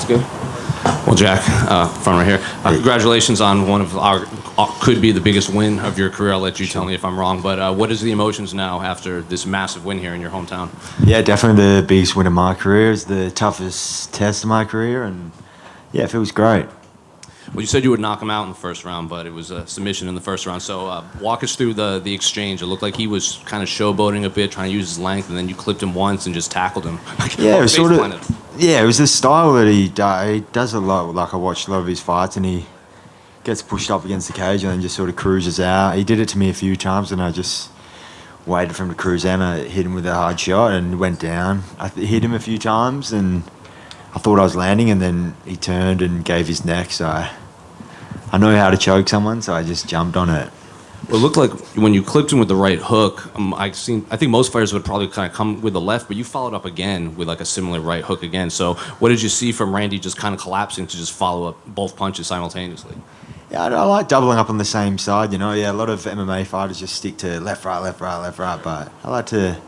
That's good. Well, Jack, front right here. Congratulations on one of our could be the biggest win of your career. I'll let you tell me if I'm wrong. But what is the emotions now after this massive win here in your hometown? Yeah, definitely the biggest win of my career. It's the toughest test of my career, and yeah, it feels great. Well, you said you would knock him out in the first round, but it was a submission in the first round. So walk us through the exchange. It looked like he was kind of showboating a bit, trying to use his length, and then you clipped him once and just tackled him. Yeah, it was sort of. Yeah, it was the style that he does a lot. Like I watched a lot of his fights, and he gets pushed up against the cage and then just sort of cruises out. He did it to me a few times, and I just waited for him to cruise out. And I hit him with a hard shot and went down. I hit him a few times, and I thought I was landing, and then he turned and gave his neck. So I know how to choke someone, so I just jumped on it. Well, it looked like when you clipped him with the right hook, I think most fighters would probably kind of come with the left, but you followed up again with like a similar right hook again. So what did you see from Randy just kind of collapsing to just follow up both punches simultaneously? Yeah, I like doubling up on the same side, you know. Yeah, a lot of MMA fighters just stick to left, right, left, right, left, right, but I like to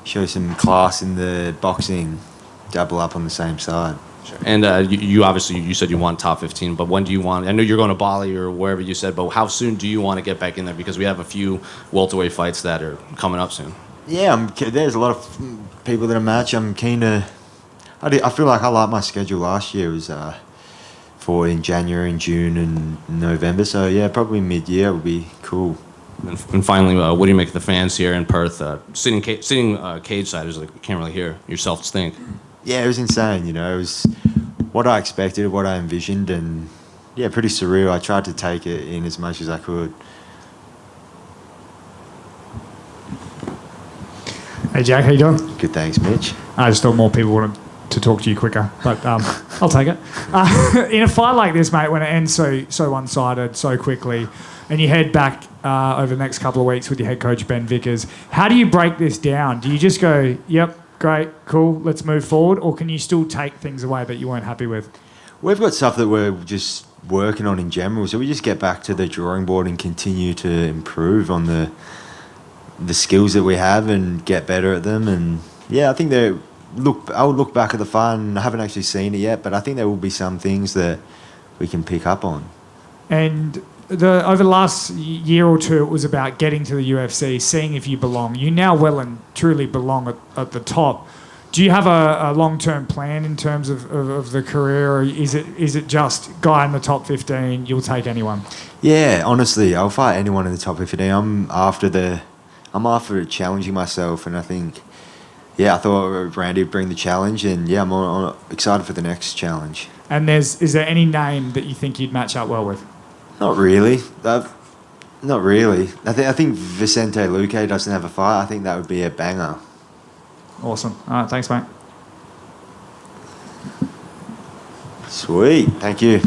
show some class in the boxing, double up on the same side. Sure. And you obviously, you said you want top 15, but when do you want, I know you're going to Bali or wherever you said, but how soon do you want to get back in there? Because we have a few welterweight fights that are coming up soon. Yeah, there's a lot of people that are match. I'm keen to, I feel like I liked my schedule last year. It was for in January and June and November, so yeah, probably mid-year would be cool. And finally, what do you make of the fans here in Perth? Sitting cage side is like, you can't really hear yourself think. Yeah, it was insane, you know. It was what I expected, what I envisioned, and yeah, pretty surreal. I tried to take it in as much as I could. Hey Jack, how you doing? Good, thanks, Mitch. I just thought more people wanted to talk to you quicker, but I'll take it. In a fight like this, mate, when it ends so one-sided, so quickly, and you head back over the next couple of weeks with your head coach, Ben Vickers, how do you break this down? Do you just go, yep, great, cool, let's move forward, or can you still take things away that you weren't happy with? We've got stuff that we're just working on in general, so we just get back to the drawing board and continue to improve on the skills that we have and get better at them. And yeah, I think I would look back at the fight, and I haven't actually seen it yet, but I think there will be some things that we can pick up on. And over the last year or two, it was about getting to the UFC, seeing if you belong. You now well and truly belong at the top. Do you have a long-term plan in terms of the career, or is it just guy in the top 15, you'll take anyone? Yeah, honestly, I'll fight anyone in the top 15. I'm after challenging myself, and I think, yeah, I thought Randy would bring the challenge, and yeah, I'm excited for the next challenge. And is there any name that you think you'd match up well with? Not really. Not really. I think Vicente Luque doesn't have a fight. I think that would be a banger. Awesome. All right, thanks, mate. Sweet. Thank you.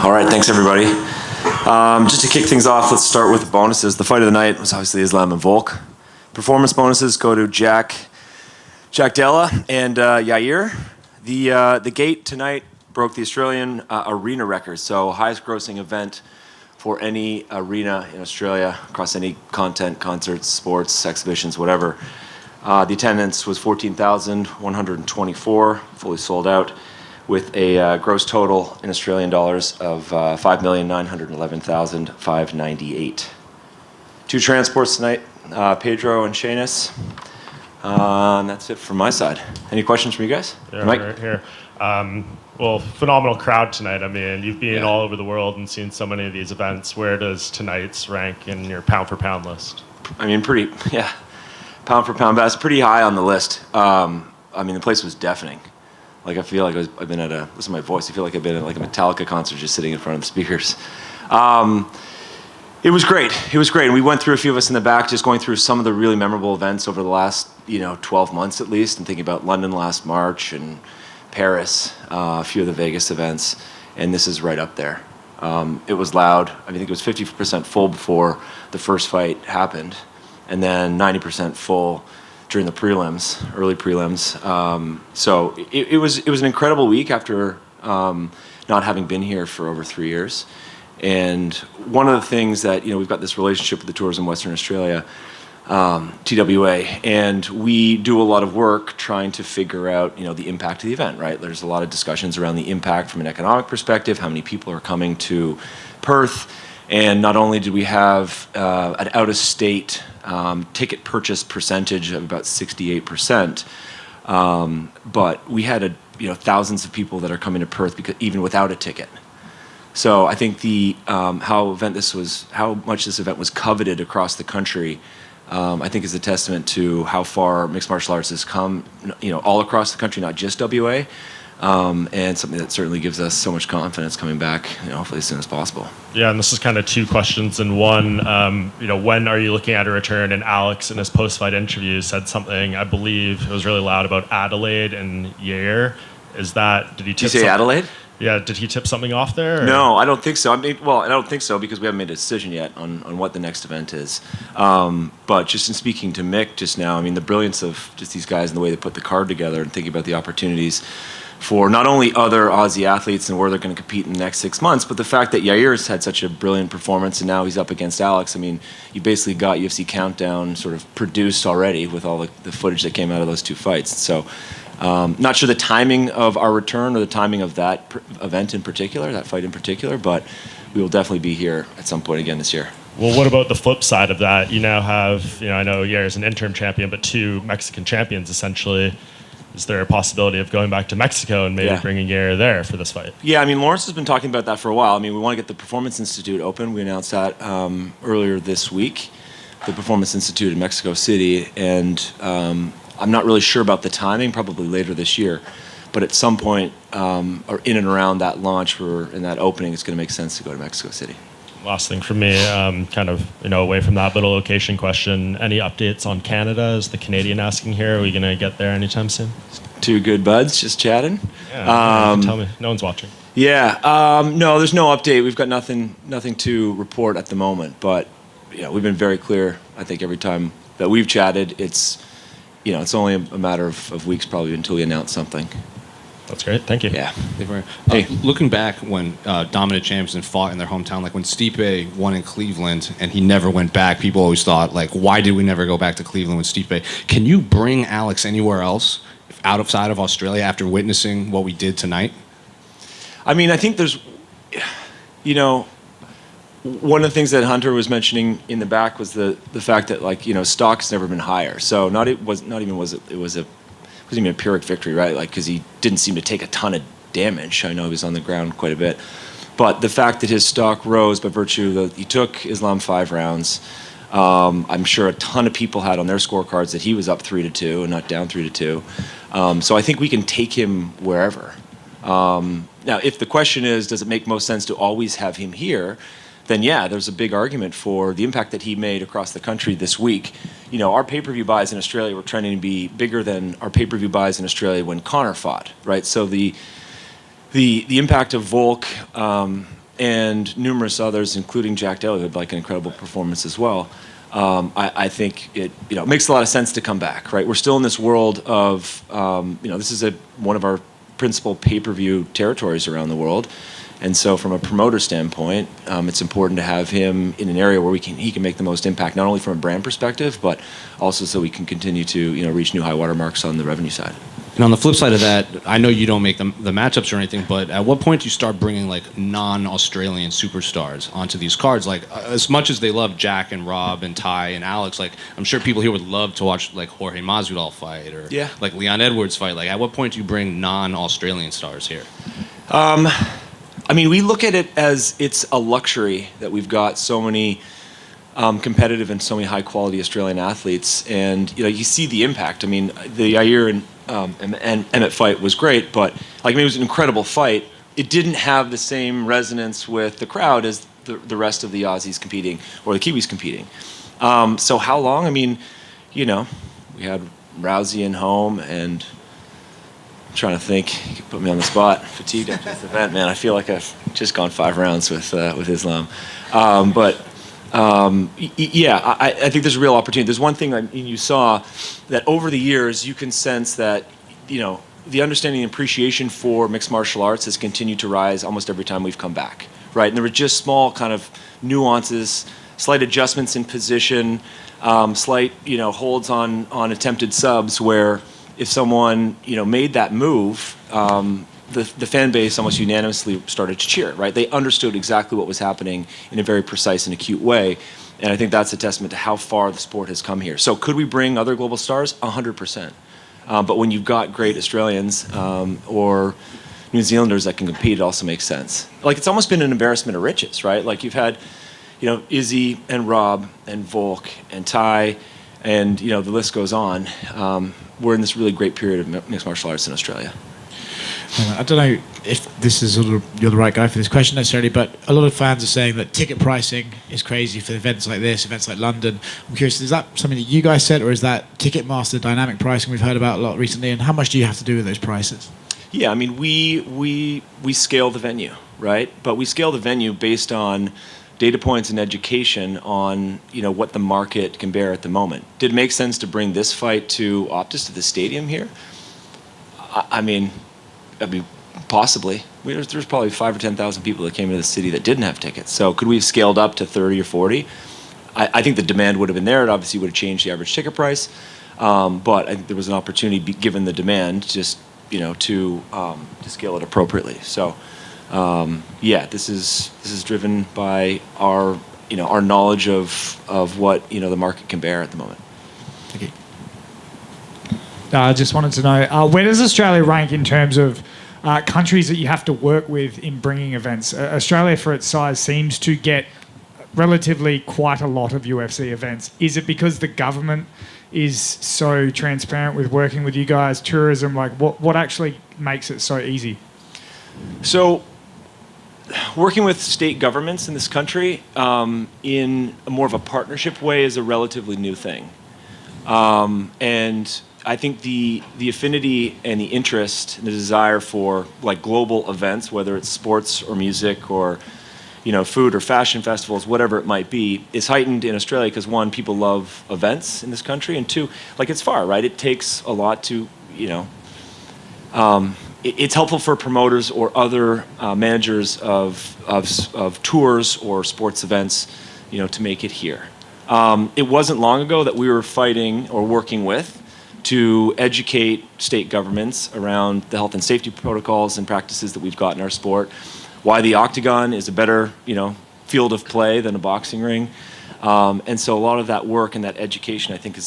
All right, thanks everybody. Just to kick things off, let's start with the bonuses. The fight of the night was obviously Islam and Volk. Performance bonuses go to Jack Della, and Yair. The gate tonight broke the Australian arena record, so highest grossing event for any arena in Australia across any content, concerts, sports, exhibitions, whatever. The attendance was 14,124, fully sold out, with a gross total in Australian dollars of 5,911,598. 2 transports tonight, Pedro and Shaynis. And that's it from my side. Any questions from you guys? Yeah, Mike? right here. Well, phenomenal crowd tonight. I mean, you've been all over the world and seen so many of these events. Where does tonight's rank in your pound-for-pound list? I mean, pound for pound, that's pretty high on the list. I mean, the place was deafening. Like, I feel like I've been at listen to my voice, I feel like I've been at like a Metallica concert just sitting in front of the speakers. It was great. And we went through, a few of us in the back, just going through some of the really memorable events over the last, 12 months at least, and thinking about London last March and Paris, a few of the Vegas events, and this is right up there. It was loud. I think it was 50% full before the first fight happened, and then 90% full during the prelims, early prelims. So it was an incredible week after not having been here for over 3 years. And one of the things that, we've got this relationship with the tours in Western Australia, TWA, and we do a lot of work trying to figure out, the impact of the event, right? There's a lot of discussions around the impact from an economic perspective, how many people are coming to Perth, and not only did we have an out-of-state ticket purchase percentage of about 68%, but we had thousands of people that are coming to Perth even without a ticket. So I think how much this event was coveted across the country, I think is a testament to how far mixed martial arts has come, all across the country, not just WA, and something that certainly gives us so much confidence coming back, hopefully as soon as possible. Yeah, and this is kind of 2 questions in one. When are you looking at a return? And Alex, in his post-fight interview, said something, I believe it was really loud, about Adelaide and Yair. Did he tip? Did you say Adelaide? Yeah, did he tip something off there? Or? No, I don't think so. I don't think so because we haven't made a decision yet on what the next event is. But just in speaking to Mick just now, the brilliance of just these guys and the way they put the card together and thinking about the opportunities for not only other Aussie athletes and where they're going to compete in the next 6 months, but the fact that Yair's had such a brilliant performance and now he's up against Alex. You basically got UFC Countdown sort of produced already with all the footage that came out of those 2 fights. So not sure the timing of our return or the timing of that event in particular, that fight in particular, but we will definitely be here at some point again this year. Well, what about the flip side of that? You now have, I know Yair's an interim champion, but 2 Mexican champions essentially. Is there a possibility of going back to Mexico and maybe bringing Yair there for this fight? Yeah, Lawrence has been talking about that for a while. We want to get the Performance Institute open. We announced that earlier this week, the Performance Institute in Mexico City, and I'm not really sure about the timing, probably later this year, but at some point or in and around that launch or in that opening, it's going to make sense to go to Mexico City. Last thing for me, kind of away from that, but a location question. Any updates on Canada? Is the Canadian asking here? Are we going to get there anytime soon? 2 good buds just chatting. Yeah, tell me. No one's watching. Yeah, no, there's no update. We've got nothing to report at the moment, but we've been very clear. I think every time that we've chatted, it's only a matter of weeks probably until we announce something. That's great. Thank you. Yeah. Hey, looking back when dominant champions fought in their hometown, like when Stipe won in Cleveland and he never went back, people always thought, like, why did we never go back to Cleveland with Stipe? Can you bring Alex anywhere else outside of Australia after witnessing what we did tonight? I think there's, one of the things that Hunter was mentioning in the back was the fact that stock's never been higher. So it wasn't even a Pyrrhic victory, right? Because he didn't seem to take a ton of damage. I know he was on the ground quite a bit. But the fact that his stock rose by virtue that he took Islam 5 rounds, I'm sure a ton of people had on their scorecards that he was up 3-2 and not down 3-2. So I think we can take him wherever. Now, if the question is, does it make most sense to always have him here? Then there's a big argument for the impact that he made across the country this week. Our pay-per-view buys in Australia were trending to be bigger than our pay-per-view buys in Australia when Conor fought, right? So the impact of Volk and numerous others, including Jack Della, who had like an incredible performance as well. I think it makes a lot of sense to come back, right? We're still in this world of this is one of our principal pay-per-view territories around the world, and so from a promoter standpoint, it's important to have him in an area where he can make the most impact, not only from a brand perspective, but also so we can continue to reach new high water marks on the revenue side. And on the flip side of that, I know you don't make the matchups or anything, but at what point do you start bringing like non-Australian superstars onto these cards? Like as much as they love Jack and Rob and Ty and Alex, like I'm sure people here would love to watch like Jorge Masvidal fight or like Leon Edwards fight. Like at what point do you bring non-Australian stars here? I mean, we look at it as it's a luxury that we've got so many competitive and so many high-quality Australian athletes, and you see the impact. I mean, the Yair and Emmett fight was great, but it was an incredible fight. It didn't have the same resonance with the crowd as the rest of the Aussies competing or the Kiwis competing. So how long? I mean, we had Rousey in home, and I'm trying to think. You could put me on the spot. Fatigued after this event, man. I feel like I've just gone 5 rounds with Islam. I think there's a real opportunity. There's one thing you saw that over the years you can sense that the understanding and appreciation for mixed martial arts has continued to rise almost every time we've come back, right? And there were just small kind of nuances, slight adjustments in position, slight holds on attempted subs where if someone made that move, the fan base almost unanimously started to cheer, right? They understood exactly what was happening in a very precise and acute way. And I think that's a testament to how far the sport has come here. So could we bring other global stars? 100%. But when you've got great Australians or New Zealanders that can compete, it also makes sense. It's almost been an embarrassment of riches, right? You've had, Izzy and Rob and Volk and Ty and, the list goes on. We're in this really great period of mixed martial arts in Australia. I don't know if this is you're the right guy for this question necessarily, but a lot of fans are saying that ticket pricing is crazy for events like this, events like London. I'm curious, is that something that you guys set, or is that Ticketmaster dynamic pricing we've heard about a lot recently, and how much do you have to do with those prices? Yeah, I mean, we scale the venue, right? But we scale the venue based on data points and education on what the market can bear at the moment. Did it make sense to bring this fight to Optus, to the stadium here? I mean, possibly. There's probably 5,000 or 10,000 people that came into the city that didn't have tickets. So could we have scaled up to 30 or 40? I think the demand would have been there. It obviously would have changed the average ticket price. But I think there was an opportunity, given the demand, just to scale it appropriately. So this is driven by our knowledge of what the market can bear at the moment. Thank you. I just wanted to know, where does Australia rank in terms of countries that you have to work with in bringing events? Australia, for its size, seems to get relatively quite a lot of UFC events. Is it because the government is so transparent with working with you guys, tourism? What actually makes it so easy? So, working with state governments in this country in more of a partnership way is a relatively new thing. And I think the affinity and the interest and the desire for global events, whether it's sports or music or food or fashion festivals, whatever it might be, is heightened in Australia because, one, people love events in this country, and two, it's far, right? It takes a lot to it's helpful for promoters or other managers of tours or sports events to make it here. It wasn't long ago that we were fighting or working with to educate state governments around the health and safety protocols and practices that we've got in our sport, why the octagon is a better, field of play than a boxing ring. And so a lot of that work and that education, I think,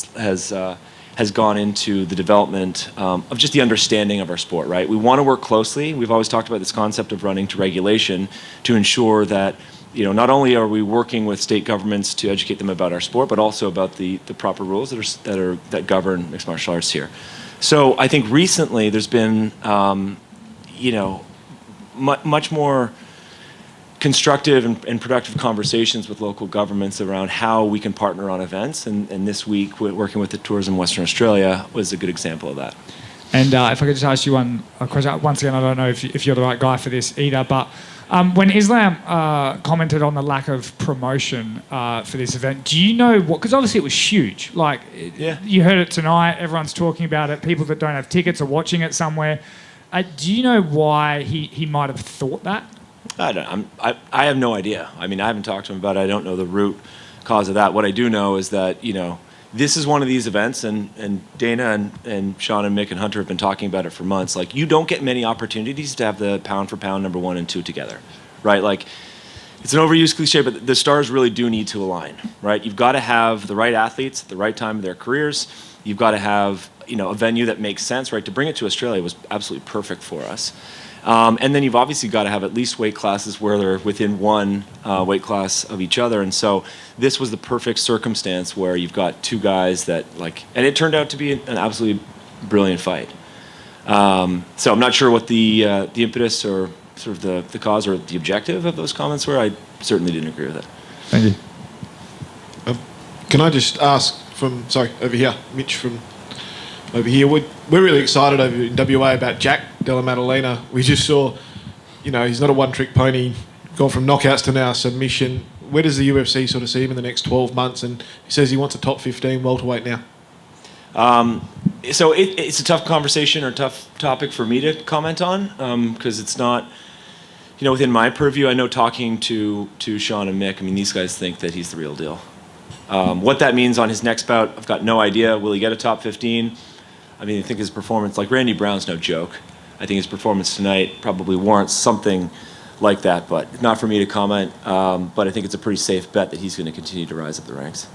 has gone into the development of just the understanding of our sport, right? We want to work closely. We've always talked about this concept of running to regulation to ensure that not only are we working with state governments to educate them about our sport, but also about the proper rules that govern mixed martial arts here. So I think recently there's been much more constructive and productive conversations with local governments around how we can partner on events. And this week, working with the Tourism Western Australia was a good example of that. And if I could just ask you a question, once again, I don't know if you're the right guy for this either, but When Islam commented on the lack of promotion for this event, do you know what? Because obviously it was huge. Like, you heard it tonight. Everyone's talking about it. People that don't have tickets are watching it somewhere. Do you know why he might have thought that? I have no idea. I mean, I haven't talked to him about it. I don't know the root cause of that. What I do know is that, this is one of these events, and Dana and Sean and Mick and Hunter have been talking about it for months. Like, you don't get many opportunities to have the pound for pound number 1 and 2 together, right? Like, it's an overused cliche, but the stars really do need to align, right? You've got to have the right athletes at the right time of their careers. You've got to have, a venue that makes sense, right? To bring it to Australia was absolutely perfect for us. And then you've obviously got to have at least weight classes where they're within one weight class of each other. And so this was the perfect circumstance where you've got two guys that and it turned out to be an absolutely brilliant fight. So I'm not sure what the impetus or sort of the cause or the objective of those comments were. I certainly didn't agree with it. Thank you. Can I just ask over here, Mitch from over here. We're really excited over in WA about Jack Della Maddalena. We just saw, he's not a one-trick pony, gone from knockouts to now submission. Where does the UFC sort of see him in the next 12 months? And he says he wants a top 15 welterweight now. So it's a tough conversation or tough topic for me to comment on because it's not, within my purview. I know talking to Sean and Mick, these guys think that he's the real deal. What that means on his next bout, I've got no idea. Will he get a top 15? I think his performance, like Randy Brown's no joke. I think his performance tonight probably warrants something like that, but not for me to comment. But I think it's a pretty safe bet that he's going to continue to rise up the ranks.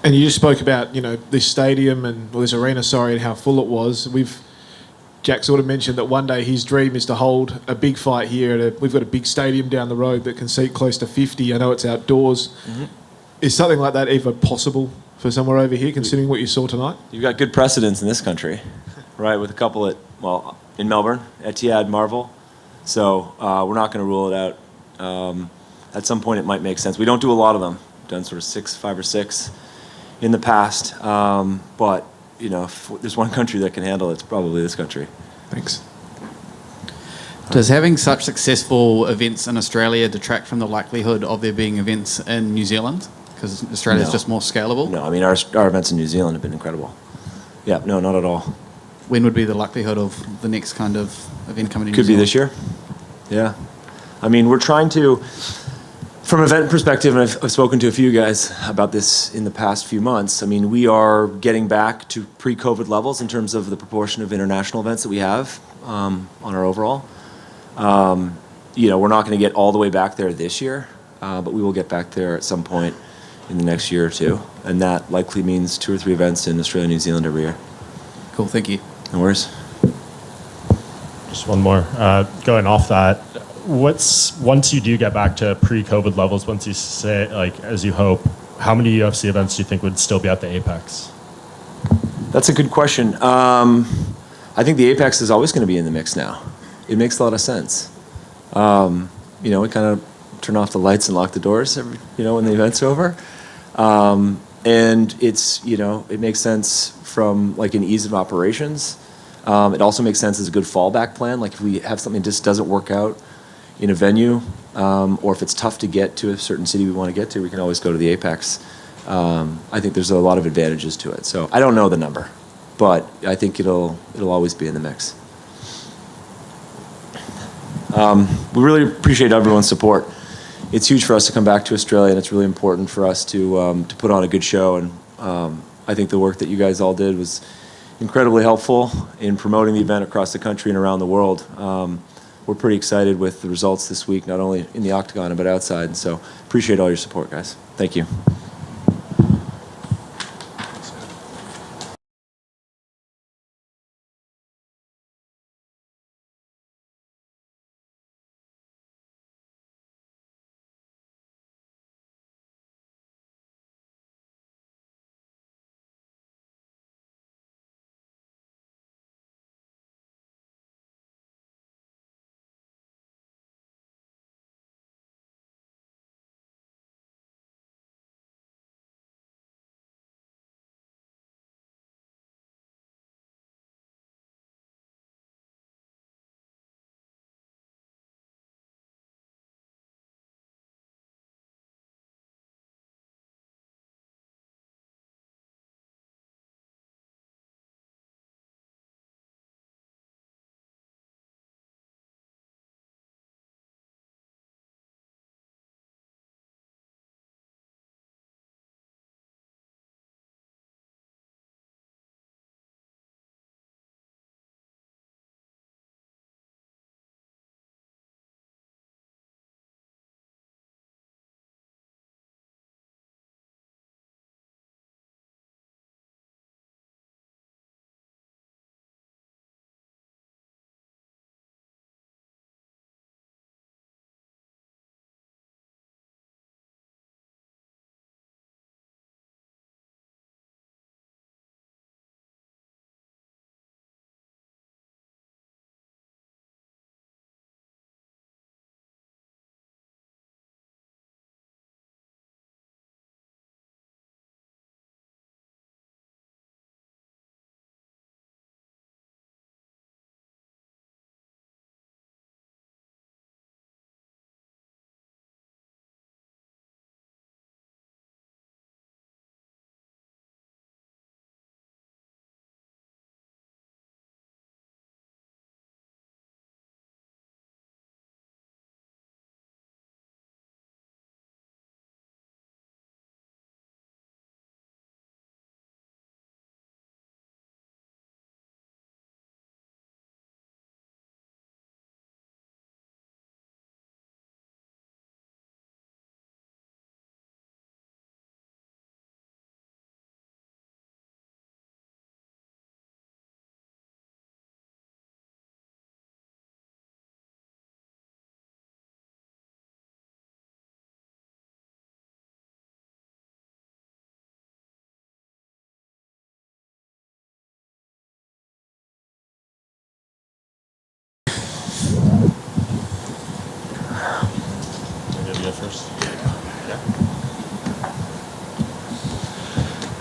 And you just spoke about, this stadium this arena, and how full it was. Jack sort of mentioned that one day his dream is to hold a big fight here. We've got a big stadium down the road that can seat close to 50. I know it's outdoors. Mm-hmm. Is something like that even possible for somewhere over here, considering what you saw tonight? You've got good precedents in this country, right, with a couple in Melbourne, Etihad, Marvel. So we're not going to rule it out. At some point it might make sense. We don't do a lot of them. We've done sort of 5 or 6 in the past. But, if there's one country that can handle it, it's probably this country. Thanks. Does having such successful events in Australia detract from the likelihood of there being events in New Zealand? Because Australia's just more scalable? No, our events in New Zealand have been incredible. Yeah, no, not at all. When would be the likelihood of the next kind of event coming in Could New be Zealand? this year. Yeah. We're trying to, from event perspective, and I've spoken to a few guys about this in the past few months, we are getting back to pre-COVID levels in terms of the proportion of international events that we have on our overall. We're not going to get all the way back there this year, but we will get back there at some point in the next year or two, and that likely means 2 or 3 events in Australia and New Zealand every year. Cool, thank you. No worries. Just one more. Going off that, once you do get back to pre-COVID levels, once you say, as you hope, how many UFC events do you think would still be at the apex? That's a good question. I think the apex is always going to be in the mix now. It makes a lot of sense. We kind of turn off the lights and lock the doors when the event's over. And it's, it makes sense from an ease of operations. It also makes sense as a good fallback plan. If we have something that just doesn't work out in a venue, or if it's tough to get to a certain city we want to get to, we can always go to the apex. I think there's a lot of advantages to it. So I don't know the number, but I think it'll always be in the mix. We really appreciate everyone's support. It's huge for us to come back to Australia, and it's really important for us to put on a good show. And I think the work that you guys all did was incredibly helpful in promoting the event across the country and around the world. We're pretty excited with the results this week, not only in the octagon but outside. And so appreciate all your support, guys. Thank you.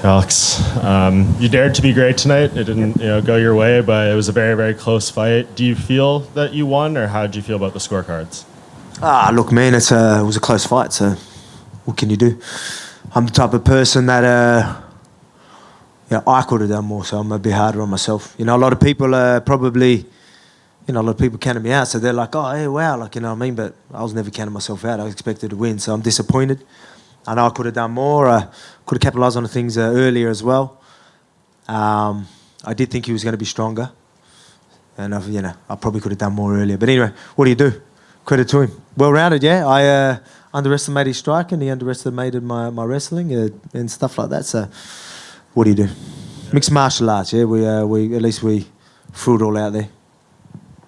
Alex, you dared to be great tonight. It didn't, go your way, but it was a very, very close fight. Do you feel that you won, or how did you feel about the scorecards? Look, man, it was a close fight. So, what can you do? I'm the type of person that, I could have done more. So I'm a bit harder on myself. A lot of people probably, a lot of people counted me out. So they're like, oh, hey, wow, like you know what I mean. But I was never counting myself out. I was expected to win. So I'm disappointed. I know I could have done more. Could have capitalised on the things earlier as well. I did think he was going to be stronger, and I probably could have done more earlier. But anyway, what do you do? Credit to him. Well-rounded, yeah. I underestimated his striking. He underestimated my wrestling and stuff like that. So, what do you do? Mixed martial arts, yeah. We at least we threw it all out there.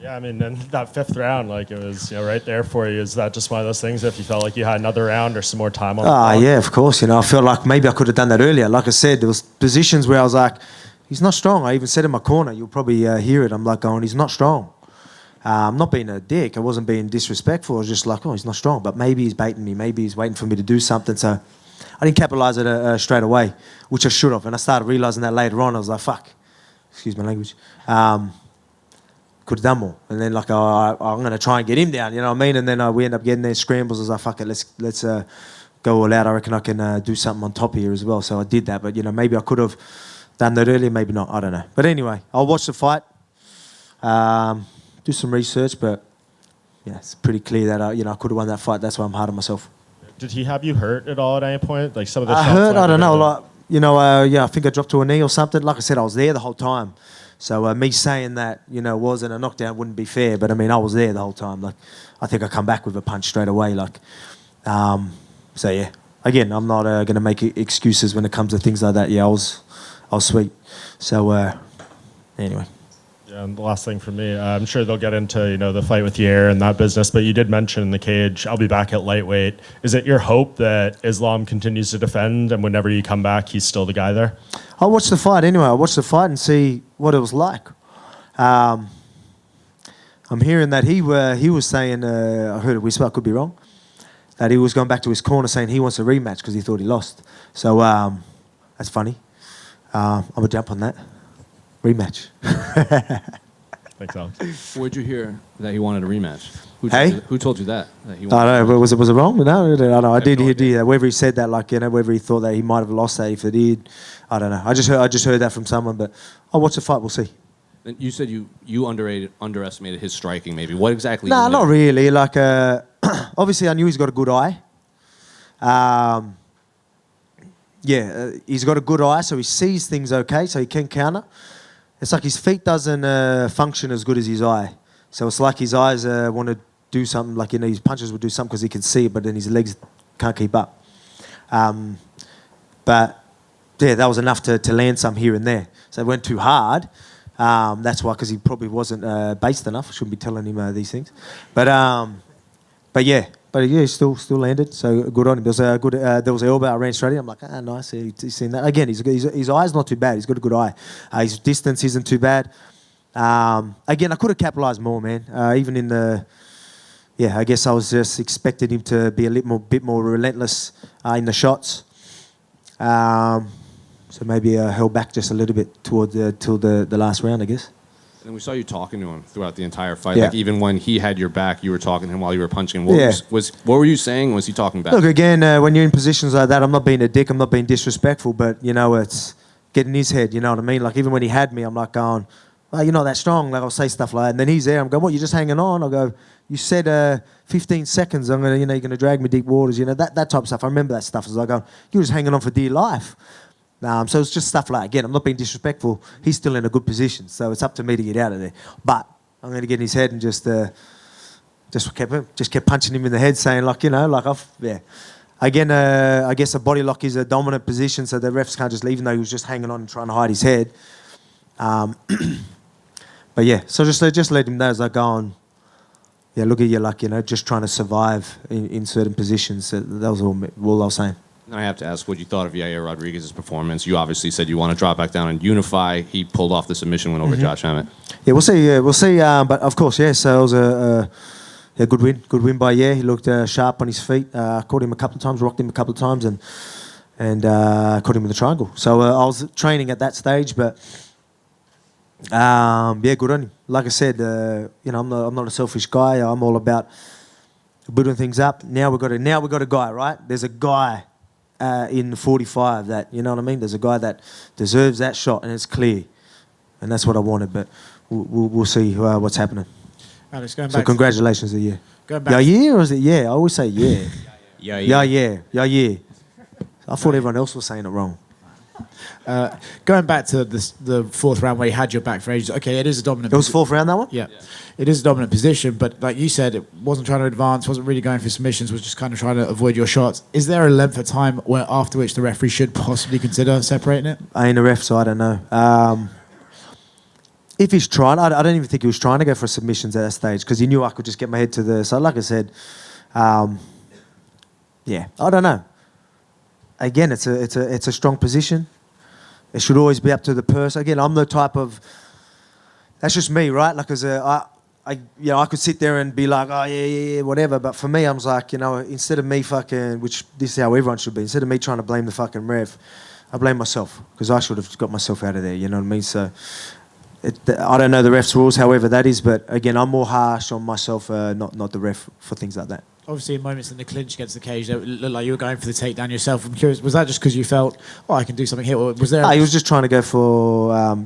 Yeah, I mean, and that fifth round, like it was, right there for you. Is that just one of those things? If you felt like you had another round or some more time on? Yeah, of course. I felt like maybe I could have done that earlier. Like I said, there was positions where I was like, he's not strong. I even said in my corner, you'll probably hear it. I'm like going, he's not strong. I'm not being a dick. I wasn't being disrespectful. I was just like, oh, he's not strong. But maybe he's baiting me. Maybe he's waiting for me to do something. So I didn't capitalise it straight away, which I should have. And I started realising that later on. I was like, fuck. Excuse my language. Could have done more. And then like I'm going to try and get him down, you know what I mean? And then we end up getting there scrambles. I was like, fuck it, let's go all out. I reckon I can do something on top here as well. So I did that. But, maybe I could have done that earlier, maybe not. I don't know. But anyway, I'll watch the fight, do some research. But, yeah, it's pretty clear that, I could have won that fight. That's why I'm hard on myself. Did he have you hurt at all at any point? Like some of the I shots hurt, I don't know. like, I think I dropped to a knee or something. Like I said, I was there the whole time. So me saying that, wasn't a knockdown wouldn't be fair. But, I was there the whole time. Like, I think I come back with a punch straight away. Like, so, yeah. Again, I'm not going to make excuses when it comes to things like that. Yeah, I was sweet. So, anyway. Yeah, and the last thing for me, I'm sure they'll get into, the fight with Yair and that business, but you did mention in the cage, I'll be back at lightweight. Is it your hope that Islam continues to defend and whenever you come back, he's still the guy there? I'll watch the fight anyway. I'll watch the fight and see what it was like. I'm hearing that he was saying, I heard a whisper, I could be wrong, that he was going back to his corner saying he wants a rematch because he thought he lost. So that's funny. I'm going to jump on that. Rematch. Thanks, Alex. Where'd you hear that he wanted a rematch? Who told you that? I don't know, but was it wrong? No, I don't know. I did hear that. Whether he said that, whether he thought that he might have lost that if it did, I don't know. I just heard that from someone, but I'll watch the fight. We'll see. And you said you underestimated his striking. Maybe what exactly? No, not really. Like obviously, I knew he's got a good eye. He's got a good eye, so he sees things okay, so he can counter. It's like his feet doesn't function as good as his eye. So it's like his eyes want to do something, like, his punches would do something because he can see it, but then his legs can't keep up. But, yeah, that was enough to land some here and there. So it went too hard. That's why, because he probably wasn't based enough. I shouldn't be telling him these things. But yeah, he still landed. So good on him. There was an elbow. I ran straight in. I'm like, nice. He's seen that. Again, his eye's not too bad. He's got a good eye. His distance isn't too bad. Again, I could have capitalised more, man. Even in the, I guess I was just expecting him to be a bit more relentless in the shots. So maybe held back just a little bit till the last round, I guess. And we saw you talking to him throughout the entire fight. Yeah. Like even when he had your back, you were talking to him while you were punching him. What were you saying? Was he talking back? Look, again, when you're in positions like that, I'm not being a dick. I'm not being disrespectful, but it's getting his head. You know what I mean? Like even when he had me, I'm like going, "Well, you're not that strong." Like I'll say stuff like that, and then he's there. I'm going, "What? You're just hanging on?" I'll go, "You said 15 seconds. I'm gonna, you're gonna drag me deep waters. That type of stuff." I remember that stuff. I was like, "You're just hanging on for dear life." So it's just stuff like, again, I'm not being disrespectful. He's still in a good position, so it's up to me to get out of there. But I'm going to get in his head and just kept punching him in the head, saying Again, I guess a body lock is a dominant position, so the refs can't just leave, even though he was just hanging on and trying to hide his head. But yeah, so just let him know as I go on. Yeah, look at you, just trying to survive in certain positions. That was all I was saying. I have to ask what you thought of Yair Rodriguez's performance. You obviously said you want to drop back down and unify. He pulled off the submission win over Josh Emmett. Yeah, we'll see. We'll see. But of course, so it was a good win by Yair. He looked sharp on his feet. Caught him a couple of times, rocked him a couple of times, and and caught him with the triangle. So I was training at that stage, but yeah, good on him. Like I said, I'm not a selfish guy. I'm all about building things up. Now we've got a guy, right? There's a guy in 45 that, you know what I mean? There's a guy that deserves that shot, and it's clear. And that's what I wanted, but we'll see what's happening. Alex, going So back. congratulations to you. Going back. Yeah, or is it yeah? I always say yeah. Yeah. Yeah. I thought everyone else was saying it wrong. Going back to the fourth round where you had your back for ages. Okay, it is a dominant. It was fourth round, that one? Yeah. It is a dominant position, but like you said, it wasn't trying to advance, wasn't really going for submissions, was just kind of trying to avoid your shots. Is there a length of time where after which the referee should possibly consider separating it? I ain't a ref, so I don't know. If he's trying, I don't even think he was trying to go for submissions at that stage because he knew I could just get my head to the. So, like I said, yeah, I don't know. Again, it's a strong position. It should always be up to the person. Again, I'm the type of. That's just me, right? Like, I could sit there and be like, oh yeah, whatever. But for me, I was like, instead of me fucking, which this is how everyone should be. Instead of me trying to blame the fucking ref, I blame myself because I should have got myself out of there. You know what I mean? So. I don't know the ref's rules, however that is, but again, I'm more harsh on myself, not the ref for things like that. Obviously, in moments in the clinch against the cage, it looked like you were going for the takedown yourself. I'm curious, was that just because you felt, I can do something here, or was there? He was just trying to go for.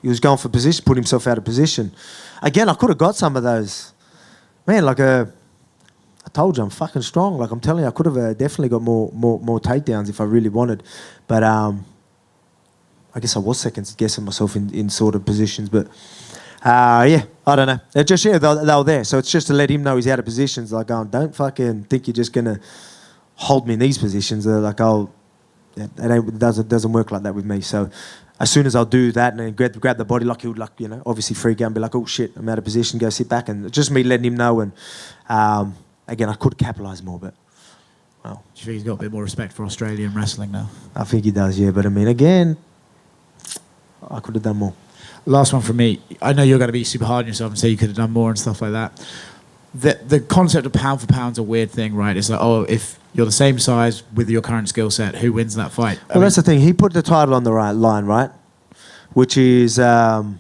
He was going for position, put himself out of position. Again, I could have got some of those. Man, I told you, I'm fucking strong. Like I'm telling you, I could have definitely got more takedowns if I really wanted, but I guess I was second guessing myself in sort of positions, but yeah, I don't know. They were there, so it's just to let him know he's out of positions. Like, don't fucking think you're just gonna hold me in these positions. They're like, it doesn't work like that with me. So as soon as I'll do that and then grab the body, like he would, obviously freak out and be like, oh shit, I'm out of position, go sit back, and just me letting him know. And again, I could capitalise more, but. Well, Do you think he's got a bit more respect for Australian wrestling now? I think he does, yeah. But I mean, again. I could have done more. Last one from me. I know you're going to be super hard on yourself and say you could have done more and stuff like that. The concept of pound for pound is a weird thing, right? It's like, if you're the same size with your current skill set, who wins that fight? Well, that's the thing. He put the title on the right line, right? Which is, we'll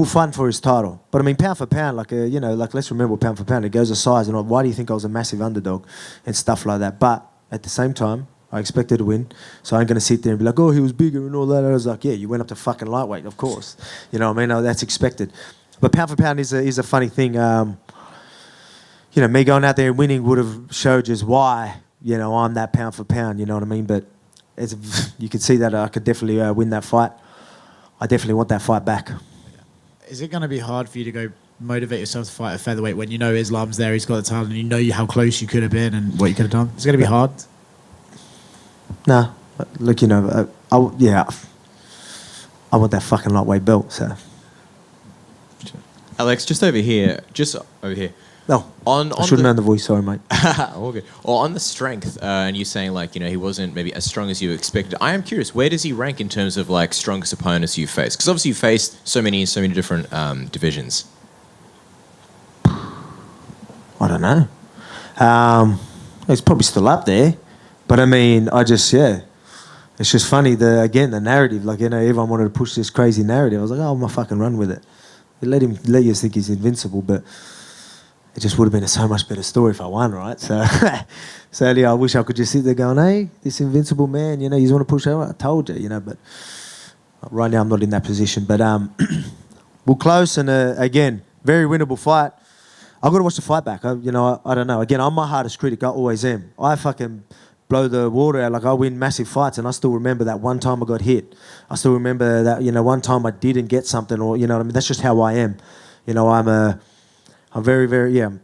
fight for his title. But I mean, pound for pound, let's remember pound for pound. It goes a size, and why do you think I was a massive underdog and stuff like that? But at the same time, I expected to win, so I ain't going to sit there and be like, oh, he was bigger and all that. I was like, yeah, you went up to fucking lightweight, of course. You know what I mean? That's expected. But pound for pound is a funny thing. Me going out there and winning would have showed just why, I'm that pound for pound, you know what I mean? But you could see that I could definitely win that fight. I definitely want that fight back. Is it going to be hard for you to go motivate yourself to fight a featherweight when you know Islam's there, he's got the title, and you know how close you could have been and what you could have done? Is it going to be hard? Nah, look, I want that fucking lightweight belt, so. Alex, just over here. No, I should have known the voice, sorry, mate. All good. Or on the strength, and you saying he wasn't maybe as strong as you expected. I am curious, where does he rank in terms of strongest opponents you faced? Because obviously you faced so many different divisions. I don't know. He's probably still up there. But I mean, it's just funny, the narrative, everyone wanted to push this crazy narrative. I was like, I'm gonna fucking run with it. Let you think he's invincible, but it just would have been a so much better story if I won, right? So, sadly, I wish I could just sit there going, hey, this invincible man, you want to push over? I told you, but right now I'm not in that position. But we're close, and again, very winnable fight. I've got to watch the fight back. I don't know. Again, I'm my hardest critic. I always am. I fucking blow the water out. I win massive fights, and I still remember that one time I got hit. I still remember that, one time I didn't get something, or, what I mean? That's just how I am. I'm very, very, I'm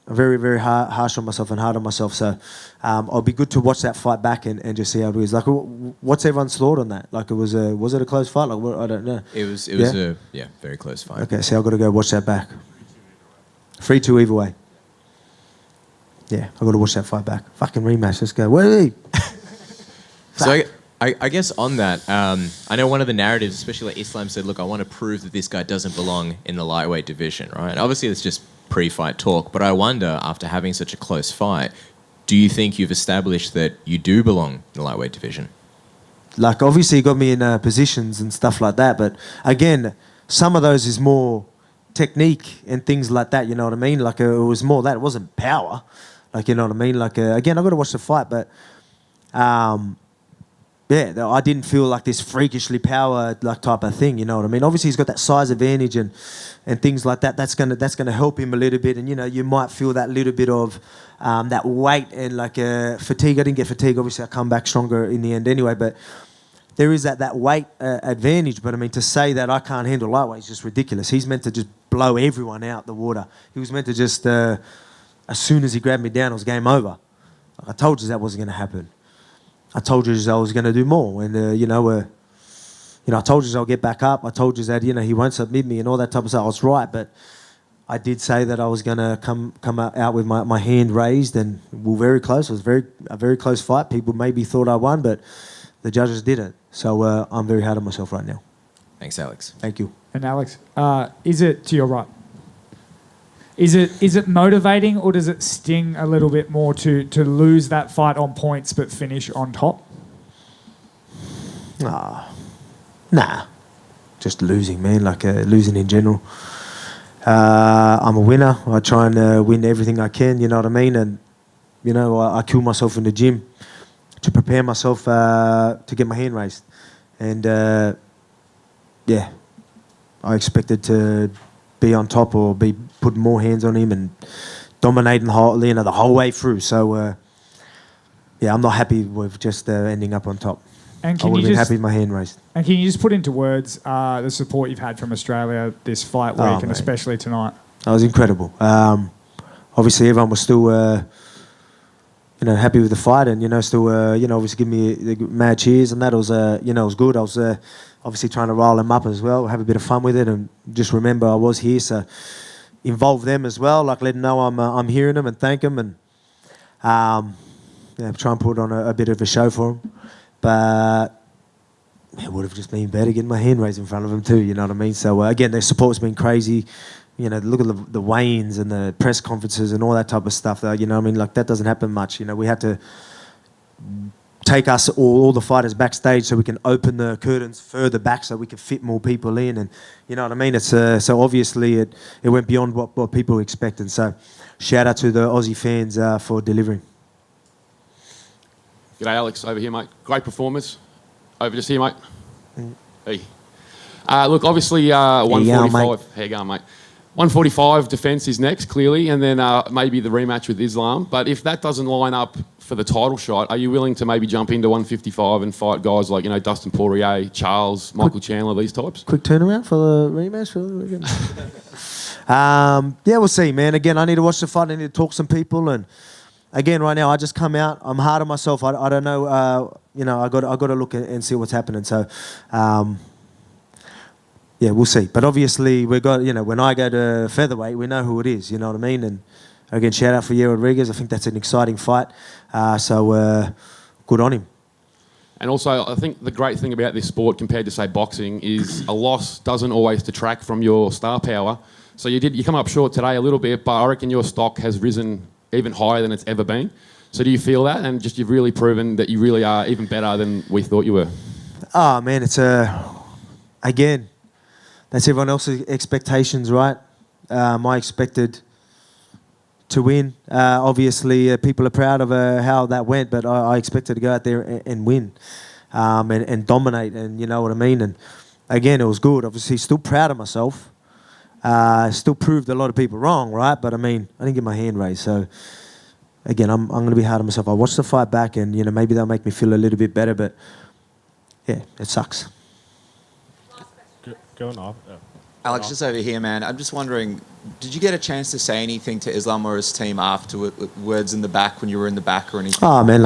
very, very harsh on myself and hard on myself. So I'll be good to watch that fight back and just see how it is. What's everyone's thought on that? was it a close fight? I don't know. It was a very close fight. Okay, so I've got to go watch that back. 3-2 either way. Yeah, I've got to watch that fight back. Fucking rematch, let's go. Wait. So I guess on that, I know one of the narratives, especially Islam said, look, I want to prove that this guy doesn't belong in the lightweight division, right? Obviously, it's just pre-fight talk, but I wonder, after having such a close fight, do you think you've established that you do belong in the lightweight division? Like, obviously, he got me in positions and stuff like that. But again, some of those is more technique and things like that. You know what I mean? Like, it was more that. It wasn't power. Like, you know what I mean? Like, again, I got to watch the fight, but yeah, I didn't feel like this freakishly power like type of thing. You know what I mean? Obviously, he's got that size advantage and things like that. That's gonna help him a little bit. And you know, you might feel that little bit of that weight and like fatigue. I didn't get fatigue. Obviously, I come back stronger in the end anyway. But there is that weight advantage. But I mean, to say that I can't handle lightweight is just ridiculous. He's meant to just blow everyone out the water. He was meant to just as soon as he grabbed me down, it was game over. Like, I told you that wasn't going to happen. I told you I was going to do more, and I told you I'll get back up. I told you that he won't submit me and all that type of stuff. I was right, but I did say that I was going to come out with my hand raised, and we were very close. It was a very close fight. People maybe thought I won, but the judges didn't. So I'm very hard on myself right now. Thanks, Alex. Thank you. And Alex, is it to your right? Is it motivating, or does it sting a little bit more to lose that fight on points but finish on top? Nah. Just losing, man. Like losing in general. I'm a winner. I try and win everything I can. You know what I mean? And I kill myself in the gym to prepare myself to get my hand raised. And yeah, I expected to be on top or be putting more hands on him and dominating the whole way through. So yeah, I'm not happy with just ending up on top. And I would have been happy with my hand raised. And can you just put into words the support you've had from Australia this fight week and especially tonight? That was incredible. Obviously, everyone was still happy with the fight, and still obviously give me the mad cheers, and that was it was good. I was obviously trying to rile them up as well, have a bit of fun with it, and just remember I was here, so involve them as well, like let them know I'm hearing them and thank them, and try and put on a bit of a show for them. But it would have just been better getting my hand raised in front of them too. You know what I mean? So again, their support's been crazy. Look at the weigh-ins and the press conferences and all that type of stuff. You know what I mean? Like, that doesn't happen much. We had to take us all the fighters backstage so we can open the curtains further back so we can fit more people in, and you know what I mean. It's so obviously it went beyond what people were expecting. So shout out to the Aussie fans for delivering. G'day, Alex, over here, mate. Great performance. Over just here, mate. Hey. Look, obviously 145. How you going, mate? 145 defence is next, clearly, and then maybe the rematch with Islam. But if that doesn't line up for the title shot, are you willing to maybe jump into 155 and fight guys like, Dustin Poirier, Charles, Michael Chandler, these types? Quick turnaround for the rematch for the weekend. Yeah, we'll see, man. Again, I need to watch the fight. I need to talk to some people, and again, right now, I just come out. I'm hard on myself. I don't know. I got to look and see what's happening. So. Yeah, we'll see. But obviously, we got, when I go to featherweight, we know who it is, you know what I mean? And again, shout out for Yair Rodriguez. I think that's an exciting fight. So good on him. And also, I think the great thing about this sport compared to, say, boxing is a loss doesn't always detract from your star power. So you come up short today a little bit, but I reckon your stock has risen even higher than it's ever been. So do you feel that? And just you've really proven that you really are even better than we thought you were. Oh, man, it's again... That's everyone else's expectations, right? I expected to win. Obviously, people are proud of how that went, but I expected to go out there and win and dominate, and you know what I mean? And again, it was good. Obviously, still proud of myself. Still proved a lot of people wrong, right? But I mean, I didn't get my hand raised. So again, I'm going to be hard on myself. I watched the fight back, and maybe they'll make me feel a little bit better, but yeah, it sucks. Going off. Alex, just over here, man. I'm just wondering, did you get a chance to say anything to Islam or his team afterwards in the back when you were in the back or anything? Oh, man,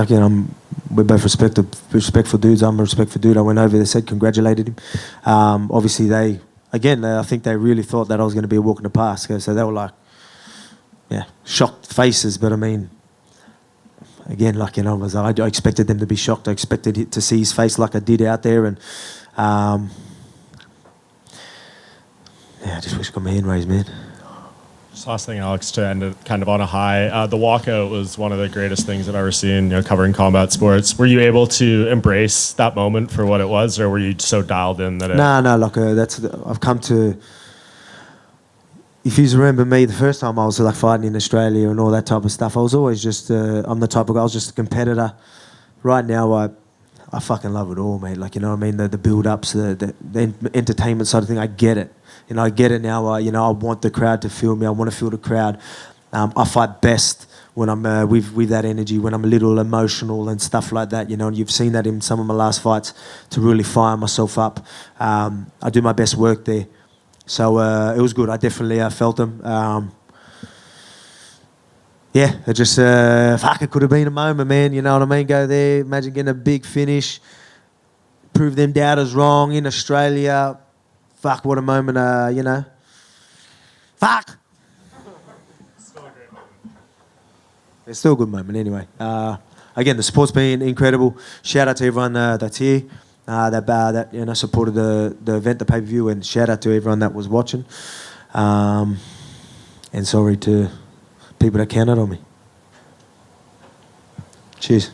we're both respectful dudes. I'm a respectful dude. I went over there, said, congratulated him. Obviously, I think they really thought that I was going to be a walk in the park. So they were like, shocked faces. But I mean, again, I expected them to be shocked. I expected to see his face like I did out there. And I just wish I got my hand raised, man. Just last thing, Alex, to end it kind of on a high. The walkout was one of the greatest things I've ever seen, covering combat sports. Were you able to embrace that moment for what it was, or were you so dialed in that it... No, like I've come to... If you remember me, the first time I was like fighting in Australia and all that type of stuff, I was always just... I'm the type of guy, I was just a competitor. Right now, I fucking love it all, mate. Like, you know what I mean? The build-ups, the entertainment side of thing, I get it. I get it now. I want the crowd to feel me. I want to feel the crowd. I fight best when I'm with that energy, when I'm a little emotional and stuff like that, and you've seen that in some of my last fights, to really fire myself up. I do my best work there. So it was good. I definitely felt them. Yeah, it just, it could have been a moment, man. You know what I mean? Go there, imagine getting a big finish, prove them doubters wrong in Australia. Fuck, what a moment, Fuck! It's still a good moment anyway. Again, the support's been incredible. Shout out to everyone that's here, that supported the event, the pay-per-view, and shout out to everyone that was watching. And sorry to people that counted on me. Cheers.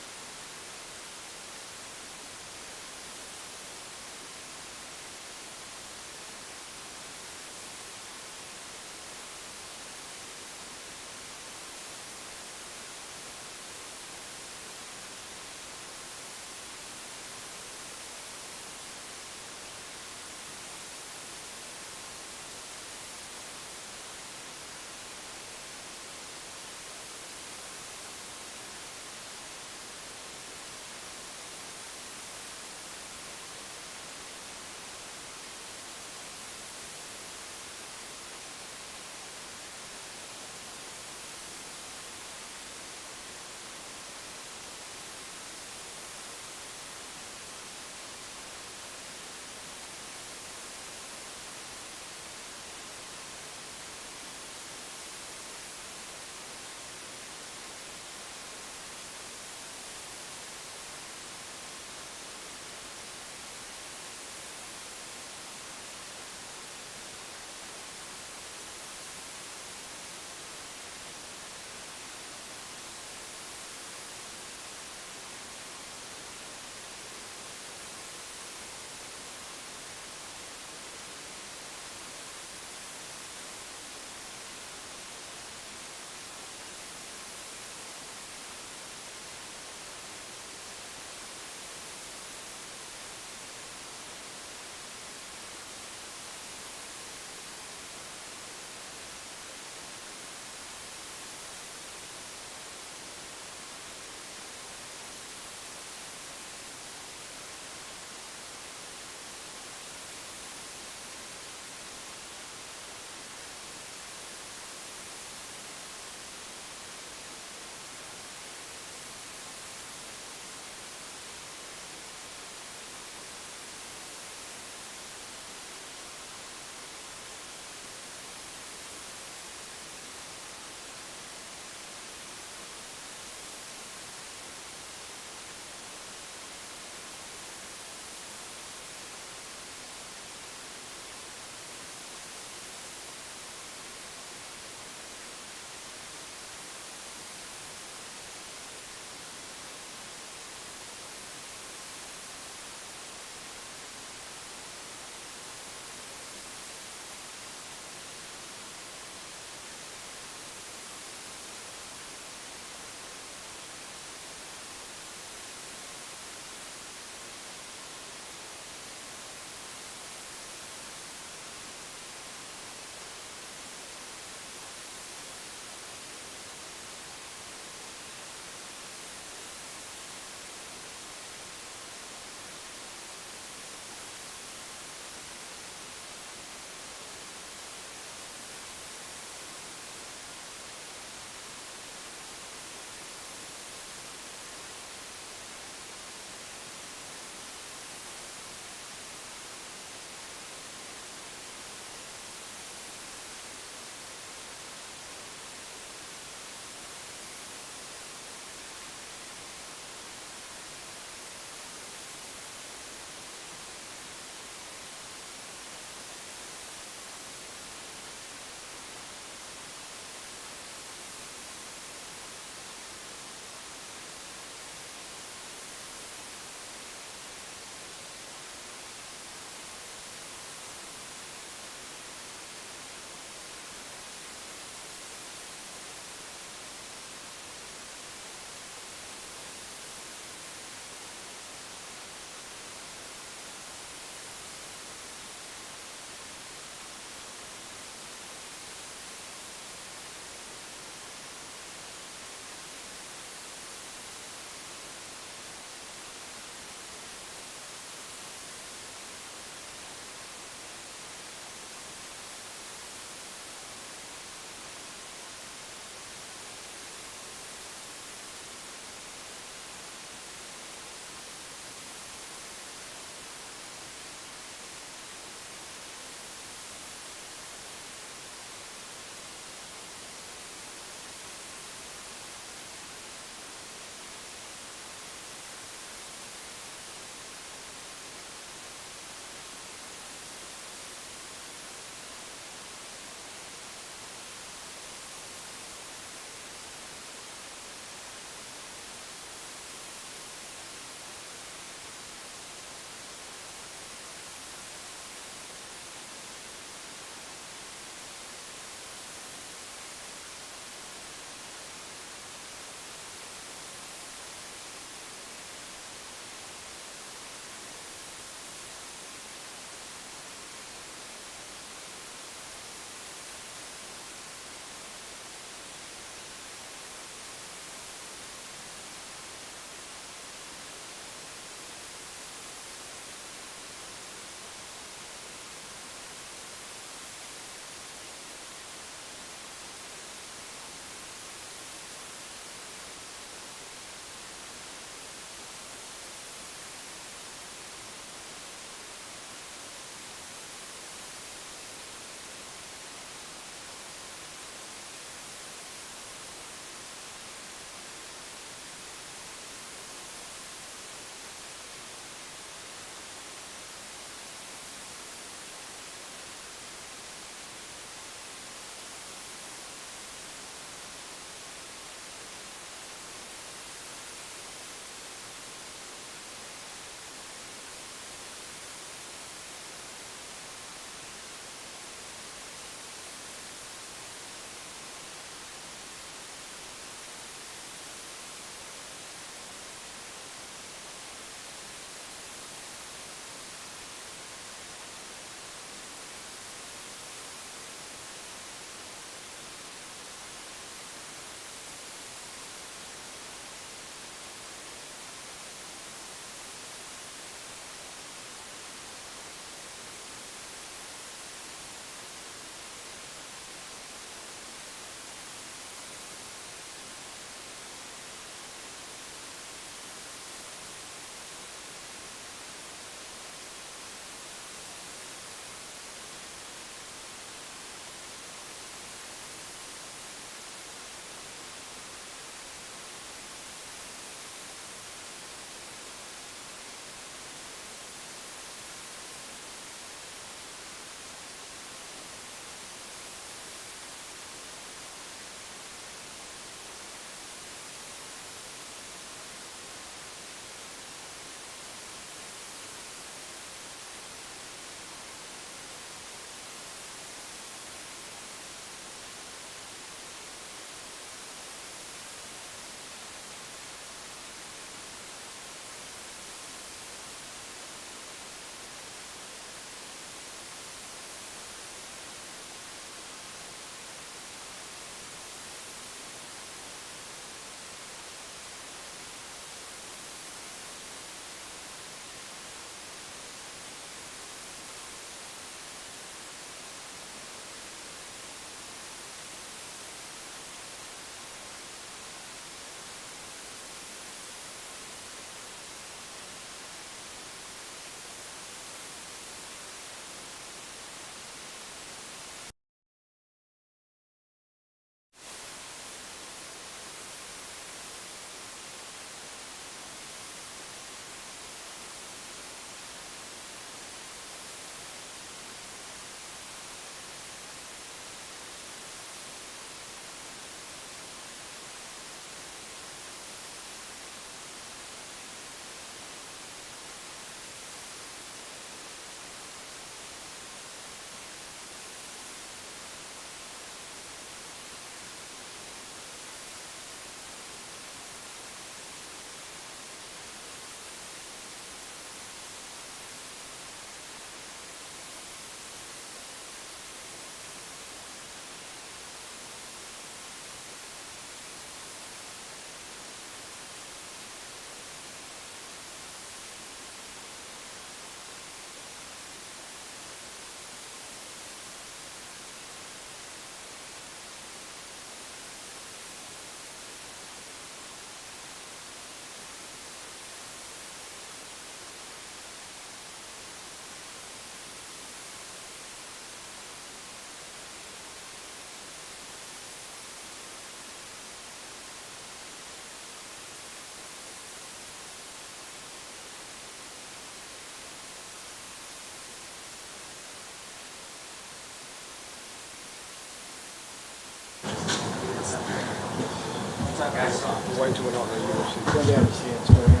Wait till we're not in the UFC. Go down to see it's going on.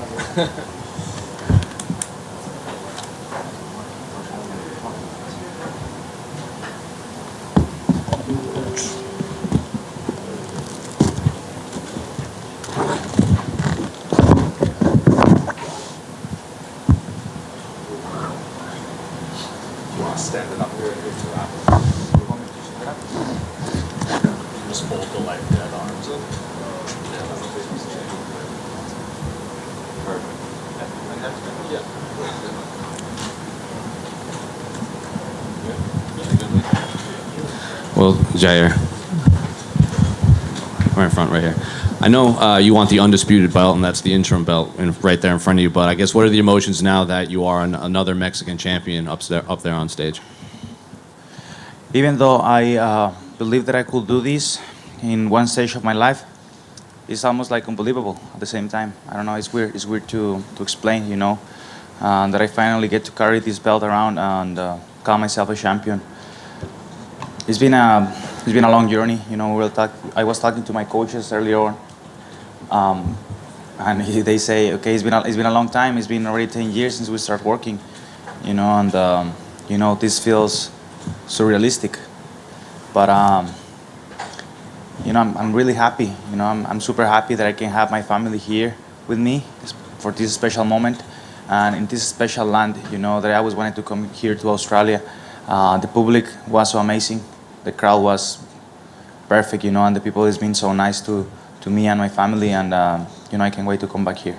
Standing up here and lift your arm. You want me to stand up? You just fold the leg dead arms in. Perfect. And that's good? Yeah. Well, Yair, right in front, right here. I know you want the undisputed belt, and that's the interim belt right there in front of you. But I guess what are the emotions now that you are another Mexican champion up there on stage? Even though I believe that I could do this in one stage of my life, it's almost like unbelievable at the same time. I don't know. It's weird. It's weird to explain. That I finally get to carry this belt around and call myself a champion. It's been a long journey. I was talking to my coaches earlier on. And they say, okay, it's been a long time. It's been already 10 years since we started working, and this feels surrealistic. But I'm really happy. I'm super happy that I can have my family here with me for this special moment, and in this special land. That I always wanted to come here to Australia. The public was so amazing. The crowd was perfect, and the people has been so nice to me and my family, and I can't wait to come back here.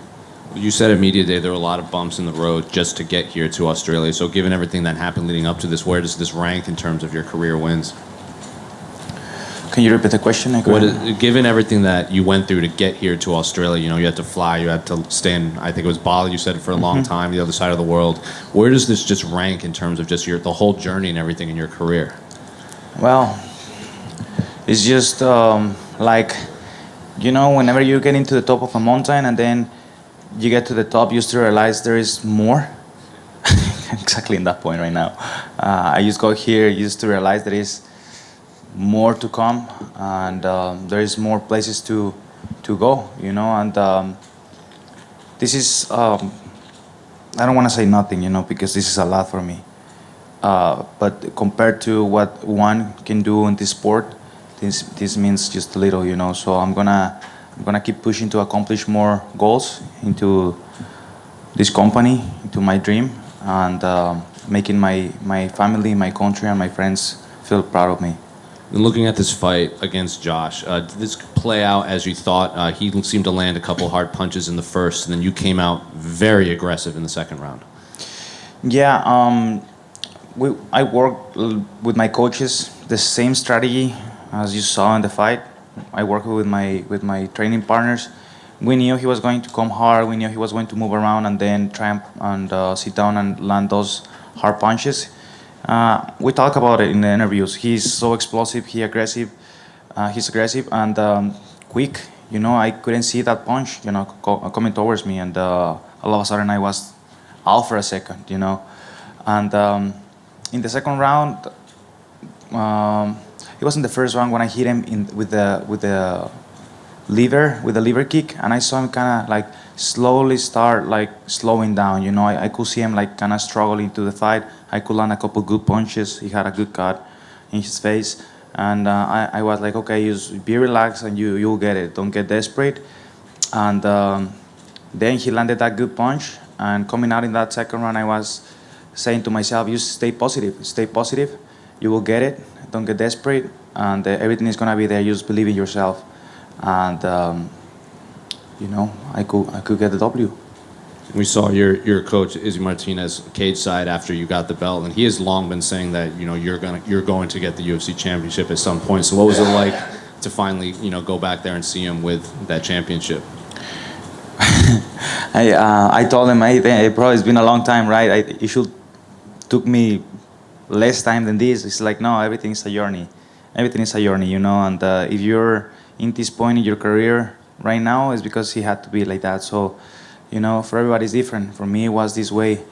You said at Media Day there were a lot of bumps in the road just to get here to Australia. So given everything that happened leading up to this, where does this rank in terms of your career wins? Can you repeat the question? Given everything that you went through to get here to Australia, you had to fly, you had to stay in, I think it was Bali, you said, for a long time, the other side of the world. Where does this just rank in terms of just the whole journey and everything in your career? Well, it's just whenever you get into the top of a mountain and then you get to the top, you still realize there is more. Exactly in that point right now. I just got here, used to realize there is more to come, and there is more places to go, and this is, I don't want to say nothing, because this is a lot for me. But compared to what one can do in this sport, this means just a little, So I'm gonna keep pushing to accomplish more goals into this company, into my dream, and making my family, my country, and my friends feel proud of me. And looking at this fight against Josh, did this play out as you thought? He seemed to land a couple hard punches in the first, and then you came out very aggressive in the second round. Yeah, I worked with my coaches the same strategy as you saw in the fight. I worked with my training partners. We knew he was going to come hard. We knew he was going to move around and then try and sit down and land those hard punches. We talk about it in the interviews. He's so explosive. He's aggressive and quick. I couldn't see that punch, coming towards me, and all of a sudden I was out for a second, And in the second round, it wasn't the first round when I hit him with the liver kick, and I saw him kind of like slowly start like slowing down. I could see him like kind of struggling to the fight. I could land a couple good punches. He had a good cut in his face, and I was like, okay, just be relaxed and you'll get it. Don't get desperate. And then he landed that good punch, and coming out in that second round, I was saying to myself, you stay positive. You will get it. Don't get desperate, and everything is gonna be there. You just believe in yourself, and I could get the W. We saw your coach Izzy Martinez cage side after you got the belt, and he has long been saying that you're going to get the UFC championship at some point. So what was it like to finally go back there and see him with that championship? I told him, hey, bro, it's been a long time, right? It should took me less time than this. It's like, no, everything is a journey. Everything is a journey, And if you're in this point in your career right now, it's because he had to be like that. So, for everybody it's different. For me, it was this way.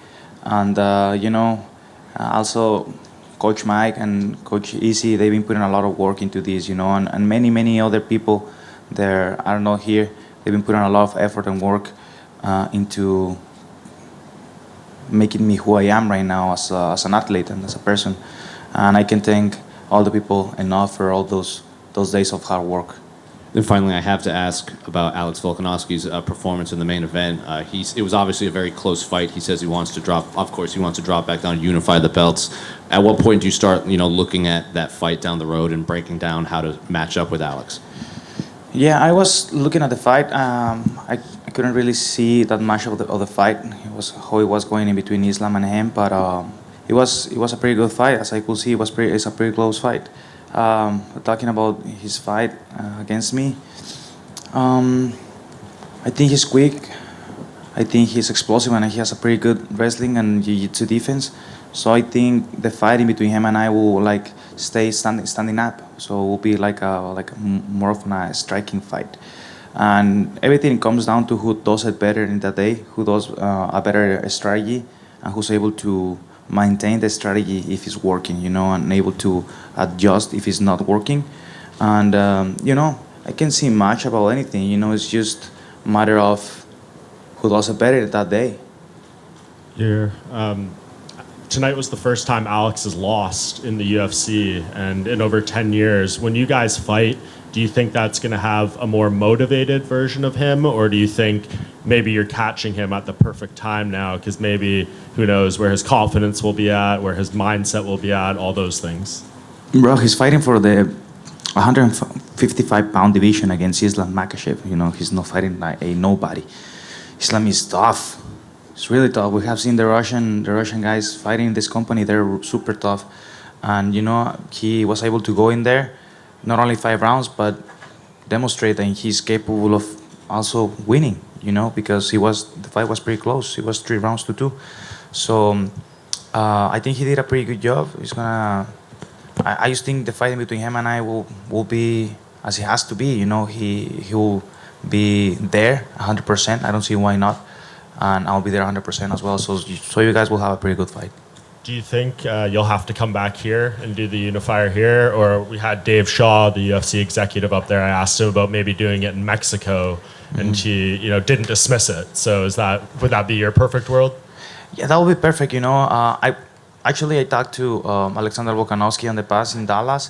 And, also Coach Mike and Coach Izzy, they've been putting a lot of work into this, and many, many other people They're, I don't know, here they've been putting a lot of effort and work into making me who I am right now as an athlete and as a person. And I can thank all the people enough for all those days of hard work. Then finally, I have to ask about Alex Volkanovski's performance in the main event. It was obviously a very close fight. He says he wants to drop. Of course, he wants to drop back down and unify the belts. At what point do you start, looking at that fight down the road and breaking down how to match up with Alex? Yeah, I was looking at the fight. I couldn't really see that much of the fight. It was how it was going in between Islam and him, but it was a pretty good fight. As I could see, it's a pretty close fight. Talking about his fight against me, I think he's quick. I think he's explosive, and he has a pretty good wrestling and jiu-jitsu defense. So I think the fight in between him and I will stay standing up. So it will be like more of a striking fight, and everything comes down to who does it better in that day, who does a better strategy, and who's able to maintain the strategy if it's working, and able to adjust if it's not working. And I can see much about anything. It's just a matter of who does it better that day. Tonight was the first time Alex has lost in the UFC, and in over 10 years. When you guys fight, do you think that's going to have a more motivated version of him, or do you think maybe you're catching him at the perfect time now, because maybe, who knows, where his confidence will be at, where his mindset will be at, all those things? Bro, he's fighting for the 155-pound division against Islam Makhachev. He's not fighting like a nobody. Islam is tough. It's really tough. We have seen the Russian guys fighting in this company. They're super tough. And, he was able to go in there, not only 5 rounds, but demonstrate that he's capable of also winning, because the fight was pretty close. It was 3 rounds to 2. So I think he did a pretty good job. I just think the fight between him and I will be as it has to be. He will be there 100%. I don't see why not. And I'll be there 100% as well. So you guys will have a pretty good fight. Do you think you'll have to come back here and do the unifier here? Or we had Dave Shaw, the UFC executive, up there. I asked him about maybe doing it in Mexico, and he didn't dismiss it. So would that be your perfect world? Yeah, that would be perfect. I talked to Alexander Volkanovski in the past in Dallas.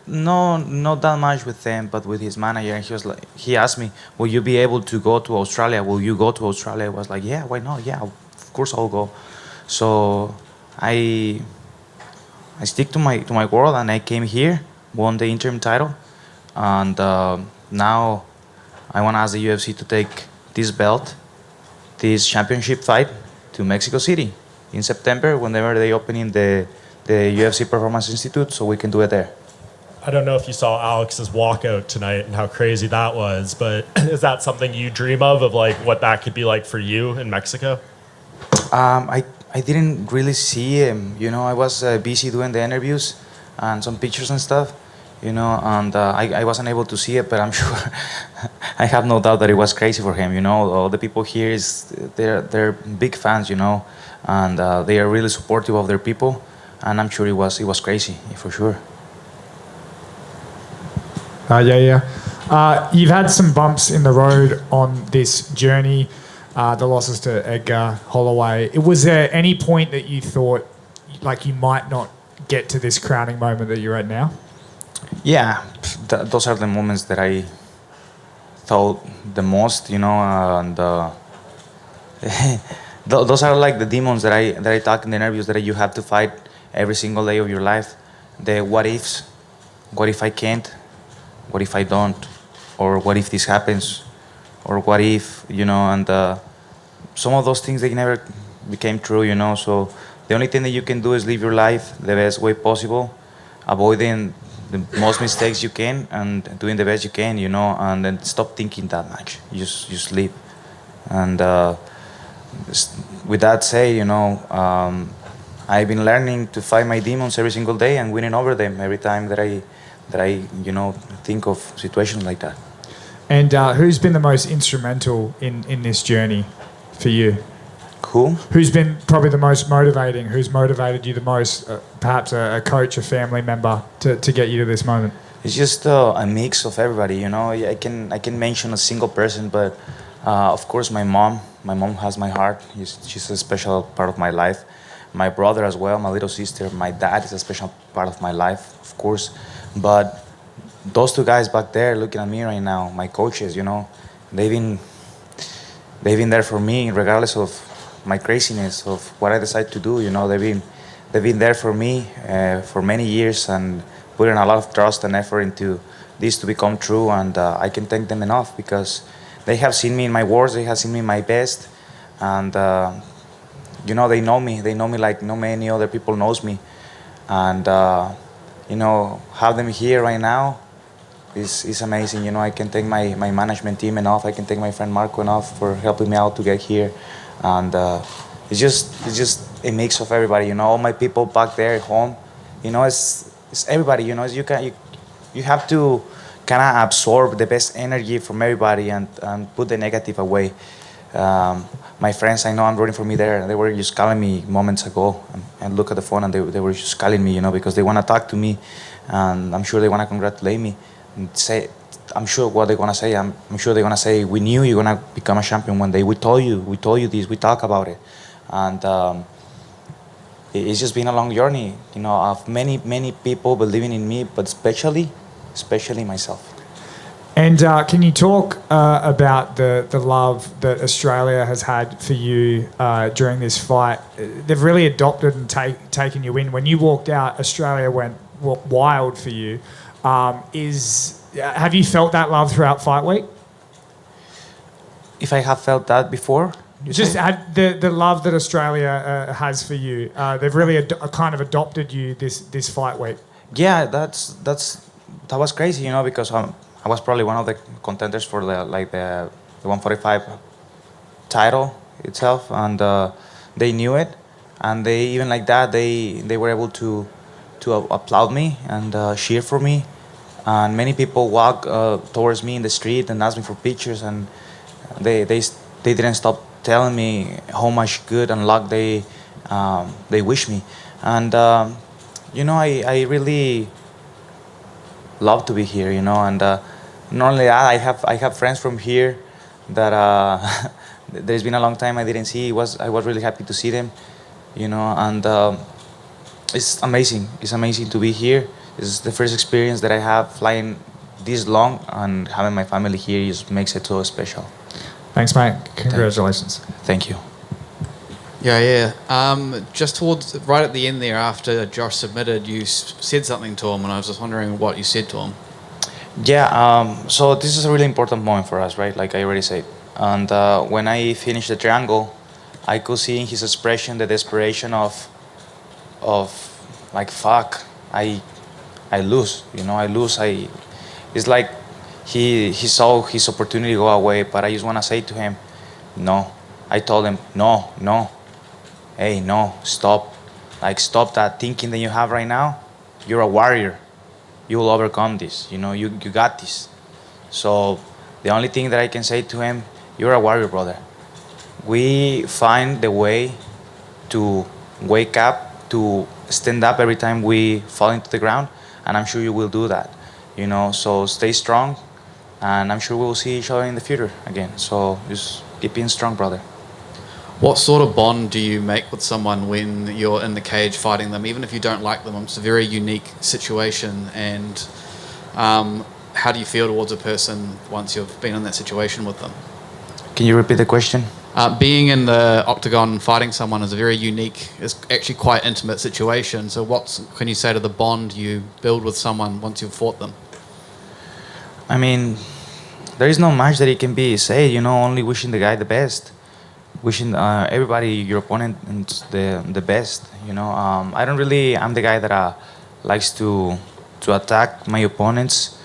No, not that much with them, but with his manager. And he asked me, "Will you be able to go to Australia? Will you go to Australia?" I was like, "Yeah, why not? Yeah, of course I'll go." So I stick to my word, and I came here, won the interim title, and now I want to ask the UFC to take this belt, this championship fight, to Mexico City in September, whenever they opening the UFC Performance Institute, so we can do it there. I don't know if you saw Alex's walkout tonight and how crazy that was, but is that something you dream of what that could be like for you in Mexico? I didn't really see him. I was busy doing the interviews and some pictures and stuff, and I wasn't able to see it, but I'm sure, I have no doubt that it was crazy for him. All the people here, they're big fans, and they are really supportive of their people, and I'm sure it was crazy, for sure. You've had some bumps in the road on this journey, the losses to Edgar, Holloway. Was there any point that you thought you might not get to this crowning moment that you're at now? Yeah, those are the moments that I thought the most, and those are like the demons that I talk in the interviews that you have to fight every single day of your life. The what ifs. What if I can't? What if I don't? Or what if this happens? Or what if, and some of those things, they never became true, So the only thing that you can do is live your life the best way possible, avoiding the most mistakes you can and doing the best you can, and then stop thinking that much. Just live. And with that said, I've been learning to fight my demons every single day and winning over them every time that I think of situations like that. And who's been the most instrumental in this journey for you? Who? Who's been probably the most motivating? Who's motivated you the most? Perhaps a coach, a family member, to get you to this moment? It's just a mix of everybody, you know. I can mention a single person, but of course my mom. My mom has my heart. She's a special part of my life. My brother as well, my little sister. My dad is a special part of my life, of course. But those two guys back there looking at me right now, my coaches, you know, they've been they've been there for me regardless of my craziness of what I decide to do. You know, they've been there for me for many years and putting a lot of trust and effort into this to become true. And I can thank them enough because they have seen me in my worst, they have seen me in my best, and you know, they know me. They know me like no many other people knows me, and you know, have them here right now is amazing. You know, I can thank my management team enough. I can thank my friend Marco enough for helping me out to get here, and it's just a mix of everybody. You know, all my people back there at home. You know, it's everybody. You know, you have to kind of absorb the best energy from everybody and put the negative away. My friends, I know I'm rooting for me there. They were just calling me moments ago and look at the phone and they were just calling me, you know, because they want to talk to me and I'm sure they want to congratulate me and say, I'm sure what they're going to say. I'm sure they're going to say, we knew you're going to become a champion one day. We told you this, we talk about it. And it's just been a long journey, you know, of many people believing in me, but especially myself. And can you talk about the love that Australia has had for you during this fight? They've really adopted and taken you in. When you walked out, Australia went wild for you. Have you felt that love throughout fight week? If I have felt that before? Just the love that Australia has for you. They've really kind of adopted you this fight week. Yeah, that was crazy, you know, because I was probably one of the contenders for the 145 title itself, and they knew it, and they even like that they were able to applaud me and cheer for me, and many people walk towards me in the street and ask me for pictures, and they didn't stop telling me how much good and luck they wish me, and you know, I really love to be here, you know, and not only that, I have friends from here that there's been a long time I didn't see. I was really happy to see them, you know, and it's amazing. It's amazing to be here. It's the first experience that I have flying this long, and having my family here just makes it so special. Thanks, mate. Congratulations. Thank you. Yeah. Just towards right at the end there, after Josh submitted, you said something to him, and I was just wondering what you said to him. Yeah. So this is a really important moment for us, right? Like I already said. And when I finished the triangle, I could see in his expression the desperation of like, fuck, I lose. You know, I lose. It's like he saw his opportunity go away. But I just want to say to him, no. I told him, no. Hey, no, stop. Like, stop that thinking that you have right now. You're a warrior. You will overcome this. You know, you got this. So the only thing that I can say to him, you're a warrior, brother. We find the way to wake up, to stand up every time we fall into the ground, and I'm sure you will do that. You know, so stay strong, and I'm sure we will see each other in the future again. So just keep being strong, brother. What sort of bond do you make with someone when you're in the cage fighting them, even if you don't like them? It's a very unique situation, and how do you feel towards a person once you've been in that situation with them? Can you repeat the question? Being in the octagon fighting someone is a very unique, it's actually quite intimate situation. So what can you say to the bond you build with someone once you've fought them? I mean, there is no much that it can be said, you know, only wishing the guy the best. Wishing everybody, your opponent, the best. You know, I'm the guy that likes to attack my opponents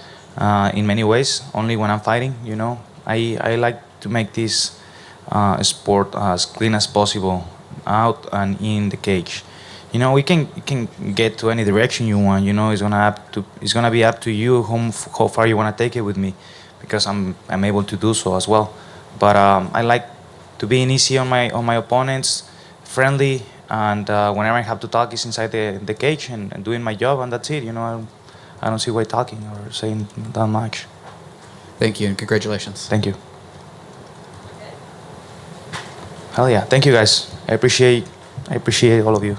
in many ways. Only when I'm fighting, you know, I like to make this sport as clean as possible, out and in the cage. You know, you can get to any direction you want. You know, it's gonna be up to you how far you want to take it with me, because I'm able to do so as well. But I like to being easy on my opponents, friendly, and whenever I have to talk, it's inside the cage and doing my job, and that's it. You know, I don't see why talking or saying that much. Thank you and congratulations. Thank you. Hell yeah. Thank you guys. I appreciate all of you.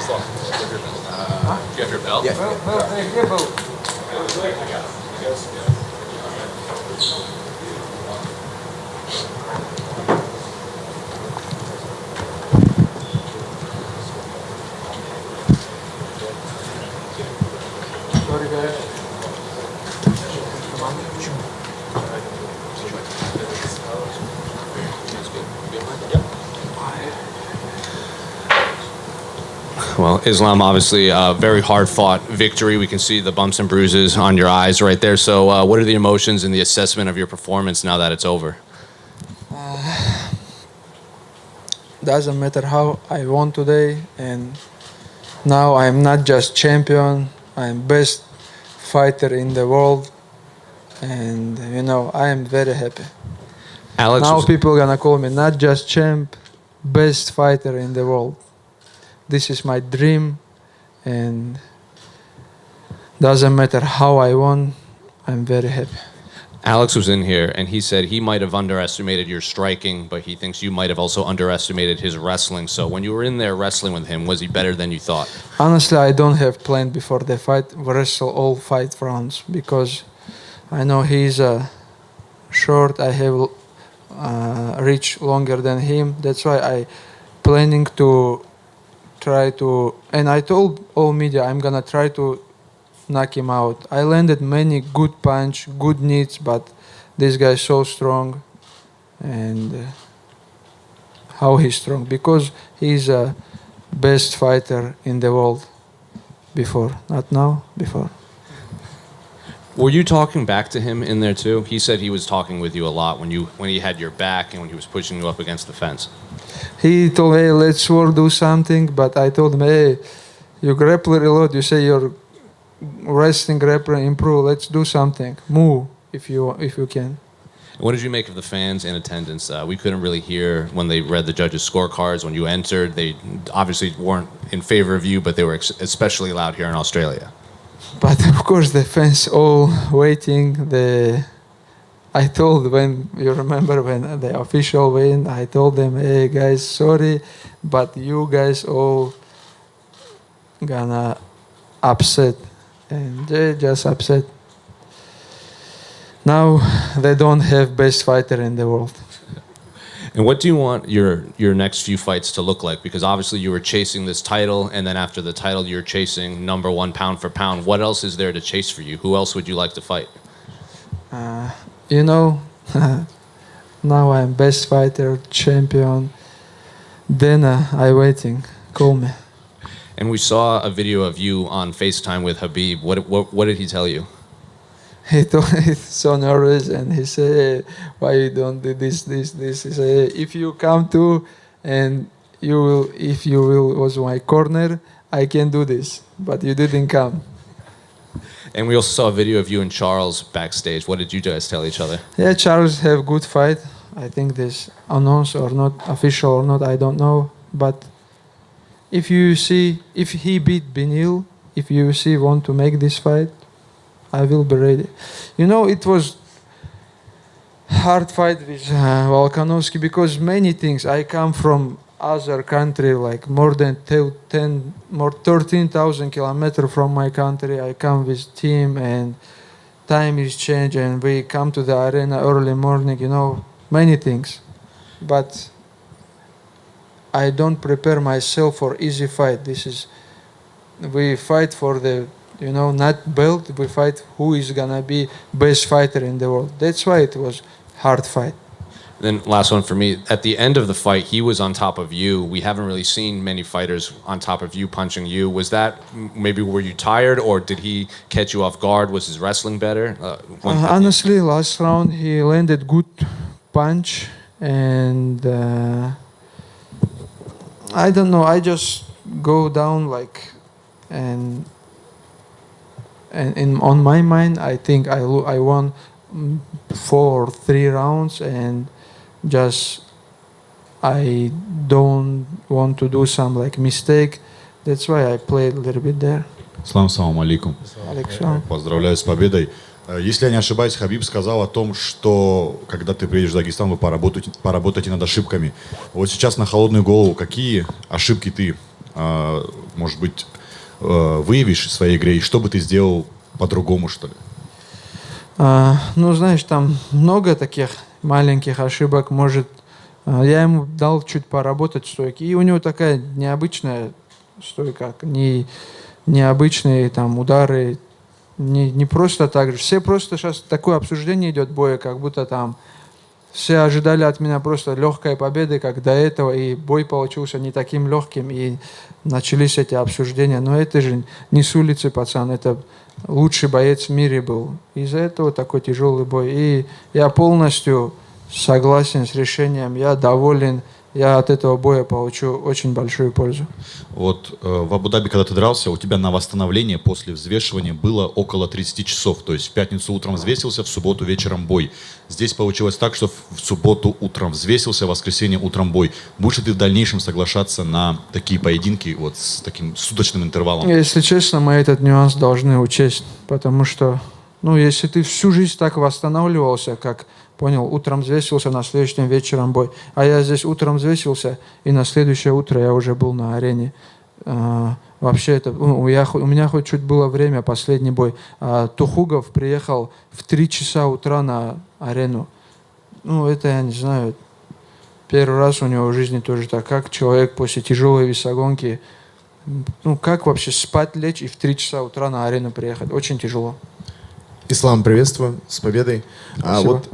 Do you have your belt? Well, Islam, obviously, a very hard-fought victory. We can see the bumps and bruises on your eyes right there. So what are the emotions and the assessment of your performance now that it's over? Doesn't matter how I won today, and now I'm not just champion, I'm best fighter in the world, and I am very happy. Alex, now people gonna call me not just champ, best fighter in the world. This is my dream, and doesn't matter how I won, I'm very happy. Alex was in here, and he said he might have underestimated your striking, but he thinks you might have also underestimated his wrestling. So when you were in there wrestling with him, was he better than you thought? Honestly, I don't have planned before the fight wrestle all 5 rounds because I know he's short. I have reach longer than him. That's why I planning to try to, and I told all media I'm gonna try to knock him out. I landed many good punch, good knees, but this guy is so strong. And how he's strong? Because he's a best fighter in the world before, not now, before. Were you talking back to him in there too? He said he was talking with you a lot when he had your back and when he was pushing you up against the fence. He told me, hey, let's work, do something, but I told him, hey, you grapple a lot, you say you're wrestling grappling improve, let's do something, move if you can. What did you make of the fans in attendance? We couldn't really hear when they read the judges' scorecards. When you entered, they obviously weren't in favor of you, but they were especially loud here in Australia. But of course the fans all waiting. I told when the official win, I told them, hey guys, sorry, but you guys all gonna upset. And they just upset. Now they don't have best fighter in the world. And what do you want your next few fights to look like? Because obviously you were chasing this title, and then after the title you're chasing number 1 pound for pound. What else is there to chase for you? Who else would you like to fight? Now I'm best fighter, champion. Della, I waiting. Call me. And we saw a video of you on FaceTime with Habib. What did he tell you? He told he's so nervous, and he said, "Why you don't do this?" He said, "If you come to, and if you will was my corner, I can do this, but you didn't come." And we also saw a video of you and Charles backstage. What did you guys tell each other? Yeah, Charles have good fight. I think this announced or not, official or not, I don't know. But if he beat Benil, if UFC want to make this fight, I will be ready. It was hard fight with Volkanovski because many things. I come from other country, like more than 13,000 kilometers from my country. I come with team, and time is changed, and we come to the arena early morning. Many things, but I don't prepare myself for easy fight. We fight for the, not belt. We fight who is gonna be best fighter in the world. That's why it was hard fight. Then last one for me. At the end of the fight, he was on top of you. We haven't really seen many fighters on top of you punching you. Was that maybe were you tired, or did he catch you off guard? Was his wrestling better? Honestly, last round he landed good punch, and I don't know. I just go down and on my mind, I think I won 4 or 3 rounds, and just I don't want to do some mistake. That's why I played a little bit there. Салам алейкум. Поздравляю с победой. Если я не ошибаюсь, Хабиб сказал о том, что когда ты приедешь в Дагестан, вы поработаете над ошибками. Вот сейчас на холодную голову, какие ошибки ты может быть, выявишь в своей игре, и что бы ты сделал по-другому, что ли? Ну, знаешь, там много таких маленьких ошибок. Может, я ему дал чуть поработать в стойке, и у него такая необычная стойка, необычные там удары, не просто так же. Все просто сейчас такое обсуждение идет боя, как будто там все ожидали от меня просто легкой победы, как до этого, и бой получился не таким легким, и начались эти обсуждения. Но это же не с улицы, пацан, это лучший боец в мире был. Из-за этого такой тяжелый бой. И я полностью согласен с решением, я доволен, я от этого боя получу очень большую пользу. Вот в Абу-Даби, когда ты дрался, у тебя на восстановление после взвешивания было около 30 часов. То есть в пятницу утром взвесился, в субботу вечером бой. Здесь получилось так, что в субботу утром взвесился, в воскресенье утром бой. Будешь ли ты в дальнейшем соглашаться на такие поединки вот с таким суточным интервалом? Если честно, мы этот нюанс должны учесть, потому что, ну, если ты всю жизнь так восстанавливался, как, понял, утром взвесился, на следующий день вечером бой, а я здесь утром взвесился, и на следующее утро я уже был на арене. Вообще, это, у меня хоть чуть было время, последний бой. Тухугов приехал в 3 часа утра на арену. Ну, это я не знаю. Первый раз у него в жизни тоже так. Как человек после тяжелой весогонки, ну, как вообще спать, лечь и в 3 часа утра на арену приехать? Очень тяжело. Ислам, приветствую, с победой. Вот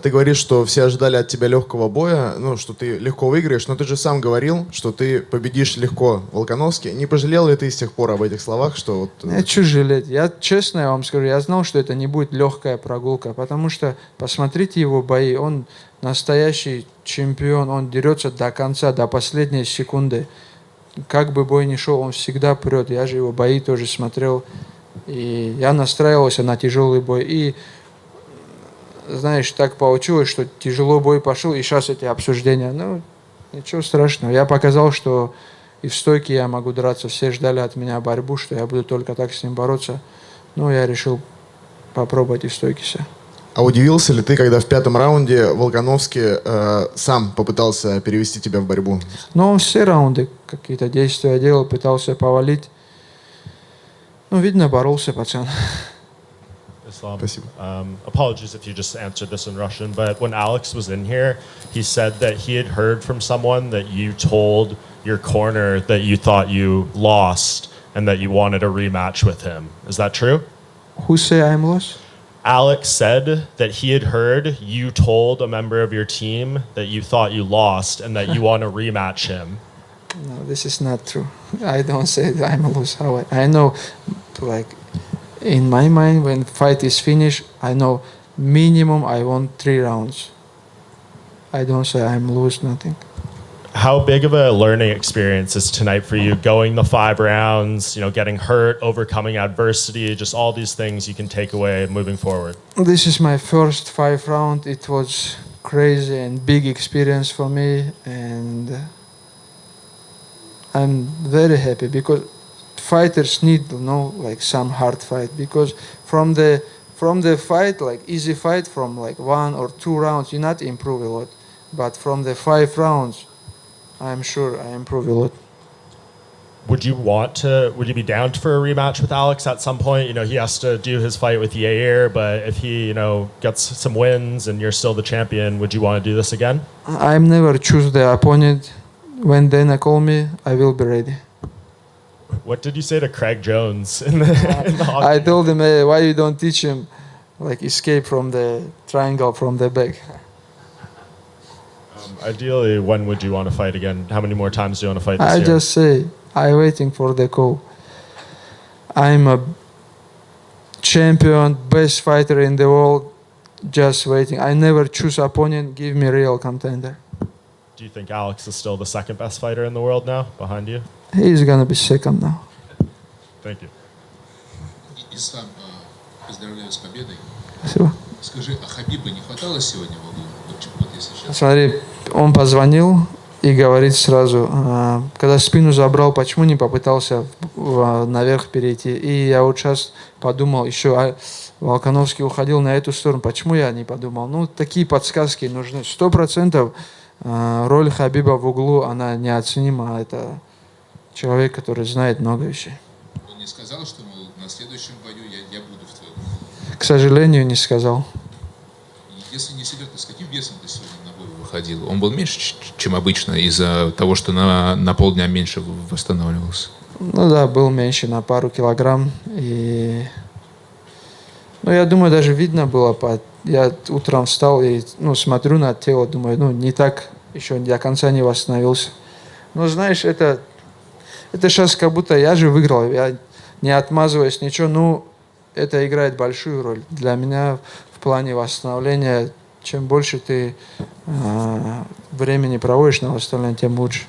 ты говоришь, что все ожидали от тебя легкого боя, ну, что ты легко выиграешь, но ты же сам говорил, что ты победишь легко Волкановски. Не пожалел ли ты с тех пор об этих словах, что вот... Я что жалеть? Я честно я вам скажу, я знал, что это не будет легкая прогулка, потому что посмотрите его бои, он настоящий чемпион, он дерется до конца, до последней секунды. Как бы бой ни шел, он всегда прет. Я же его бои тоже смотрел. И я настраивался на тяжелый бой. И, знаешь, так получилось, что тяжело бой пошел, и сейчас эти обсуждения. Ну, ничего страшного. Я показал, что и в стойке я могу драться. Все ждали от меня борьбу, что я буду только так с ним бороться. Но я решил попробовать и в стойке себя. А удивился ли ты, когда в 5-м раунде Волкановский сам попытался перевести тебя в борьбу? Но он все раунды какие-то действия делал, пытался повалить. Ну, видно, боролся, пацан. Islam. Apologies if you just answered this in Russian, but when Alex was in here, he said that he had heard from someone that you told your corner that you thought you lost and that you wanted a rematch with him. Is that true? Who say I'm lost? Alex said that he had heard you told a member of your team that you thought you lost and that you want to rematch him. No, this is not true. I don't say that I'm a loser. I know, like, in my mind, when fight is finished, I know minimum I want 3 rounds. I don't say I'm lose nothing. How big of a learning experience is tonight for you? Going the 5 rounds, you know, getting hurt, overcoming adversity, just all these things you can take away moving forward. This is my first 5 round. It was crazy and big experience for me, and I'm very happy because fighters need, you know, like some hard fight, because from the fight, like easy fight, from like 1 or 2 rounds, you not improve a lot, but from the 5 rounds, I'm sure I improve a lot. Would you be down for a rematch with Alex at some point? You know, he has to do his fight with Yair, but if he, you know, gets some wins and you're still the champion, would you want to do this again? I never choose the opponent. When Dana call me, I will be ready. What did you say to Craig Jones in the I told him, hey, why you don't teach him, like, escape from the triangle from the back? Ideally, when would you want to fight again? How many more times do you want to fight this I year? just say, I'm waiting for the call. I'm a champion, best fighter in the world, just waiting. I never choose opponent, give me real contender. Do you think Alex is still the second best fighter in the world now, behind you? He's gonna be second now. Thank you. Ислам, поздравляю с победой. Спасибо. Скажи, а Хабиба не хватало сегодня в углу? Вот если сейчас... Смотри, он позвонил и говорит сразу, когда спину забрал, почему не попытался наверх перейти. И я вот сейчас подумал, еще Волкановский уходил на эту сторону, почему я не подумал? Ну, такие подсказки нужны. 100% роль Хабиба в углу, она неоценима. Это человек, который знает много вещей. Он не сказал, что, мол, на следующем бою я буду в твоем? К сожалению, не сказал. Если не секрет, с каким весом ты сегодня на бой выходил? Он был меньше, чем обычно, из-за того, что на полдня меньше восстанавливался? Ну да, был меньше на пару килограмм. И... Ну, я думаю, даже видно было. Я утром встал и смотрю на тело, думаю, не так, еще до конца не восстановился. Но знаешь, это сейчас как будто я же выиграл. Я не отмазываюсь, ничего. Это играет большую роль. Для меня в плане восстановления, чем больше ты времени проводишь на восстановление, тем лучше.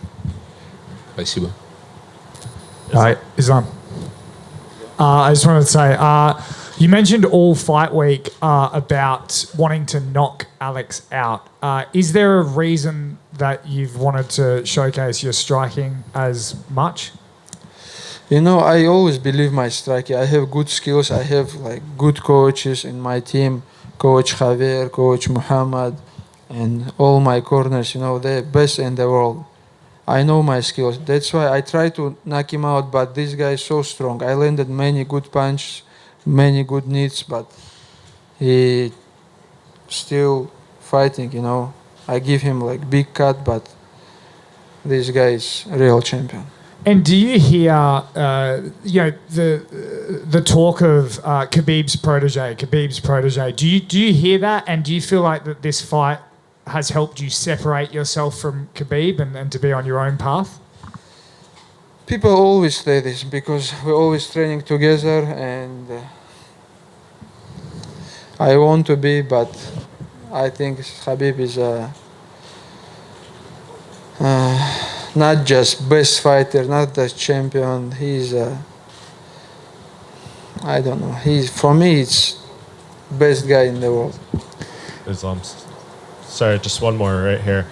Спасибо. Islam. I just wanted to say, you mentioned all fight week about wanting to knock Alex out. Is there a reason that you've wanted to showcase your striking as much? I always believe my striking. I have good skills. I have good coaches in my team. Coach Javier, Coach Muhammad, and all my corners, they're best in the world. I know my skills. That's why I try to knock him out, but this guy is so strong. I landed many good punches, many good knees, but he still fighting, I give him big cut, but this guy is real champion. And do you hear, the talk of Khabib's protege? Do you hear that, and do you feel like that this fight has helped you separate yourself from Khabib and to be on your own path? People always say this because we're always training together, and I want to be, but I think Khabib is not just best fighter, not the champion. He's I don't know. For me, it's best guy in the world. Islam. Sorry, just one more right here.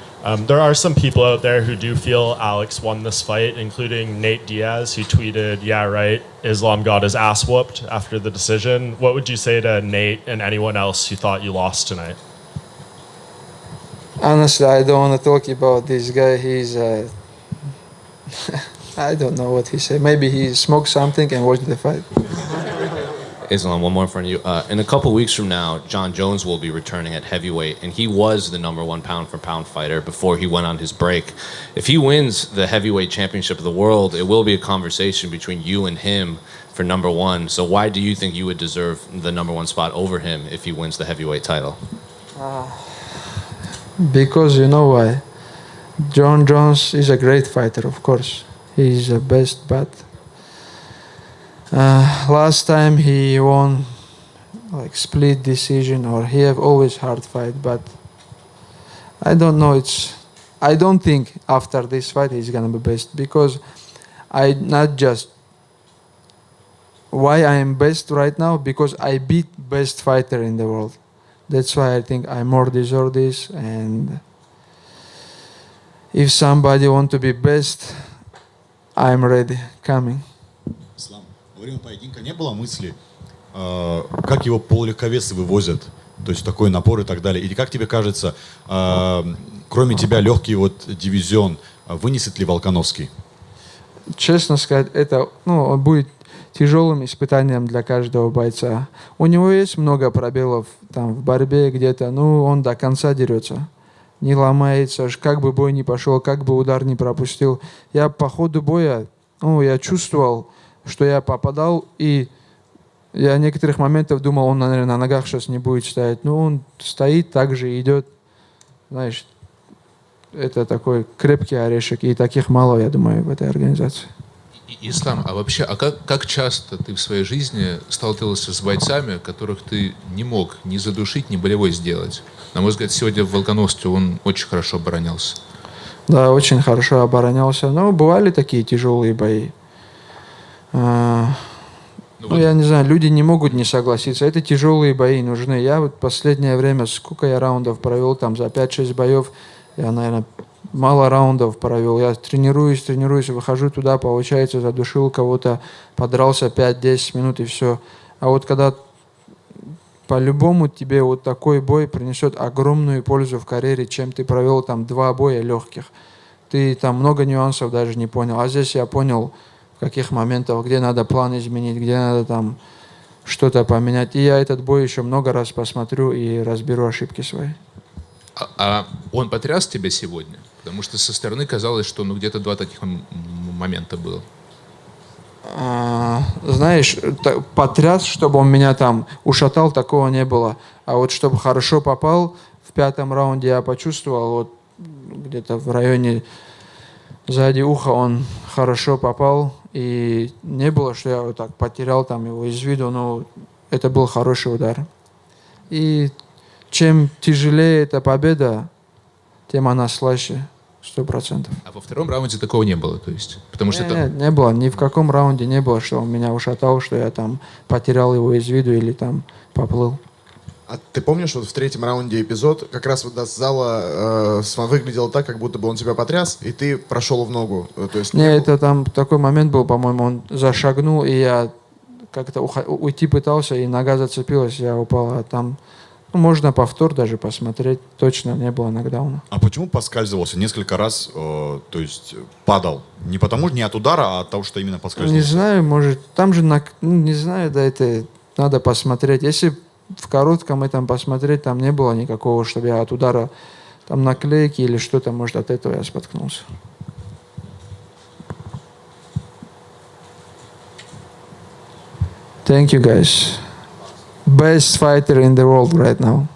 There are some people out there who do feel Alex won this fight, including Nate Diaz, who tweeted, "Yeah, right, Islam got his ass whooped after the decision." What would you say to Nate and anyone else who thought you lost tonight? Honestly, I don't want to talk about this guy. He's I don't know what he said. Maybe he smoked something and watched the fight. Islam, one more from you. In a couple weeks from now, John Jones will be returning at heavyweight, and he was the #1 pound-for-pound fighter before he went on his break. If he wins the heavyweight championship of the world, it will be a conversation between you and him for #1. So why do you think you would deserve the #1 spot over him if he wins the heavyweight title? Because you know why? John Jones is a great fighter, of course. He's the best, but last time he won split decision, or he have always hard fight, but I don't know. I don't think after this fight he's gonna be best, because I not just why I am best right now, because I beat best fighter in the world. That's why I think I more deserve this, and if somebody want to be best, I'm ready, coming. Ислам, во время поединка не было мысли, как его полулегковесы вывозят, то есть такой напор и так далее. И как тебе кажется, кроме тебя легкий дивизион вынесет ли Волкановский? Честно сказать, это будет тяжелым испытанием для каждого бойца. У него есть много пробелов там в борьбе где-то, он до конца дерется. Не ломается, как бы бой не пошел, как бы удар не пропустил. Я по ходу боя, я чувствовал, что я попадал, и я в некоторых моментах думал, он, наверное, на ногах сейчас не будет стоять. Он стоит, так же идет. Знаешь, это такой крепкий орешек, и таких мало, я думаю, в этой организации. Ислам, а вообще, как часто ты в своей жизни сталкивался с бойцами, которых ты не мог ни задушить, ни болевой сделать? На мой взгляд, сегодня в Волкановске он очень хорошо оборонялся. Да, очень хорошо оборонялся. Но бывали такие тяжелые бои. Я не знаю, люди не могут не согласиться. Это тяжелые бои нужны. Я последнее время, сколько я раундов провел, там за 5-6 боев, я, наверное, мало раундов провел. Я тренируюсь, выхожу туда, получается, задушил кого-то, подрался 5-10 минут и все. А когда по-любому тебе такой бой принесет огромную пользу в карьере, чем ты провел там 2 боя легких. ты там много нюансов даже не понял. А здесь я понял, в каких моментах, где надо план изменить, где надо там что-то поменять. И я этот бой еще много раз посмотрю и разберу ошибки свои. А он потряс тебя сегодня? Потому что со стороны казалось, что ну где-то два таких момента было. Знаешь, потряс, чтобы он меня там ушатал, такого не было. А вот чтобы хорошо попал, в 5-м раунде я почувствовал, вот где-то в районе сзади уха он хорошо попал. И не было, что я вот так потерял там его из виду, но это был хороший удар. И чем тяжелее эта победа, тем она слаще. 100%. А во втором раунде такого не было, то есть? Потому что Нет, не было. Ни в каком раунде не было, что он меня ушатал, что я там потерял его из виду или там поплыл. А ты помнишь, вот в 3-м раунде эпизод, как раз вот с зала выглядело так, как будто бы он тебя потряс, и ты прошел в ногу? То есть Не, это там такой момент был, по-моему, он зашагнул, и я как-то уйти пытался, и нога зацепилась, я упал, а там можно повтор даже посмотреть, точно не было нокдауна. А почему поскальзывался несколько раз, то есть падал? Не потому, не от удара, а от того, что именно поскальзывался? Не знаю, может, там же, не знаю, да, это надо посмотреть. Если в коротком этом посмотреть, там не было никакого, чтобы я от удара там наклейки или что-то, может, от этого я споткнулся. Thank you, guys. Best fighter in the world right now.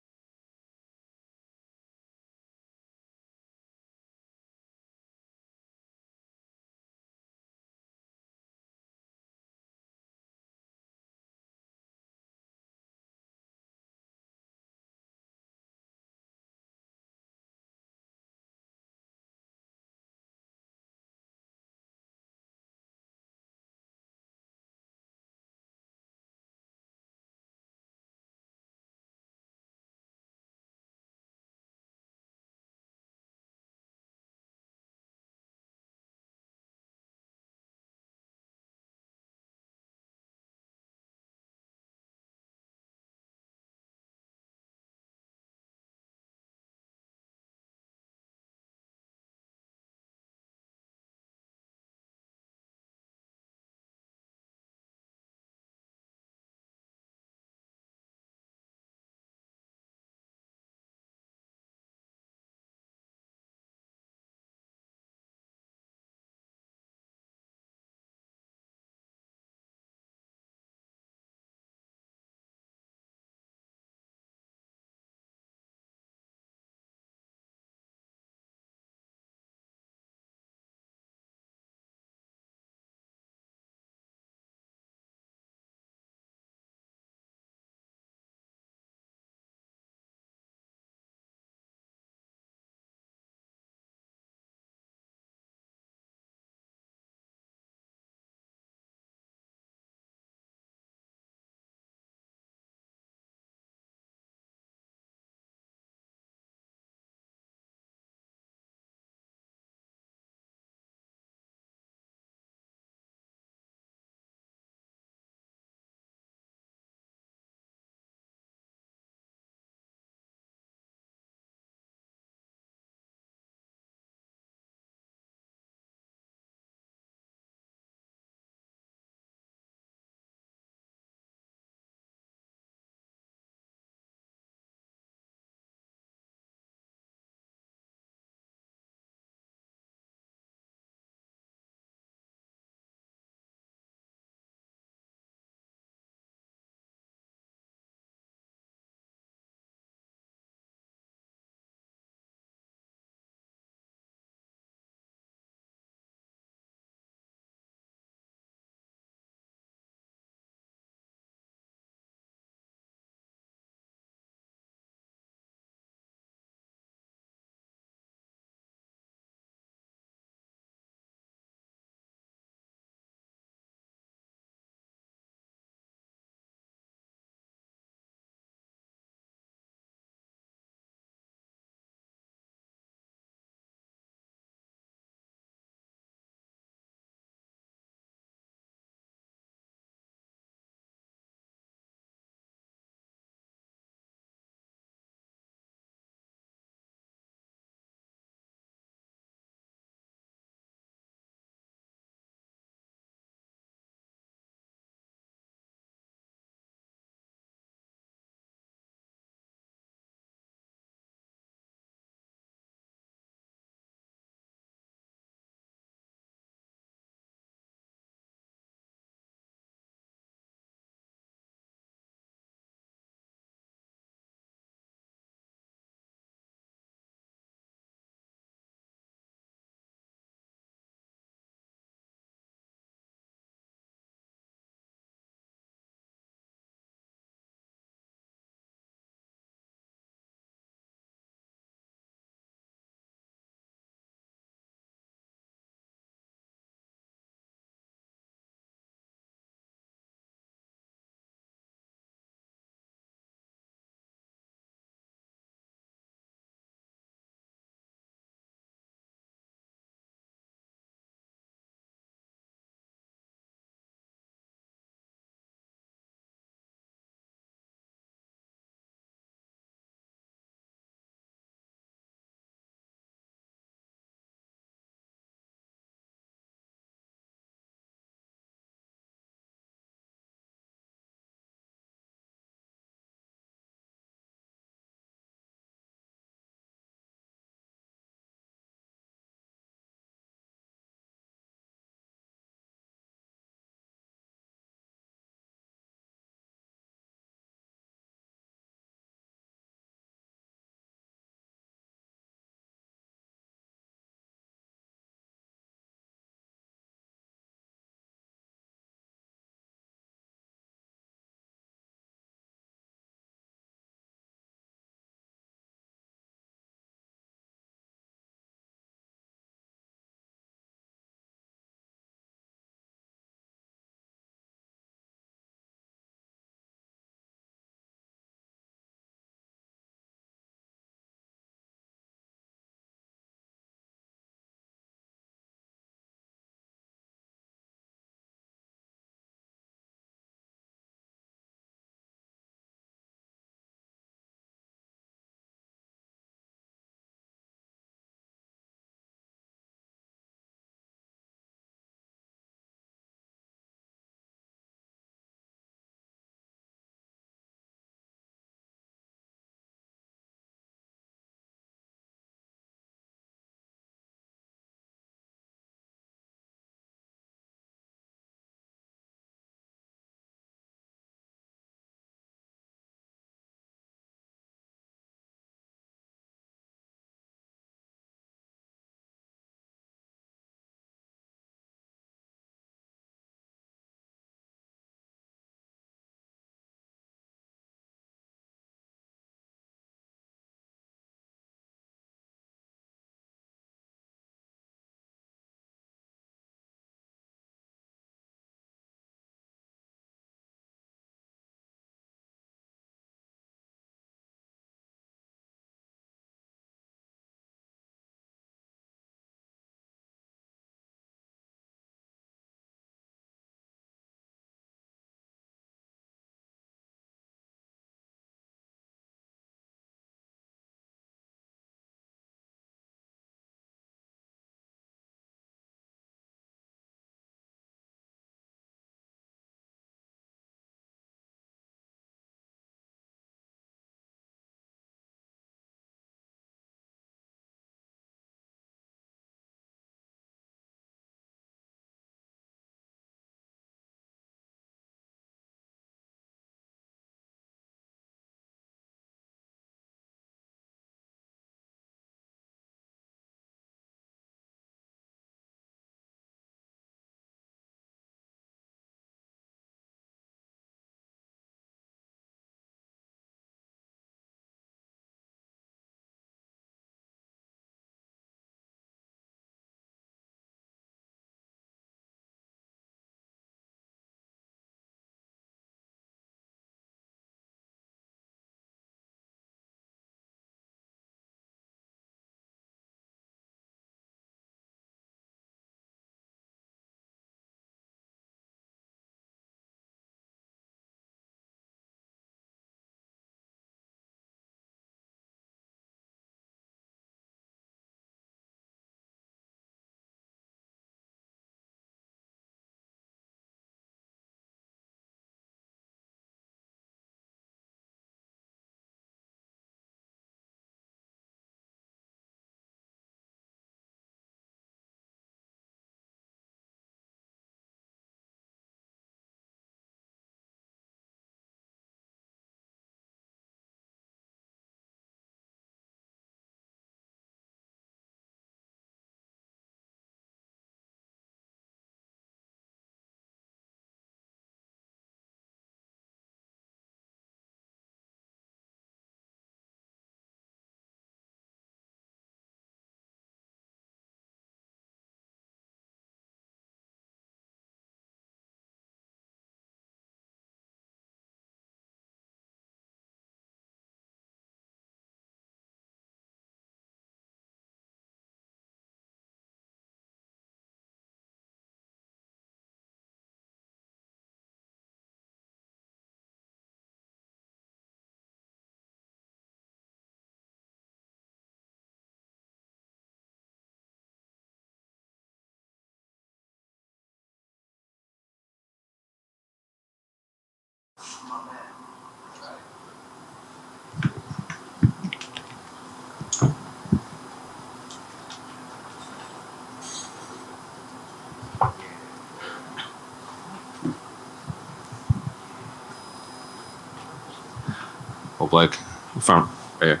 Oh, Blake, from right here.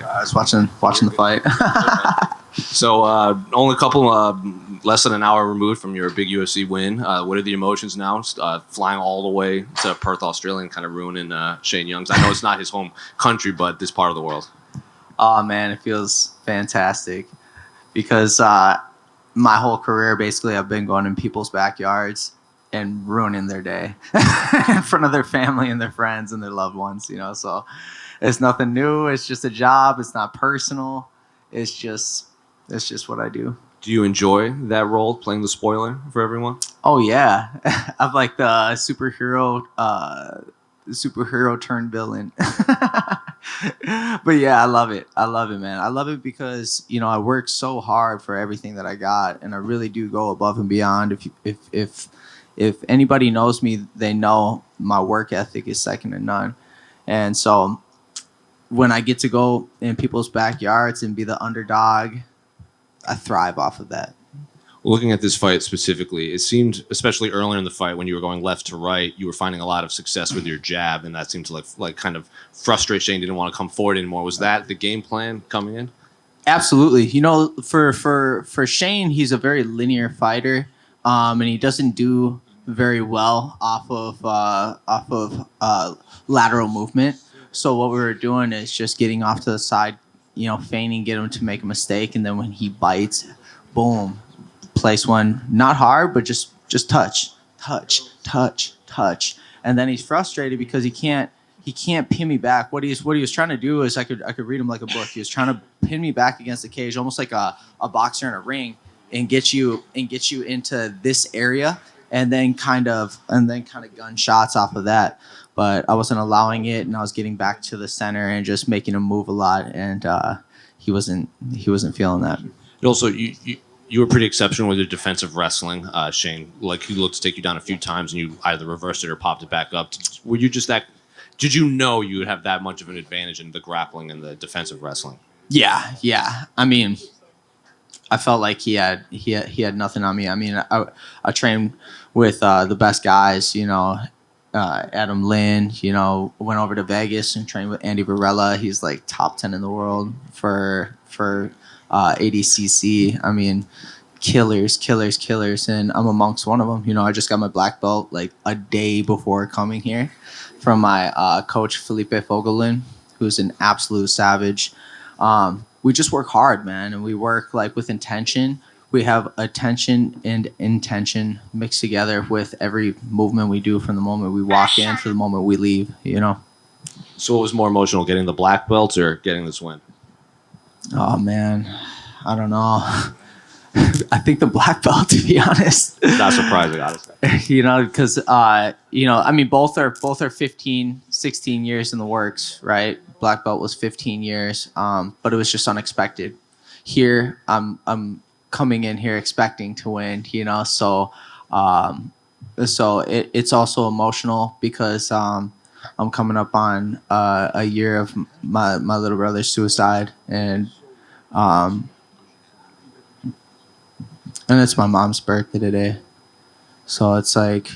I was watching the fight. So only a couple, less than an hour removed from your big UFC win. What are the emotions now? Flying all the way to Perth, Australia, and kind of ruining Shane Young's. I know it's not his home country, but this part of the world. Oh man, it feels fantastic because my whole career, basically, I've been going in people's backyards and ruining their day in front of their family and their friends and their loved ones. So it's nothing new. It's just a job. It's not personal. It's just what I do. Do you enjoy that role, playing the spoiler for everyone? Oh yeah, I'm like the superhero turned villain. But yeah, I love it. I love it, man. I love it because I work so hard for everything that I got, and I really do go above and beyond. If anybody knows me, they know my work ethic is second to none, and so when I get to go in people's backyards and be the underdog, I thrive off of that. Looking at this fight specifically, it seemed, especially earlier in the fight when you were going left to right, you were finding a lot of success with your jab, and that seemed to like kind of frustrate Shane. Didn't want to come forward anymore. Was that the game plan coming in? Absolutely. For Shane, he's a very linear fighter, and he doesn't do very well off of lateral movement. So what we were doing is just getting off to the side, feigning, get him to make a mistake, and then when he bites, boom, place one, not hard, but just touch, and then he's frustrated because he can't pin me back. What he was trying to do is I could read him like a book. He was trying to pin me back against the cage, almost like a boxer in a ring, and get you into this area, and then kind of gun shots off of that. But I wasn't allowing it, and I was getting back to the center and just making him move a lot, and he wasn't feeling that. And also, you were pretty exceptional with your defensive wrestling, Shane. Like, he looked to take you down a few times, and you either reversed it or popped it back up. Were you just that? Did you know you would have that much of an advantage in the grappling and the defensive wrestling? Yeah. I mean, I felt like he had nothing on me. I mean, I trained with the best guys, Adam Lynn, went over to Vegas and trained with Andy Varela. He's like top 10 in the world for ADCC. I mean, killers. And I'm amongst one of them. I just got my black belt like a day before coming here from my coach, Felipe Fogelin, who's an absolute savage. We just work hard, man. And we work like with intention. We have attention and intention mixed together with every movement we do from the moment we walk in to the moment we leave, So what was more emotional, getting the black belt or getting this win? Oh, man. I don't know. I think the black belt, to be honest. Not surprising, honestly. Because, I mean, both are 15, 16 years in the works, right? Black belt was 15 years, but it was just unexpected. Here, I'm coming in here expecting to win, so it's also emotional because I'm coming up on a year of my little brother's suicide, and it's my mom's birthday today, so it's like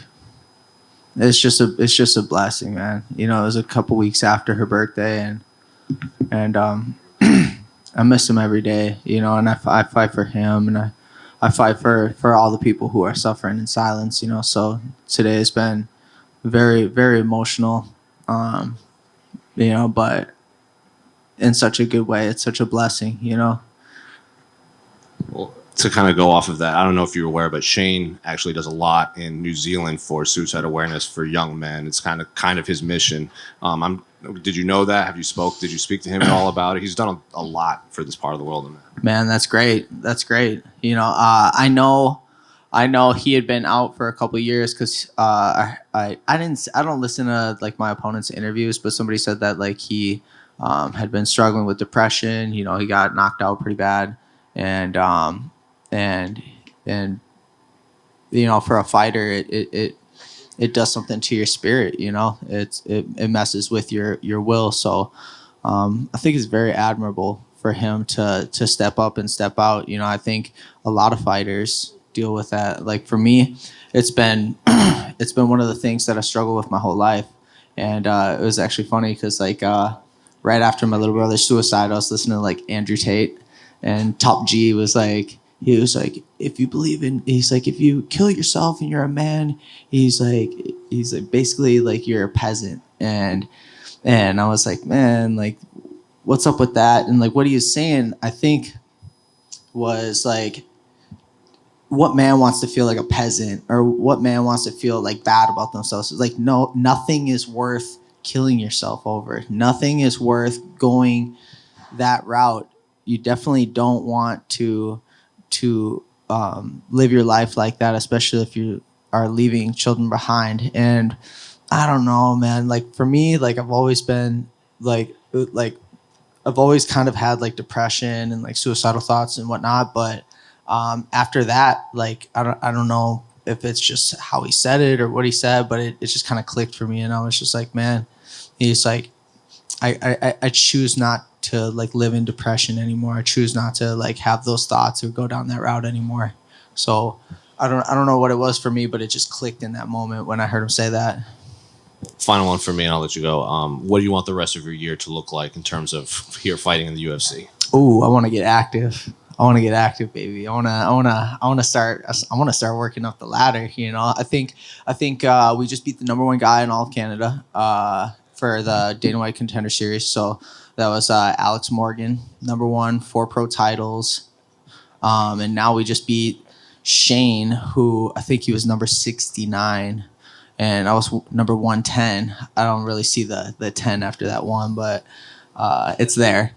it's just a blessing, man. It was a couple weeks after her birthday, and I miss him every day, and I fight for him, and I fight for all the people who are suffering in silence, So today has been very, very emotional, but in such a good way. It's such a blessing, Well, to kind of go off of that, I don't know if you're aware, but Shane actually does a lot in New Zealand for suicide awareness for young men. It's kind of his mission. Did you know that? Did you speak to him at all about it? He's done a lot for this part of the world. Man, that's great. I know he had been out for a couple of years because I don't listen to like my opponent's interviews, but somebody said that like he had been struggling with depression. He got knocked out pretty bad, and for a fighter, it does something to your spirit. You know, it messes with your will. So I think it's very admirable for him to step up and step out. You know, I think a lot of fighters deal with that. Like for me, it's been it's been one of the things that I struggle with my whole life. And it was actually funny because like right after my little brother's suicide, I was listening to like Andrew Tate, and Top G was like, he was like, if you believe in, he's like, if you kill yourself and you're a man, he's like basically like you're a peasant. And I was like, man, like what's up with that? And like what he was saying, I think was like, what man wants to feel like a peasant, or what man wants to feel like bad about themselves? It's like, no, nothing is worth killing yourself over. Nothing is worth going that route. You definitely don't want to live your life like that, especially if you are leaving children behind. And I don't know, man, like for me, like I've always been like I've always kind of had like depression and like suicidal thoughts and whatnot, but after that, like I don't know if it's just how he said it or what he said, but it just kind of clicked for me, and I was just like, man, he's like, I choose not to like live in depression anymore. I choose not to like have those thoughts or go down that route anymore. So I don't know what it was for me, but it just clicked in that moment when I heard him say that. Final one for me, and I'll let you go. What do you want the rest of your year to look like in terms of here fighting in the UFC? Ooh, I want to get active. I want to get active, baby. I want to start working up the ladder. You know, I think we just beat the #1 guy in all of Canada for the Dana White Contender Series. So that was Alex Morgan, #1, 4 pro titles, and now we just beat Shane, who I think he was number 69, and I was number 110. I don't really see the 10 after that one, but it's there.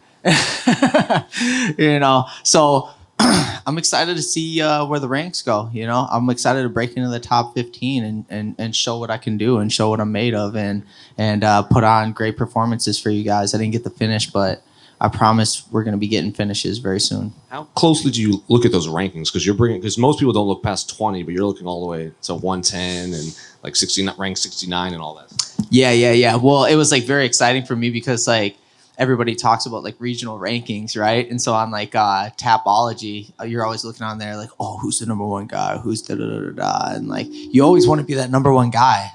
You know, so I'm excited to see where the ranks go. You know, I'm excited to break into the top 15 and show what I can do and show what I'm made of, and put on great performances for you guys. I didn't get the finish, but I promise we're going to be getting finishes very soon. How closely do you look at those rankings? Because most people don't look past 20, but you're looking all the way to 110 and like 69, rank 69 and all that. Yeah. Well, it was like very exciting for me because like everybody talks about like regional rankings, right? And so on like Tapology, you're always looking on there like, oh, who's the #1 guy? Who's da-da-da-da-da? And like you always want to be that #1 guy.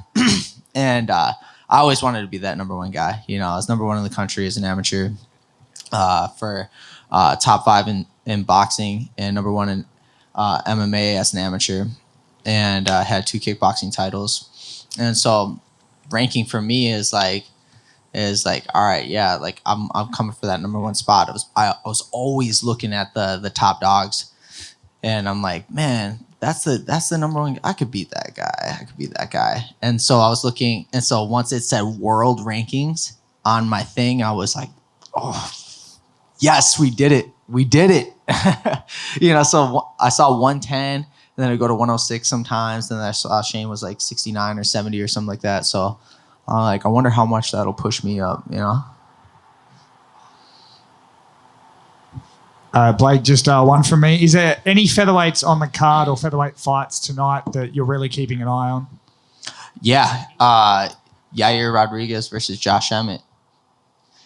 And I always wanted to be that #1 guy. You know, I was #1 in the country as an amateur for top 5 in boxing and #1 in MMA as an amateur, and had 2 kickboxing titles. And so ranking for me is like, all right, yeah, like I'm coming for that #1 spot. I was always looking at the top dogs, and I'm like, man, that's the #1. I could beat that guy. And so I was looking, and so once it said world rankings on my thing, I was like, oh, yes, we did it. You know, so I saw 110, and then I go to 106 sometimes, and then I saw Shane was like 69 or 70 or something like that. So like, I wonder how much that'll push me up, you know? Blake, just one from me. Is there any featherweights on the card or featherweight fights tonight that you're really keeping an eye on? Yeah. Yair Rodriguez versus Josh Emmett.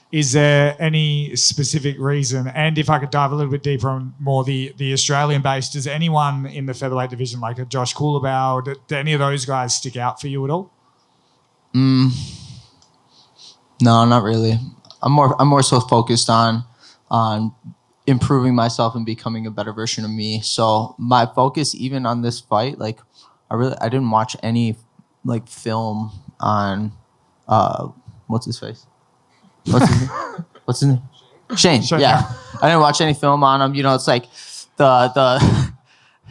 Is there any specific reason? And if I could dive a little bit deeper on more the Australian base, does anyone in the featherweight division, like a Josh Culibao, do any of those guys stick out for you at all? No, not really. I'm more so focused on improving myself and becoming a better version of me. So my focus, even on this fight, like I didn't watch any like film on what's his face? What's his name? Shane. Yeah, I didn't watch any film on him. You know, it's like the.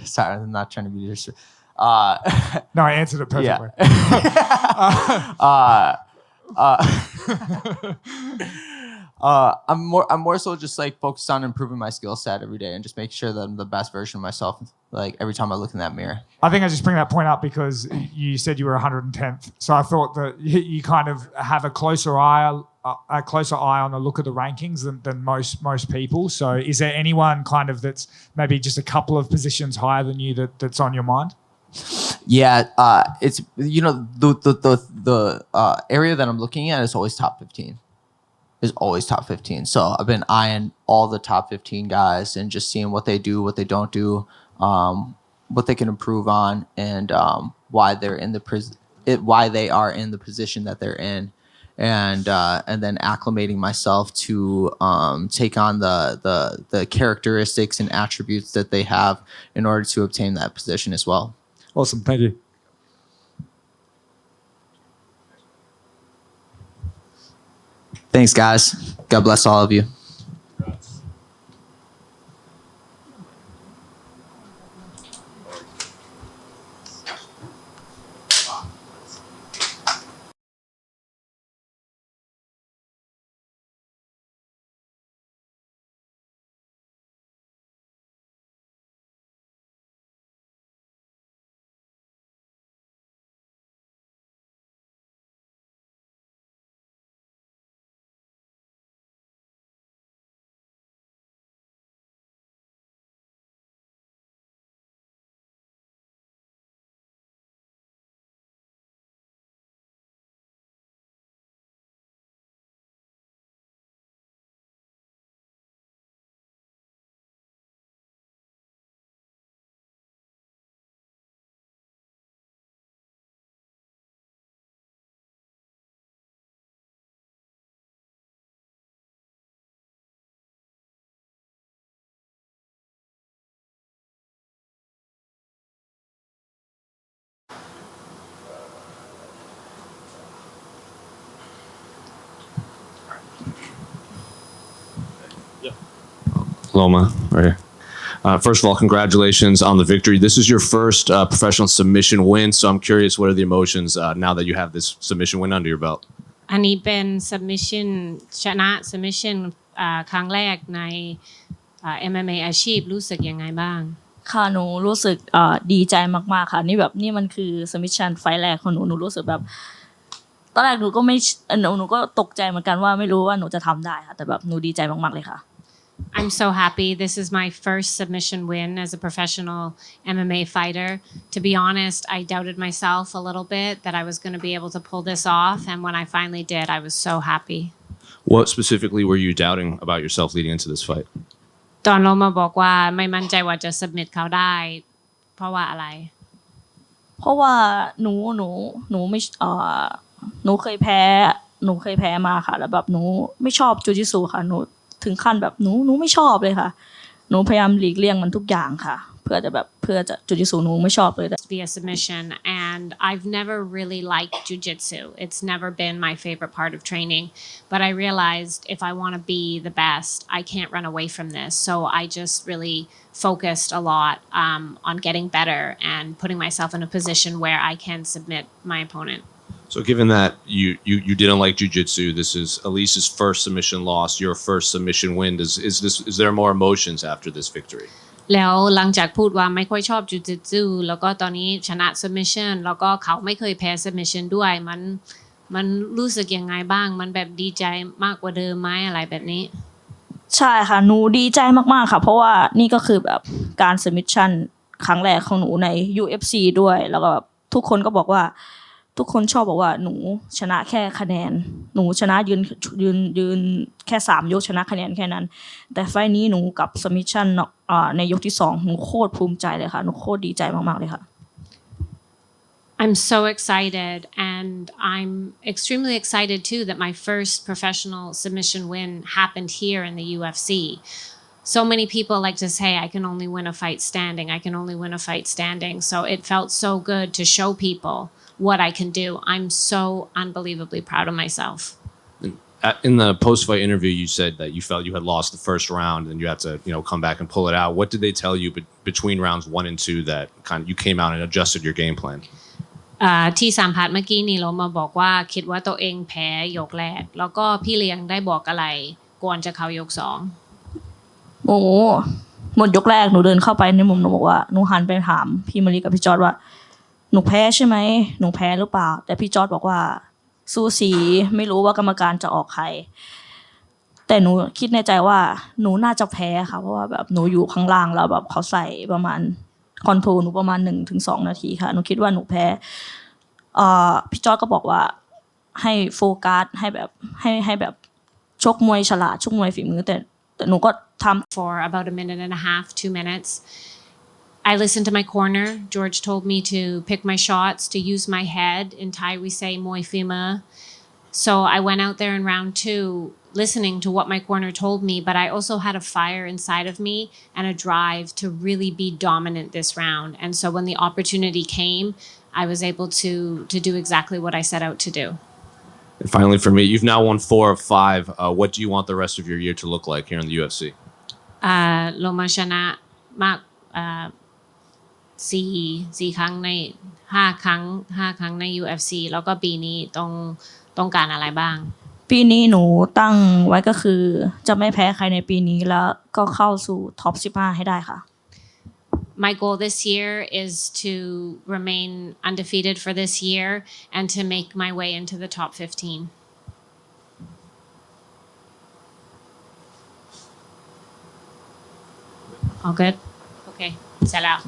Sorry, I'm not trying to be disrespectful. No, I answered it perfectly. I'm more so just like focused on improving my skill set every day and just make sure that I'm the best version of myself. Like every time I look in that mirror. I think I just bring that point up because you said you were 110th, so I thought that you kind of have a closer eye on the look of the rankings than most people. So is there anyone kind of that's maybe just a couple of positions higher than you that's on your mind? Yeah, it's the area that I'm looking at is always top 15. Is always top 15. So I've been eyeing all the top 15 guys and just seeing what they do, what they don't do, what they can improve on, and why they're in why they are in the position that they're in, and then acclimating myself to take on the characteristics and attributes that they have in order to obtain that position as well. Awesome, thank you. Thanks, guys. God bless all of you. Loma, right here. First of all, congratulations on the victory. This is your first professional submission win, so I'm curious, what are the emotions now that you have this submission win under your belt? อันนี้เป็น submission ชนะ submission ครั้งแรกใน MMA อาชีพรู้สึกยังไงบ้างค่ะหนูรู้สึกดีใจมากๆค่ะนี่มันคือ submission ไฟล์แรกของหนูรู้สึกแบบตอนแรกหนูก็ตกใจเหมือนกันว่าไม่รู้ว่าหนูจะทำได้ค่ะแต่แบบหนูดีใจมากๆเลยค่ะI'm so happy. This is my first submission win as a professional MMA fighter. To be honest, I doubted myself a little bit that I was going to be able to pull this off. And when I finally did, I was so happy. What specifically were you doubting about yourself leading into this fight? ตอนลงมาบอกว่าไม่มั่นใจว่าจะ submit เขาได้เพราะว่าอะไรเพราะว่าหนูไม่หนูเคยแพ้มาค่ะแล้วแบบหนูไม่ชอบจูจิสุค่ะหนูถึงขั้นแบบหนูไม่ชอบเลยค่ะหนูพยายามหลีกเลี่ยงมันทุกอย่างค่ะเพื่อจะจูจิสุหนูไม่ชอบเลย via submission and I've never really liked jiu-jitsu. It's never been my favorite part of training, but I realized if I want to be the best, I can't run away from this. So I just really focused a lot on getting better and putting myself in a position where I can submit my opponent. So given that you didn't like jiu-jitsu, this is Elise's first submission loss, your first submission win. Is there more emotions after this victory? แล้วหลังจากพูดว่าไม่ค่อยชอบจูจิตสึแล้วก็ตอนนี้ชนะ submission แล้วก็เขาไม่เคยแพ้ submission ด้วยมันรู้สึกยังไงบ้างมันแบบดีใจมากกว่าเดิมไหมอะไรแบบนี้ใช่ค่ะหนูดีใจมากๆค่ะเพราะว่านี่ก็คือแบบการ submission ครั้งแรกของหนูใน UFC ด้วยแล้วก็แบบทุกคนก็บอกว่าทุกคนชอบบอกว่าหนูชนะแค่คะแนนหนูชนะยืนแค่3ยกชนะคะแนนแค่นั้นแต่ไฟล์นี้หนูกับ submission ในยกที่2หนูโคตรภูมิใจเลยค่ะหนูโคตรดีใจมากๆเลยค่ะ I'm so excited and I'm extremely excited too that my first professional submission win happened here in the UFC. So many people like to say I can only win a fight standing. I can only win a fight standing. So it felt so good to show people what I can do. I'm so unbelievably proud of myself. In the post-fight interview, you said that you felt you had lost the first round and you had to, come back and pull it out. What did they tell you between rounds 1 and 2 that kind of you came out and adjusted your game plan? ที่สัมภาษณ์เมื่อกี้นี่เรามาบอกว่าคิดว่าตัวเองแพ้ยกแรกแล้วก็พี่เลี้ยงได้บอกอะไรก่อนจะเข้ายก2โอ้หมดยกแรกหนูเดินเข้าไปในมุมหนูบอกว่าหนูหันไปถามพี่มะลิกับพี่จอร์จว่าหนูแพ้ใช่ไหมหนูแพ้หรือเปล่าแต่พี่จอร์จบอกว่าสู้สีไม่รู้ว่ากรรมการจะออกใครแต่หนูคิดในใจว่าหนูน่าจะแพ้ค่ะเพราะว่าแบบหนูอยู่ข้างล่างแล้วแบบเขาใส่ประมาณ คอนโทรลหนูประมาณ 1-2 นาทีค่ะหนูคิดว่าหนูแพ้พี่จอร์จก็บอกว่าให้โฟกัสให้แบบชกมวยฉลาดชกมวยฝีมือแต่หนูก็ทำ for about a minute and a half, 2 minutes. I listened to my corner. George told me to pick my shots, to use my head. In Thai, we say moi fima. So I went out there in round 2 listening to what my corner told me, but I also had a fire inside of me and a drive to really be dominant this round. And so when the opportunity came, I was able to do exactly what I set out to do. And finally, for me, you've now won 4 of 5. What do you want the rest of your year to look like here in the UFC? ลงมาชนะมากสี่ครั้งใน5 ครั้งใน UFC แล้วก็ปีนี้ต้องการอะไรบ้างปีนี้หนูตั้งไว้ก็คือจะไม่แพ้ใครในปีนี้แล้วก็เข้าสู่ท็อป15ให้ได้ค่ะ My goal this year is to remain undefeated for this year and to make my way into the top 15. All good? Okay. เสร็จแล้ว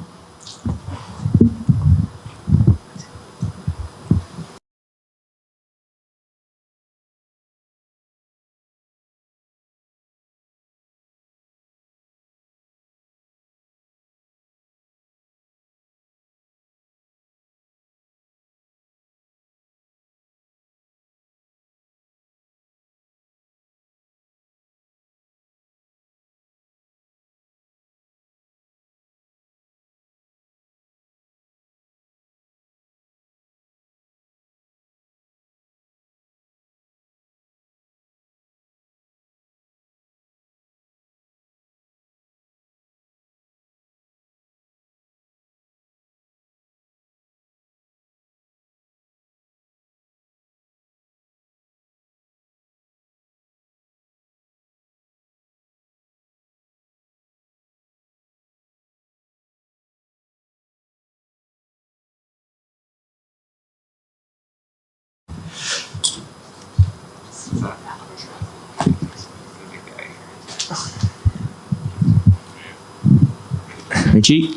G,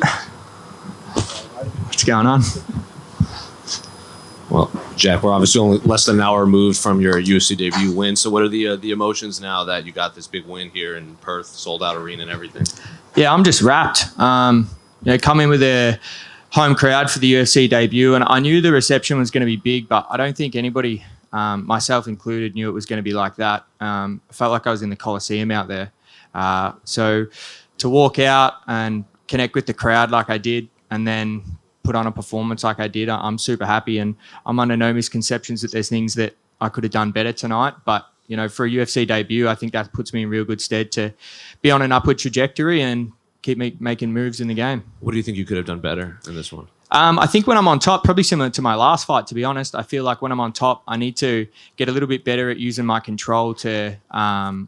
what's going on? Well, Jack, we're obviously only less than an hour removed from your UFC debut win. So what are the emotions now that you got this big win here in Perth, sold out arena and everything? Yeah, I'm just wrapped. Come in with a home crowd for the UFC debut, and I knew the reception was going to be big, but I don't think anybody, myself included, knew it was going to be like that. I felt like I was in the Coliseum out there. So to walk out and connect with the crowd like I did, and then put on a performance like I did, I'm super happy, and I'm under no misconceptions that there's things that I could have done better tonight. But, you know, for a UFC debut, I think that puts me in real good stead to be on an upward trajectory and keep making moves in the game. What do you think you could have done better in this one? I think when I'm on top, probably similar to my last fight, to be honest, I feel like when I'm on top, I need to get a little bit better at using my control to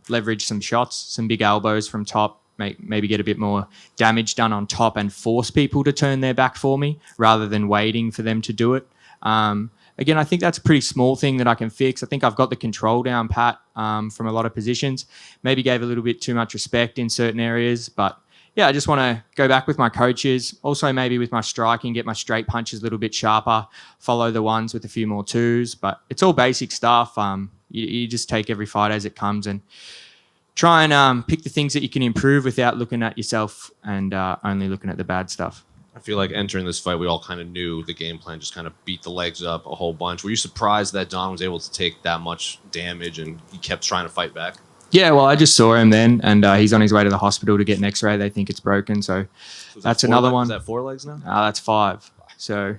leverage some shots, some big elbows from top, maybe get a bit more damage done on top and force people to turn their back for me rather than waiting for them to do it. Again, I think that's a pretty small thing that I can fix. I think I've got the control down pat from a lot of positions. Maybe gave a little bit too much respect in certain areas, but yeah, I just want to go back with my coaches. Also maybe with my striking, get my straight punches a little bit sharper, follow the ones with a few more twos, but it's all basic stuff. You just take every fight as it comes and try and pick the things that you can improve without looking at yourself and only looking at the bad stuff. I feel like entering this fight, we all kind of knew the game plan, just kind of beat the legs up a whole bunch. Were you surprised that Don was able to take that much damage and he kept trying to fight back? Yeah, well, I just saw him then, and he's on his way to the hospital to get an X-ray. They think it's broken, so that's another one. Is that 4 legs now? That's 5. So,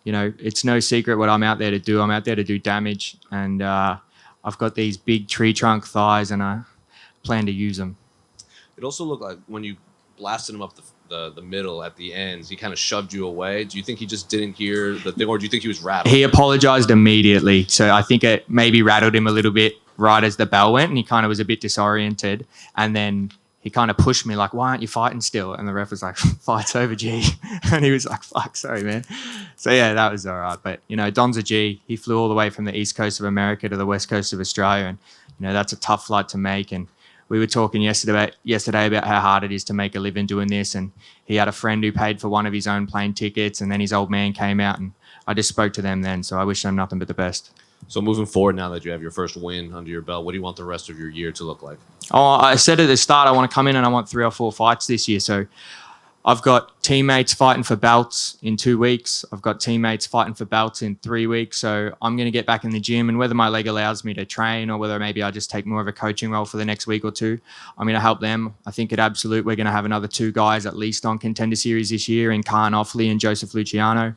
you know, it's no secret what I'm out there to do. I'm out there to do damage, and I've got these big tree trunk thighs, and I plan to use them. It also looked like when you blasted him up the middle at the ends, he kind of shoved you away. Do you think he just didn't hear the thing, or do you think he was rattled? He apologized immediately, so I think it maybe rattled him a little bit right as the bell went, and he kind of was a bit disoriented, and then he kind of pushed me like, why aren't you fighting still? And the ref was like, fight's over, G. And he was like, fuck, sorry, man. So yeah, that was all right. But, you know, Don's a G. He flew all the way from the east coast of America to the west coast of Australia, and, you know, that's a tough flight to make, and we were talking yesterday about how hard it is to make a living doing this, and he had a friend who paid for one of his own plane tickets, and then his old man came out, and I just spoke to them then. So I wish them nothing but the best. So moving forward, now that you have your first win under your belt, what do you want the rest of your year to look like? Oh, I said at the start I want to come in and I want 3 or 4 fights this year. So I've got teammates fighting for belts in 2 weeks. I've got teammates fighting for belts in 3 weeks. So I'm going to get back in the gym, and whether my leg allows me to train or whether maybe I just take more of a coaching role for the next week or two, I'm going to help them. I think at Absolute we're going to have another 2 guys at least on Contender Series this year in Khan Offley and Joseph Luciano.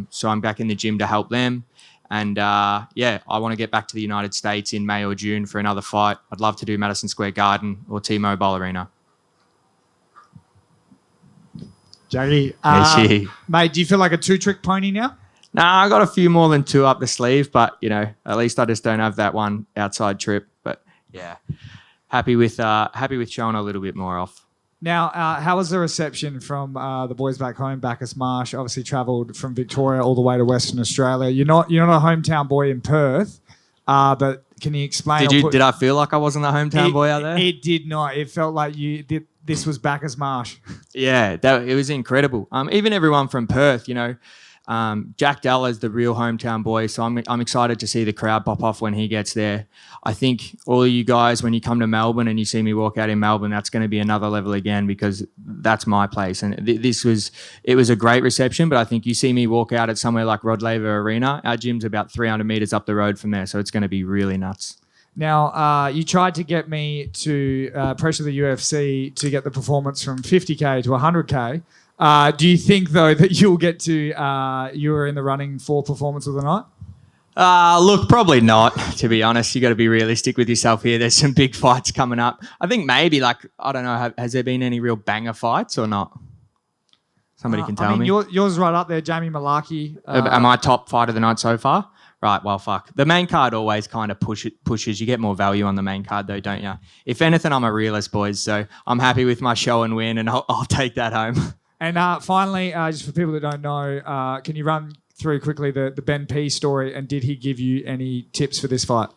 So I'm back in the gym to help them. And I want to get back to the United States in May or June for another fight. I'd love to do Madison Square Garden or T-Mobile Arena. Jackie, mate, do you feel like a 2-trick pony now? Nah, I got a few more than 2 up the sleeve, but at least I just don't have that one outside trip. But yeah, happy with showing a little bit more off. Now, how was the reception from the boys back home? Bacchus Marsh obviously travelled from Victoria all the way to Western Australia. You're not a hometown boy in Perth, but can you explain? Did I feel like I wasn't the hometown boy out there? It did not. It felt like you did. This was Bacchus Marsh. Yeah, it was incredible. Even everyone from Perth, Jack Della is the real hometown boy, so I'm excited to see the crowd pop off when he gets there. I think all of you guys, when you come to Melbourne and you see me walk out in Melbourne, that's going to be another level again, because that's my place. And it was a great reception, but I think you see me walk out at somewhere like Rod Laver Arena. Our gym's about 300 metres up the road from there, so it's going to be really nuts. Now, you tried to get me to pressure the UFC to get the performance from 50K to 100K. Do you think, though, that you'll get to you were in the running for performance of the night? Look, probably not, to be honest. You got to be realistic with yourself here. There's some big fights coming up. I think maybe, I don't know, has there been any real banger fights or not? Somebody can tell me. Yours right up there, Jamie Mullarkey. Am I top fight of the night so far? Right, well, fuck. The main card always kind of pushes. You get more value on the main card, though, don't you? If anything, I'm a realist, boys, so I'm happy with my show and win, and I'll take that home. And finally, just for people that don't know, can you run through quickly the Ben P story, and did he give you any tips for this fight?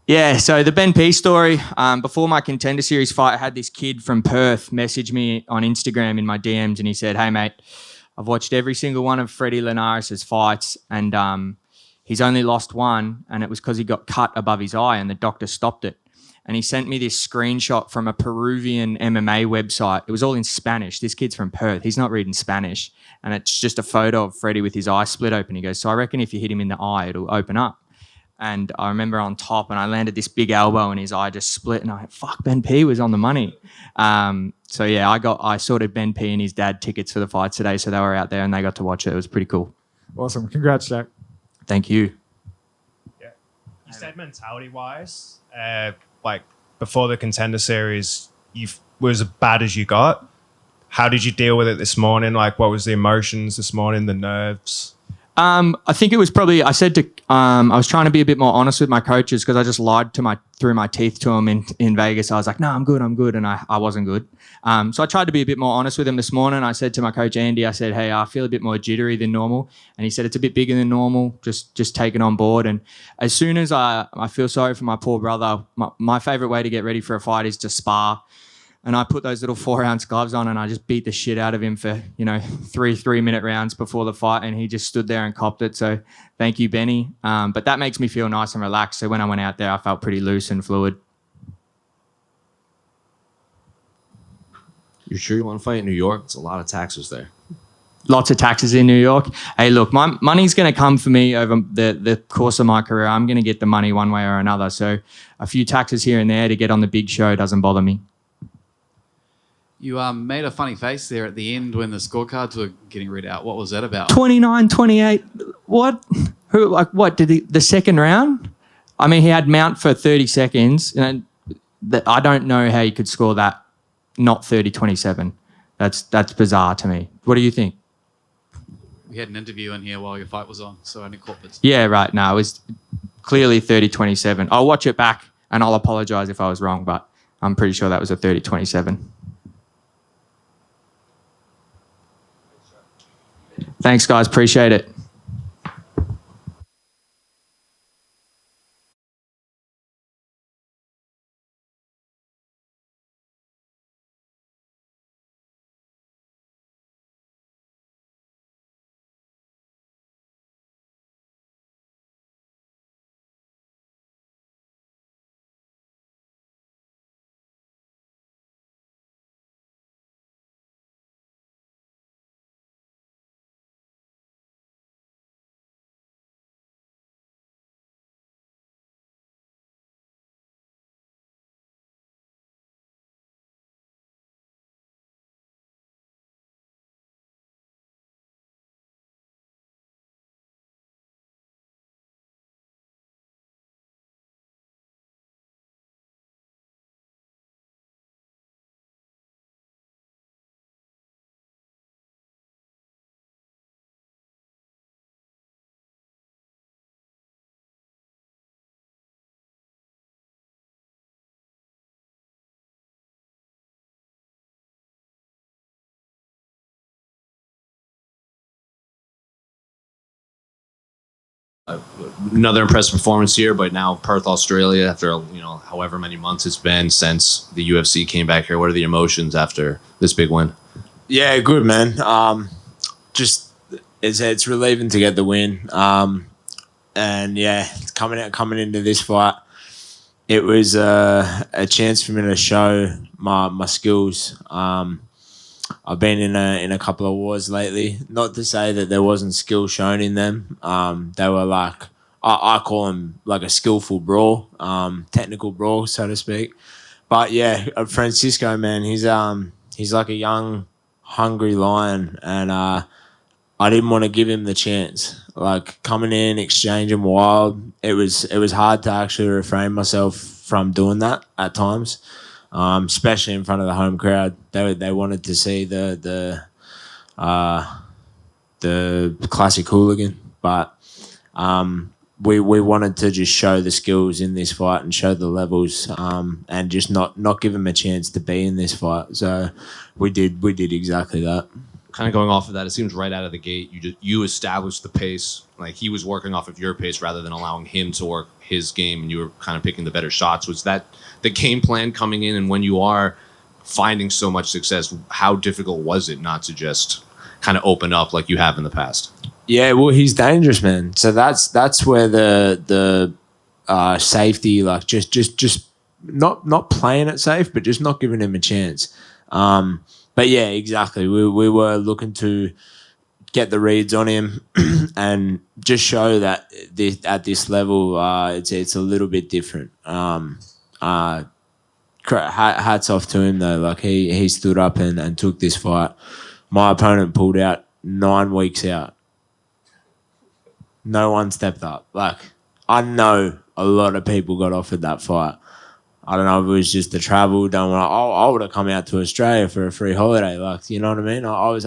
Yeah, so the Ben P story, before my Contender Series fight, I had this kid from Perth message me on Instagram in my DMs, and he said, "Hey, mate, I've watched every single one of Freddie Linares' fights, and he's only lost one, and it was because he got cut above his eye, and the doctor stopped it." And he sent me this screenshot from a Peruvian MMA website. It was all in Spanish. This kid's from Perth. He's not reading Spanish. And it's just a photo of Freddie with his eye split open. He goes, "So I reckon if you hit him in the eye, it'll open up." And I remember on top, and I landed this big elbow, and his eye just split. And I went, fuck, Ben P was on the money. So yeah, I sorted Ben P and his dad tickets for the fights today. So they were out there and they got to watch it. It was pretty cool. Awesome. Congrats, Jack. Thank you. Yeah. You said mentality-wise, before the Contender Series, you were as bad as you got. How did you deal with it this morning? What was the emotions this morning, the nerves? I think it was probably, I said to, I was trying to be a bit more honest with my coaches because I just lied through my teeth to them in Vegas. I was like, "No, I'm good. And I wasn't good. So I tried to be a bit more honest with them this morning. I said to my coach, Andy, I said, "Hey, I feel a bit more jittery than normal." And he said, "It's a bit bigger than normal. Just take it on board." And as soon as I feel sorry for my poor brother, my favorite way to get ready for a fight is to spar. And I put those little 4-ounce gloves on and I just beat the shit out of him for, 3-minute rounds before the fight. And he just stood there and copped it. So thank you, Benny. But that makes me feel nice and relaxed. So when I went out there, I felt pretty loose and fluid. You sure you want to fight in New York? It's a lot of taxes there. Lots of taxes in New York. Hey, look, my money's going to come for me over the course of my career. I'm going to get the money one way or another. So a few taxes here and there to get on the big show doesn't bother me. You made a funny face there at the end when the scorecards were getting read out. What was that about? 29-28. What? Who? What did the second round? I mean, he had Mount for 30 seconds, and I don't know how you could score that. Not 30-27. That's bizarre to me. What do you think? We had an interview in here while your fight was on, so I only caught bits. Yeah, right. No, it was clearly 30-27. I'll watch it back and I'll apologise if I was wrong, but I'm pretty sure that was a 30-27. Thanks, guys. Appreciate it. Another impressive performance here, but now Perth, Australia, after however many months it's been since the UFC came back here. What are the emotions after this big win? Yeah, good, man. Just it's relieving to get the win. And yeah, coming into this fight, it was a chance for me to show my skills. I've been in a couple of wars lately. Not to say that there wasn't skill shown in them. They were like I call them like a skillful brawl, technical brawl, so to speak. But yeah, Francisco, man, he's like a young, hungry lion, and I didn't want to give him the chance. Like coming in, exchanging wild, it was hard to actually refrain myself from doing that at times. Especially in front of the home crowd, they wanted to see the classic hooligan, but we wanted to just show the skills in this fight and show the levels, and just not give him a chance to be in this fight. So we did exactly that. Kind of going off of that, it seems right out of the gate you established the pace. Like he was working off of your pace rather than allowing him to work his game, and you were kind of picking the better shots. Was that the game plan coming in? And when you are finding so much success, how difficult was it not to just kind of open up like you have in the past? Yeah, well, he's dangerous, man. So that's where the safety, like just not playing it safe, but just not giving him a chance. But yeah, exactly. We were looking to get the reads on him and just show that at this level, it's a little bit different. Hats off to him though. Like he stood up and took this fight. My opponent pulled out 9 weeks out. No one stepped up. Like I know a lot of people got offered that fight. I don't know if it was just the travel. I would have come out to Australia for a free holiday. Like, you know what I mean? I was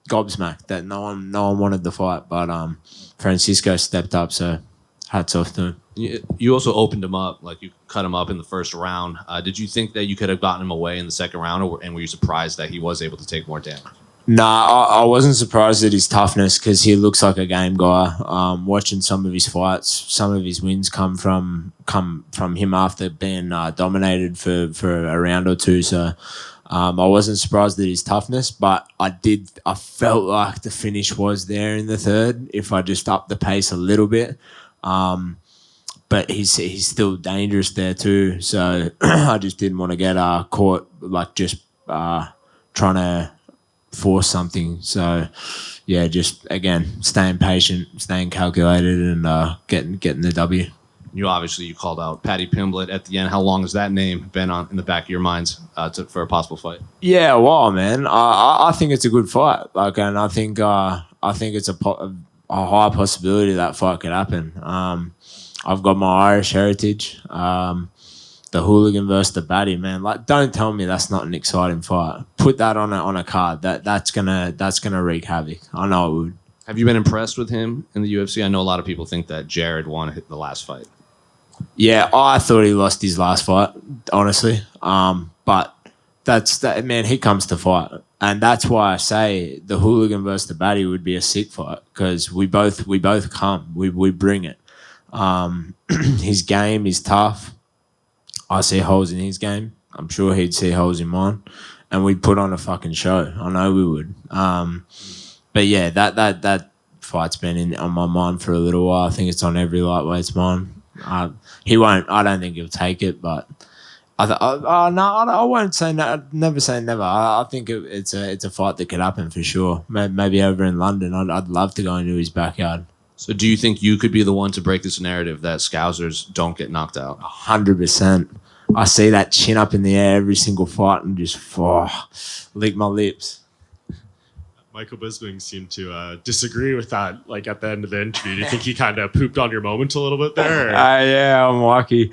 gobsmacked that no one wanted the fight, but Francisco stepped up. So hats off to him. You also opened him up, like you cut him up in the first round. Did you think that you could have gotten him away in the second round, and were you surprised that he was able to take more damage? Nah, I wasn't surprised at his toughness because he looks like a game guy. Watching some of his fights, some of his wins come from him after being dominated for a round or two. So I wasn't surprised at his toughness, but I felt like the finish was there in the third if I just upped the pace a little bit. But he's still dangerous there too. So I just didn't want to get caught like just trying to force something. So yeah, just again staying patient, staying calculated, and getting the W. You called out Paddy Pimblett at the end. How long has that name been in the back of your minds for a possible fight? Yeah, well, man, I think it's a good fight. Like, and I think it's a high possibility that fight could happen. I've got my Irish heritage. The hooligan versus the baddie, man. Like, don't tell me that's not an exciting fight. Put that on a card. That's gonna wreak havoc. I know it would. Have you been impressed with him in the UFC? I know a lot of people think that Jared won the last fight. Yeah, I thought he lost his last fight, honestly. But man, he comes to fight. And that's why I say the hooligan versus the baddie would be a sick fight, because we both come. We bring it. His game is tough. I see holes in his game. I'm sure he'd see holes in mine. And we'd put on a fucking show. I know we would. But yeah, that fight's been on my mind for a little while. I think it's on every lightweight's mind. He won't. I don't think he'll take it, but I won't say no. Never say never. I think it's a fight that could happen for sure. Maybe over in London. I'd love to go into his backyard. So do you think you could be the one to break this narrative that Scousers don't get knocked out? 100%. I see that chin up in the air every single fight and just lick my lips. Michael Bisping seemed to disagree with that, like at the end of the interview. Do you think he kind of pooped on your moment a little bit there? Yeah, I'm lucky.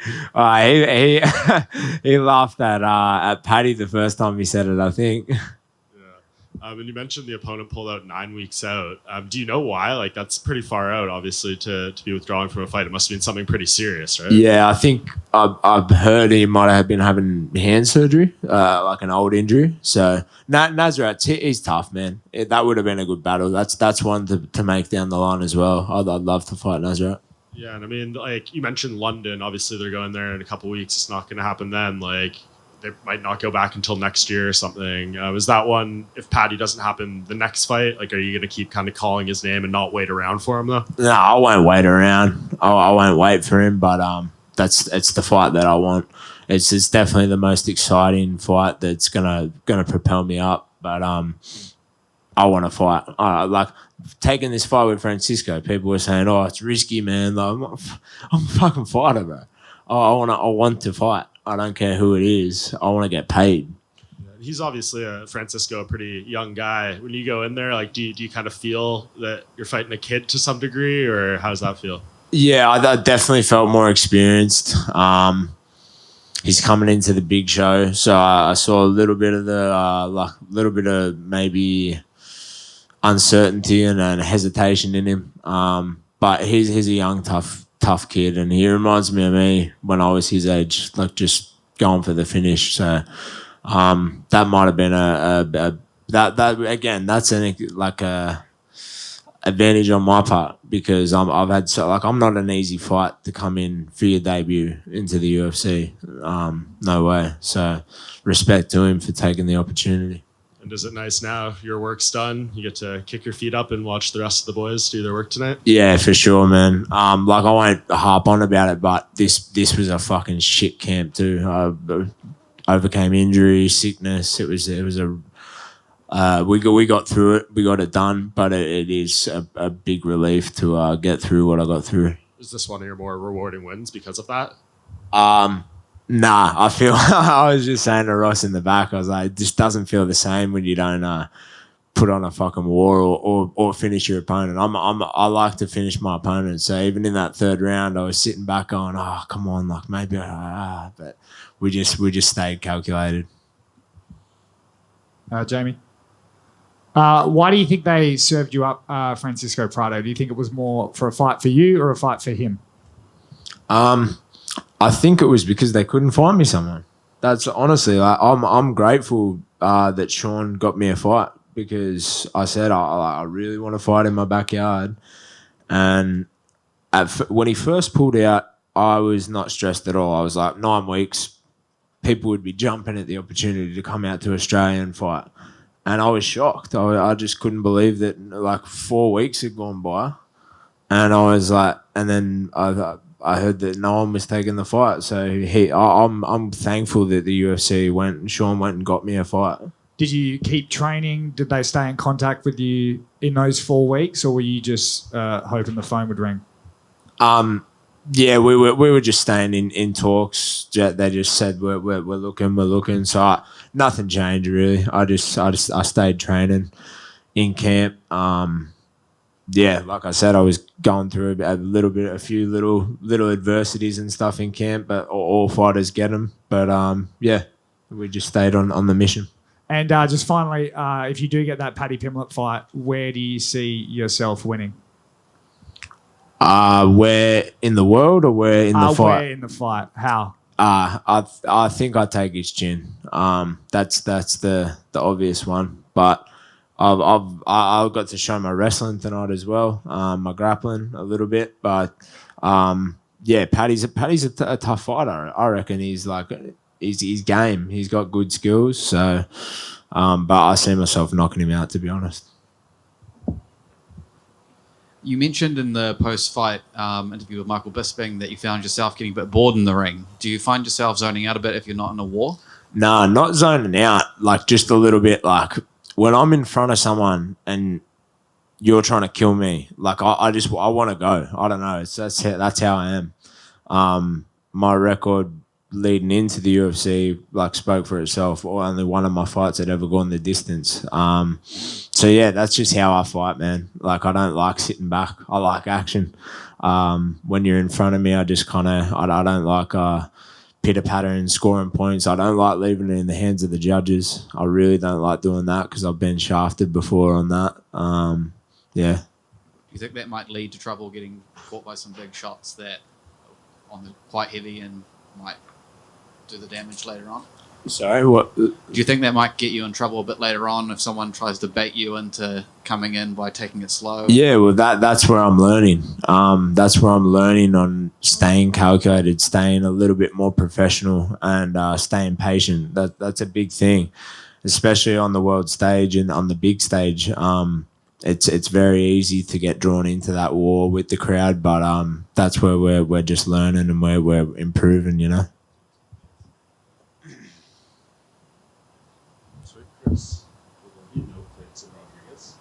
He laughed at Paddy the first time he said it, I think. And you mentioned the opponent pulled out 9 weeks out. Do you know why? Like, that's pretty far out, obviously, to be withdrawing from a fight. It must have been something pretty serious, right? Yeah, I think I've heard he might have been having hand surgery, like an old injury. So Nasrat, he's tough, man. That would have been a good battle. That's one to make down the line as well. I'd love to fight Nasrat. Yeah, and I mean, like, you mentioned London. Obviously, they're going there in a couple of weeks. It's not going to happen then. Like, they might not go back until next year or something. Is that one, if Paddy doesn't happen the next fight, like, are you going to keep kind of calling his name and not wait around for him, though? No, I won't wait around. I won't wait for him, but it's the fight that I want. It's definitely the most exciting fight that's gonna propel me up. But I want to fight. Like taking this fight with Francisco, people were saying, "Oh, it's risky, man." Like, I'm a fucking fighter, bro. I want to fight. I don't care who it is. I want to get paid. He's obviously Francisco, a pretty young guy. When you go in there, like, do you kind of feel that you're fighting a kid to some degree, or how does that feel? Yeah, I definitely felt more experienced. He's coming into the big show, so I saw a little bit of little bit of maybe uncertainty and hesitation in him. But he's a young, tough kid, and he reminds me of me when I was his age, like just going for the finish. So that might have been that again. That's a advantage on my part because I'm not an easy fight to come in for your debut into the UFC. No way. So respect to him for taking the opportunity. And is it nice now? Your work's done. You get to kick your feet up and watch the rest of the boys do their work tonight. Yeah, for sure, man. Like I won't harp on about it, but this was a fucking shit camp too. I overcame injury, sickness. It was a we got through it. We got it done, but it is a big relief to get through what I got through. Is this one of your more rewarding wins because of that? Nah, I feel I was just saying to Ross in the back, I was like, it just doesn't feel the same when you don't put on a fucking war or finish your opponent. I like to finish my opponent. So even in that third round, I was sitting back going, oh, come on, like maybe but we just stayed calculated. Jamie? Why do you think they served you up Francisco Prado? Do you think it was more for a fight for you or a fight for him? I think it was because they couldn't find me someone. That's honestly, I'm grateful that Sean got me a fight because I said I really want to fight in my backyard. And when he first pulled out, I was not stressed at all. I was like, 9 weeks, people would be jumping at the opportunity to come out to Australia and fight. And I was shocked. I just couldn't believe that like 4 weeks had gone by. And I was like, and then I heard that no one was taking the fight. So I'm thankful that the UFC Sean went and got me a fight. Did you keep training? Did they stay in contact with you in those 4 weeks, or were you just hoping the phone would ring? Yeah, we were just staying in talks. They just said we're looking. So nothing changed really. I stayed training in camp. Yeah, like I said, I was going through a few little adversities and stuff in camp, but all fighters get them. But yeah, we just stayed on the mission. And just finally, if you do get that Paddy Pimblett fight, where do you see yourself winning? Where in the world or where in the fight? Where in the fight? How? I think I take his chin. That's the obvious one, but I've got to show my wrestling tonight as well, my grappling a little bit, but yeah, Paddy's a tough fighter. I reckon he's game. He's got good skills, so but I see myself knocking him out, to be honest. You mentioned in the post-fight interview with Michael Bisping that you found yourself getting a bit bored in the ring. Do you find yourself zoning out a bit if you're not in a war? No, not zoning out. Like just a little bit. Like when I'm in front of someone and you're trying to kill me, like I want to go. I don't know. That's how I am. My record leading into the UFC like spoke for itself. Only one of my fights had ever gone the distance. So yeah, that's just how I fight, man. Like I don't like sitting back. I like action. When you're in front of me, I just I don't like pitter patter and scoring points. I don't like leaving it in the hands of the judges. I really don't like doing that because I've been shafted before on that. Yeah. You think that might lead to trouble getting caught by some big shots that on the quite heavy and might do the damage later on? Sorry, what? Do you think that might get you in trouble a bit later on if someone tries to bait you into coming in by taking it slow? Yeah, well, that's where I'm learning. That's where I'm learning on staying calculated, staying a little bit more professional, and staying patient. That's a big thing, especially on the world stage and on the big stage. It's very easy to get drawn into that war with the crowd, but that's where we're just learning and where we're improving, you know. Chris, Rodriguez.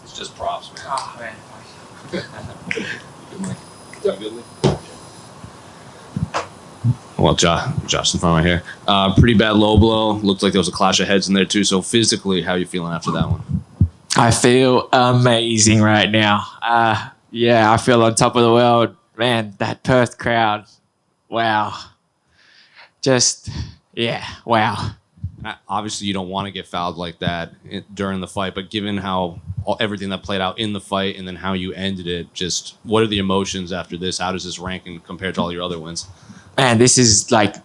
It's just props, man. Oh, man. Well, Josh in front right here. Pretty bad low blow. Looked like there was a clash of heads in there too. So physically, how are you feeling after that one? I feel amazing right now. Yeah, I feel on top of the world. Man, that Perth crowd. Wow. Just, yeah, wow. Obviously, you don't want to get fouled like that during the fight, but given how everything that played out in the fight and then how you ended it, just what are the emotions after this? How does this rank compared to all your other wins? Man, this is like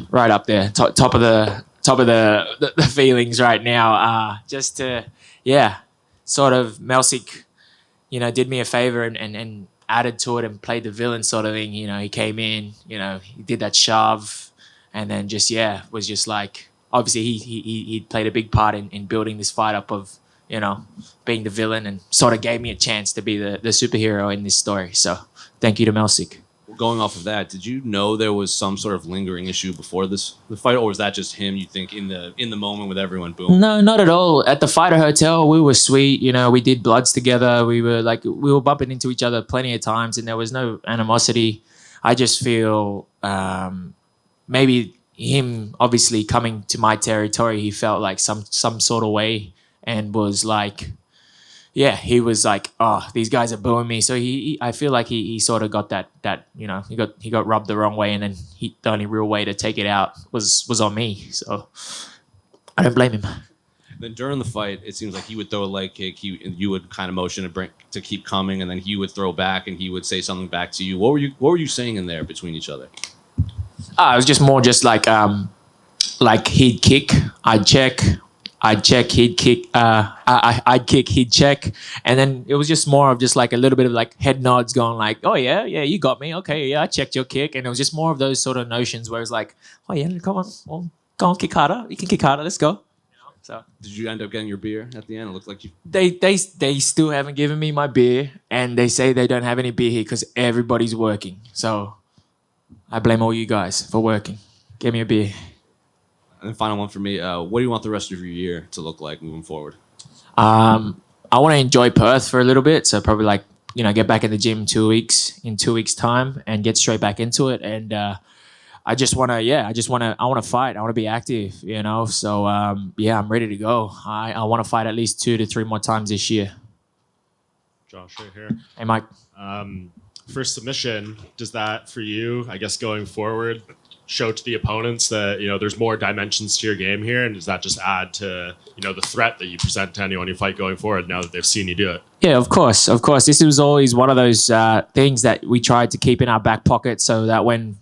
right up there, top of the feelings right now. Just to, yeah, sort of Melsik, did me a favor and added to it and played the villain sort of thing. He came in, he did that shove, and then just was just like, obviously he played a big part in building this fight up of being the villain, and sort of gave me a chance to be the superhero in this story. So thank you to Melsik. Going off of that, did you know there was some sort of lingering issue before the fight, or was that just him? You think in the moment with everyone, boom? No, not at all. At the fighter hotel, we were sweet. We did bloods together. We were bumping into each other plenty of times, and there was no animosity. I just feel maybe him obviously coming to my territory, he felt like some sort of way, and was like, yeah, he was like, oh, these guys are booing me. So I feel like he sort of got that he got rubbed the wrong way, and then the only real way to take it out was on me. So I don't blame him. Then during the fight, it seems like he would throw a leg kick. You would kind of motion to keep coming, and then he would throw back, and he would say something back to you. What were you saying in there between each other? It was just more just like he'd kick, I'd check, he'd kick, I'd kick, he'd check. And then it was just more of just like a little bit of like head nods going like, oh yeah, you got me. Okay, yeah, I checked your kick. And it was just more of those sort of notions where it's like, oh yeah, come on, well, go on, kick harder. You can kick harder, let's go. So did you end up getting your beer at the end? It looked like you... They still haven't given me my beer, and they say they don't have any beer here because everybody's working. So I blame all you guys for working. Give me a beer. And then final one for me. What do you want the rest of your year to look like moving forward? I'm I want to enjoy Perth for a little bit. So probably like, get back in the gym in 2 weeks time and get straight back into it. And I want to fight. I want to be active, So I'm ready to go. I want to fight at least 2 to 3 more times this year. Josh, right here. Hey, Mike. For submission, does that for you, I guess going forward, show to the opponents that there's more dimensions to your game here, and does that just add to the threat that you present to anyone you fight going forward now that they've seen you do it? Yeah, of course. This was always one of those things that we tried to keep in our back pocket, so that when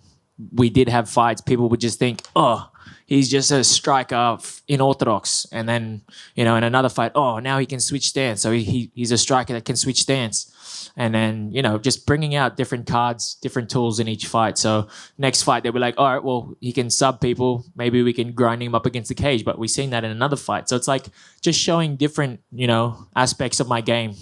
we did have fights, people would just think, oh, he's just a striker in orthodox, and then in another fight, oh, now he can switch stance, so he's a striker that can switch stance. And then, just bringing out different cards, different tools in each fight. So next fight, they'll be like, all right, well, he can sub people. Maybe we can grind him up against the cage. But we've seen that in another fight. So it's like just showing different, aspects of my game.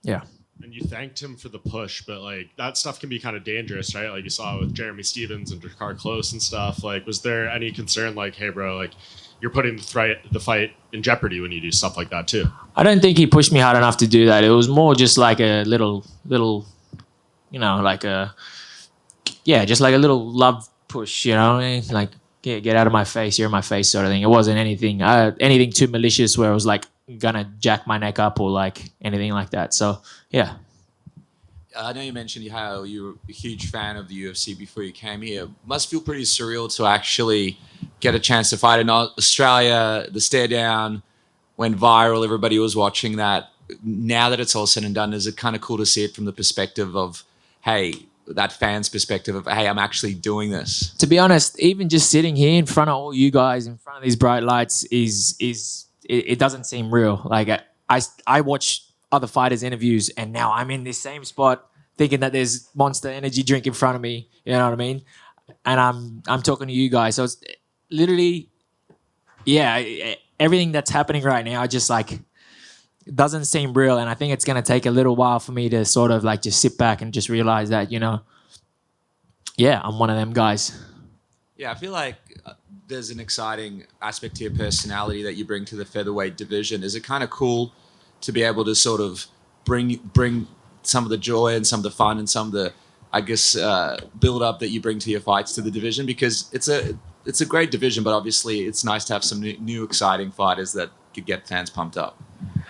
Yeah. And you thanked him for the push, but like that stuff can be kind of dangerous, right? Like you saw with Jeremy Stevens and Drakkar Klose and stuff. Like, was there any concern like, hey, bro, like you're putting the fight in jeopardy when you do stuff like that too? I don't think he pushed me hard enough to do that. It was more just like a little, just like a little love push, like get out of my face, you're in my face sort of thing. It wasn't anything too malicious where it was like gonna jack my neck up or like anything like that. So yeah. I know you mentioned how you were a huge fan of the UFC before you came here. Must feel pretty surreal to actually get a chance to fight in Australia. The stare down went viral. Everybody was watching that. Now that it's all said and done, is it kind of cool to see it from the perspective of, hey, that fan's perspective of, hey, I'm actually doing this? To be honest, even just sitting here in front of all you guys, in front of these bright lights, it doesn't seem real. Like I watch other fighters' interviews, and now I'm in this same spot thinking that there's Monster Energy drink in front of me. You know what I mean? And I'm talking to you guys. So it's literally, everything that's happening right now just like doesn't seem real. And I think it's going to take a little while for me to sort of like just sit back and just realize that, I'm one of them guys. Yeah, I feel like there's an exciting aspect to your personality that you bring to the featherweight division. Is it kind of cool to be able to sort of bring some of the joy and some of the fun and some of the, I guess, build up that you bring to your fights to the division? Because it's a great division, but obviously it's nice to have some new exciting fighters that could get fans pumped up.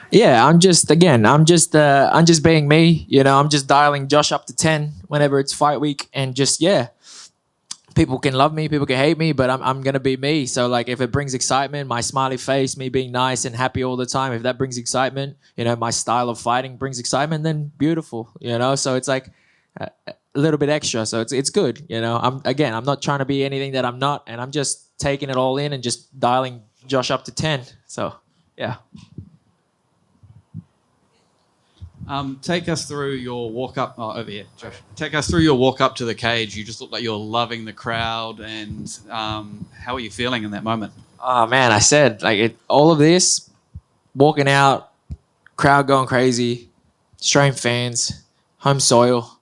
Yeah, I'm just being me. I'm just dialing Josh up to 10 whenever it's fight week, and just people can love me, people can hate me, but I'm gonna be me. So like, if it brings excitement, my smiley face, me being nice and happy all the time, if that brings excitement, my style of fighting brings excitement, then beautiful, So it's like a little bit extra. So it's good, I'm not trying to be anything that I'm not, and I'm just taking it all in and just dialing Josh up to 10. So yeah. Take us through your walk up. Oh, over here, Josh. Take us through your walk up to the cage. You just look like you're loving the crowd. And how are you feeling in that moment? Oh man, I said like all of this, walking out, crowd going crazy, Australian fans, home soil,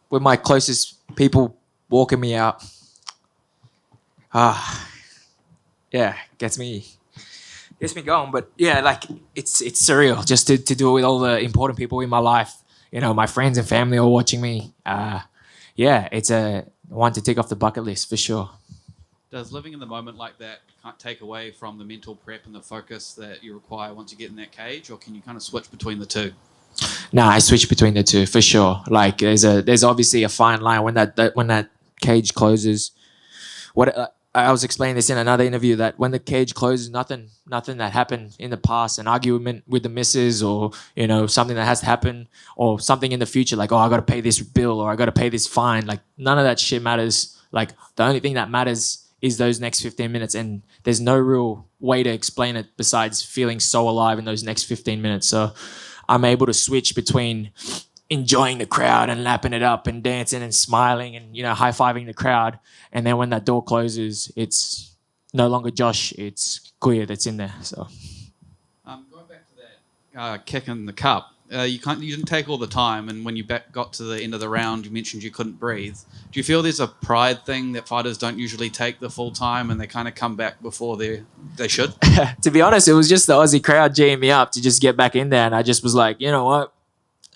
with my closest people walking me out. Gets me going. But yeah, like it's surreal just to do it with all the important people in my life. My friends and family are watching me. It's a one to tick off the bucket list for sure. Does living in the moment like that can't take away from the mental prep and the focus that you require once you get in that cage, or can you kind of switch between the two? No, I switch between the two for sure. Like there's obviously a fine line when that cage closes. I was explaining this in another interview, that when the cage closes, nothing that happened in the past, an argument with the missus, or something that has to happen, or something in the future, like, oh, I got to pay this bill, or I got to pay this fine. Like, none of that shit matters. Like, the only thing that matters is those next 15 minutes, and there's no real way to explain it besides feeling so alive in those next 15 minutes. So I'm able to switch between enjoying the crowd and lapping it up and dancing and smiling and high-fiving the crowd, and then when that door closes, it's no longer Josh, it's Kuya that's in there. So going back to that kick in the cup, you didn't take all the time, and when you got to the end of the round, you mentioned you couldn't breathe. Do you feel there's a pride thing that fighters don't usually take the full time, and they kind of come back before they should? To be honest, it was just the Aussie crowd geeing me up to just get back in there, and I just was like, you know what,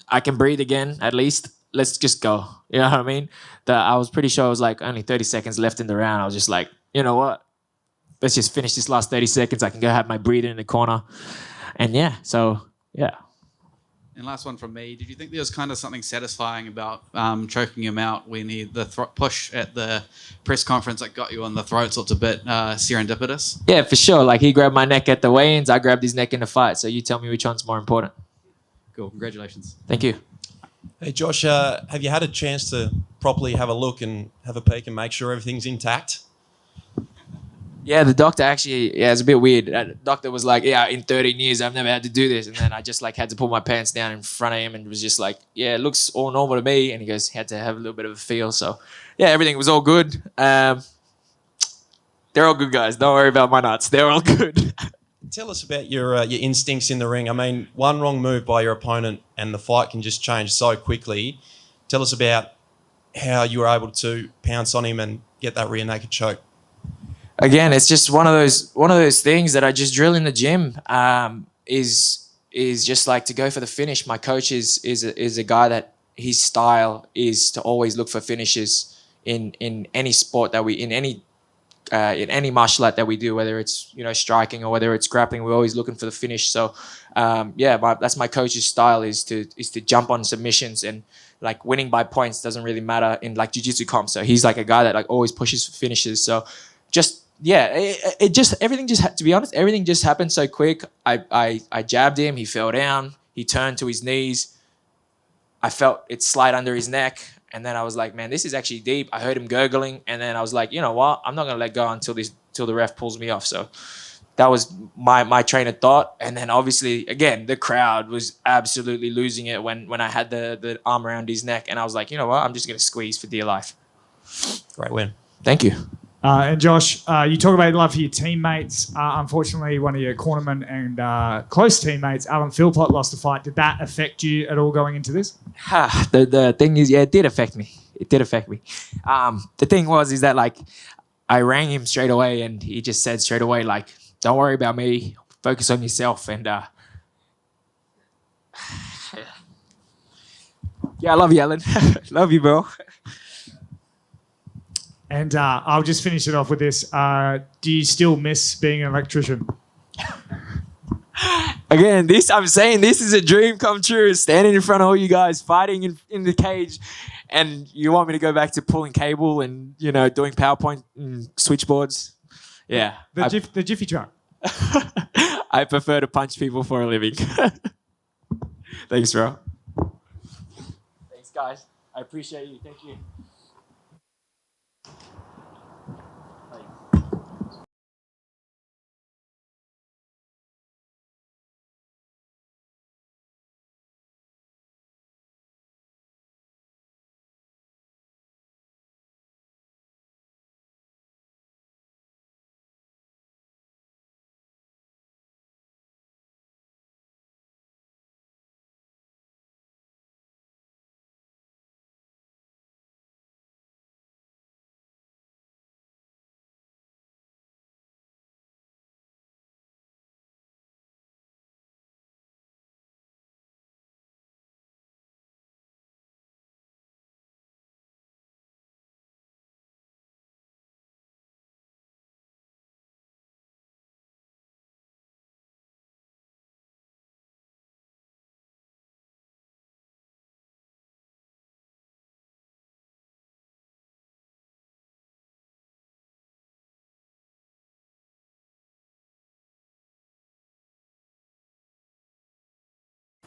I can breathe again at least. Let's just go. You know what I mean? I was pretty sure it was like only 30 seconds left in the round. I was just like, you know what? Let's just finish this last 30 seconds. I can go have my breathing in the corner. And yeah, so yeah. And last one from me. Did you think there was kind of something satisfying about choking him out when the push at the press conference that got you on the throat looked a bit serendipitous? Yeah, for sure. Like he grabbed my neck at the weigh-ins. I grabbed his neck in the fight. So you tell me which one's more important. Cool. Congratulations. Thank you. Hey, Josh, have you had a chance to properly have a look and have a peek and make sure everything's intact? Yeah, the doctor actually, it's a bit weird. The doctor was like, yeah, in 13 years, I've never had to do this. And then I just like had to pull my pants down in front of him and was just like, yeah, it looks all normal to me. And he goes, had to have a little bit of a feel. So yeah, everything was all good. They're all good guys. Don't worry about my nuts. They're all good. Tell us about your instincts in the ring. I mean, one wrong move by your opponent and the fight can just change so quickly. Tell us about how you were able to pounce on him and get that rear naked choke. Again, it's just one of those things that I just drill in the gym. Is just like to go for the finish. My coach is a guy that his style is to always look for finishes in any sport that in any martial art that we do, whether it's striking or whether it's grappling. We're always looking for the finish. So that's my coach's style is to jump on submissions, and like winning by points doesn't really matter in like jiu-jitsu comp. So he's like a guy that like always pushes for finishes. So everything just happened so quick. I jabbed him, he fell down, he turned to his knees. I felt it slide under his neck, and then I was like, man, this is actually deep. I heard him gurgling, and then I was like, you know what? I'm not gonna let go until the ref pulls me off. So that was my train of thought. And then obviously, again, the crowd was absolutely losing it when I had the arm around his neck, and I was like, you know what? I'm just gonna squeeze for dear life. Great win. Thank you. And Josh, you talk about love for your teammates. Unfortunately, one of your cornermen and close teammates, Alan Philpott, lost a fight. Did that affect you at all going into this? The thing is, it did affect me. It did affect me. The thing is that like I rang him straight away, and he just said straight away, like, don't worry about me. Focus on yourself. And yeah, I love you, Alan. Love you, bro. And I'll just finish it off with this. Do you still miss being an electrician? Again, I'm saying this is a dream come true. Standing in front of all you guys, fighting in the cage, and you want me to go back to pulling cable and doing PowerPoint and switchboards? Yeah, the Jiffy truck. I prefer to punch people for a living. Thanks, bro. Thanks, guys. I appreciate you. Thank you.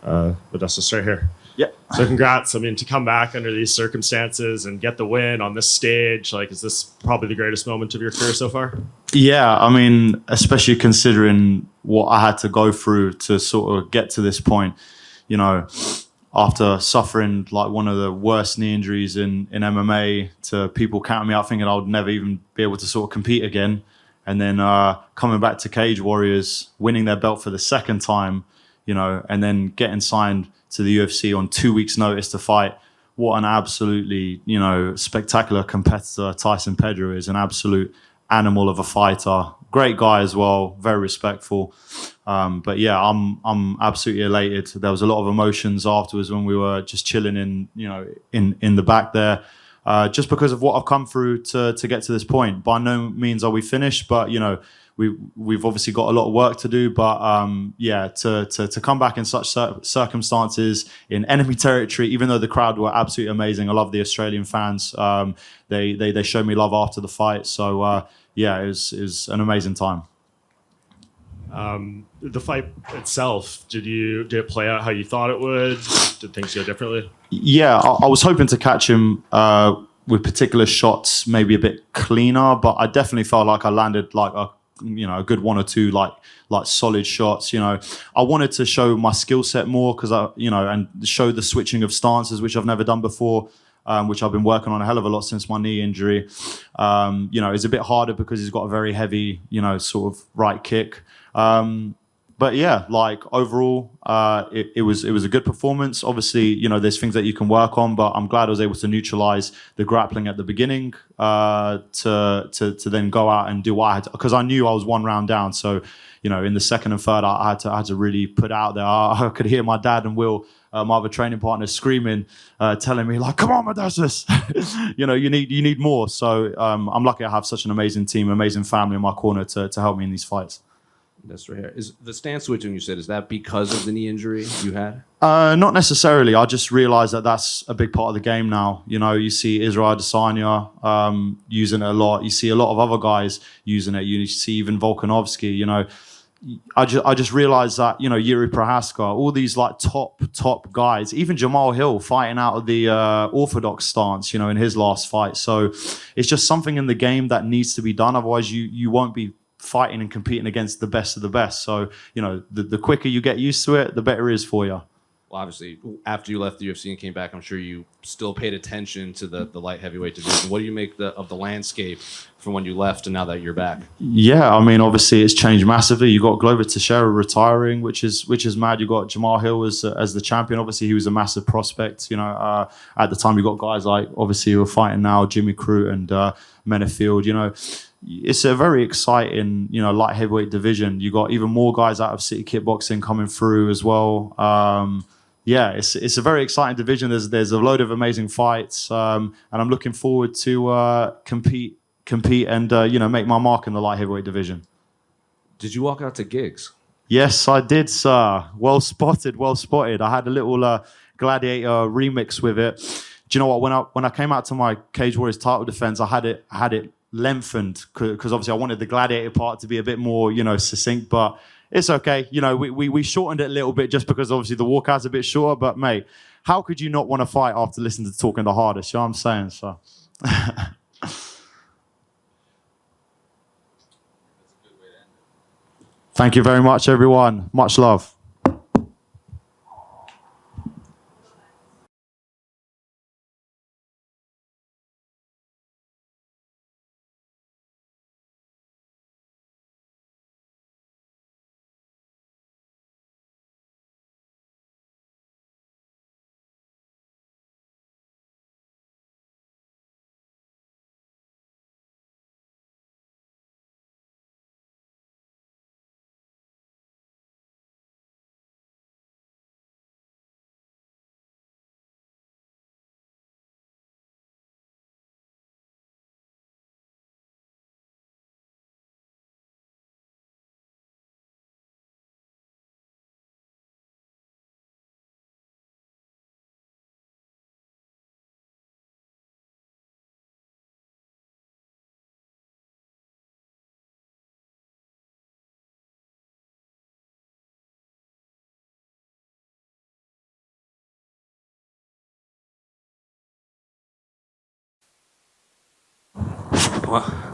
But that's just right here. Yeah. So congrats. I mean, to come back under these circumstances and get the win on this stage, like, is this probably the greatest moment of your career so far? Yeah, I mean, especially considering what I had to go through to sort of get to this point, after suffering like one of the worst knee injuries in MMA, to people counting me out thinking I would never even be able to sort of compete again. And then coming back to Cage Warriors, winning their belt for the second time, and then getting signed to the UFC on 2 weeks' notice to fight. What an absolutely, spectacular competitor Tyson Pedro is, an absolute animal of a fighter. Great guy as well, very respectful. But yeah, I'm absolutely elated. There was a lot of emotions afterwards when we were just chilling in the back there. Just because of what I've come through to get to this point. By no means are we finished, but we've obviously got a lot of work to do. But to come back in such circumstances in enemy territory, even though the crowd were absolutely amazing. I love the Australian fans. They showed me love after the fight. So it was an amazing time. The fight itself, did it play out how you thought it would? Did things go differently? Yeah, I was hoping to catch him with particular shots, maybe a bit cleaner, but I definitely felt like I landed like a good one or two like solid shots. I wanted to show my skill set more because and show the switching of stances, which I've never done before. Which I've been working on a hell of a lot since my knee injury. It's a bit harder because he's got a very heavy, sort of right kick. But yeah, like overall, it was a good performance. Obviously, there's things that you can work on, but I'm glad I was able to neutralize the grappling at the beginning to then go out and do what I had to, because I knew I was one round down. So, in the second and third, I had to really put out there. I could hear my dad and Will, my other training partner, screaming, telling me like, "Come on, Madassus, you need more." So I'm lucky I have such an amazing team, amazing family in my corner to help me in these fights. That's right here. Is the stance switching you said, is that because of the knee injury you had? Not necessarily. I just realized that that's a big part of the game now. You see Israel Adesanya using it a lot. You see a lot of other guys using it. You see even Volkanovski. I just realized that Yuri Prohaska, all these like top guys, even Jamal Hill fighting out of the orthodox stance, in his last fight. So it's just something in the game that needs to be done. Otherwise, you won't be fighting and competing against the best of the best. So, the quicker you get used to it, the better it is for you. Well, obviously, after you left the UFC and came back, I'm sure you still paid attention to the light heavyweight division. What do you make of the landscape from when you left and now that you're back? Yeah, I mean, obviously it's changed massively. You got Glover Teixeira retiring, which is mad. You got Jamal Hill as the champion. Obviously, he was a massive prospect. At the time, you got guys like obviously who are fighting now, Jimmy Crute and Menafield. It's a very exciting, light heavyweight division. You got even more guys out of City Kickboxing coming through as well. It's a very exciting division. There's a load of amazing fights, and I'm looking forward to compete and make my mark in the light heavyweight division. Did you walk out to gigs? Yes, I did, sir. Well spotted. I had a little Gladiator remix with it. Do you know what? When I came out to my Cage Warriors title defense, I had it lengthened because obviously I wanted the Gladiator part to be a bit more, succinct, but it's okay. We shortened it a little bit just because obviously the walkout's a bit shorter, but mate, how could you not want to fight after listening to Talking the Hardest? You know what I'm saying? So. Thank you very much, everyone. Much love.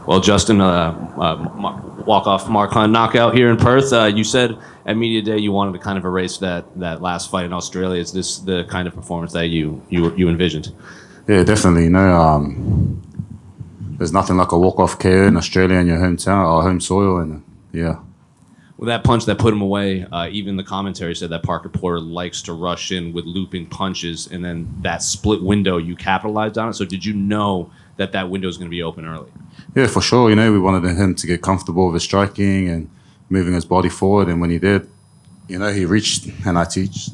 Well, Justin, walk-off Mark Hunt knockout here in Perth. You said at Media Day you wanted to kind of erase that last fight in Australia. Is this the kind of performance that you envisioned? Yeah, definitely. There's nothing like a walk-off KO in Australia in your hometown or home soil, and yeah. with that punch that put him away, even the commentary said that Parker Porter likes to rush in with looping punches, and then that split window, you capitalized on it. So did you know that window is going to be open early? Yeah, for sure. You know, we wanted him to get comfortable with his striking and moving his body forward, and when he did, you know, he reached, and I teach.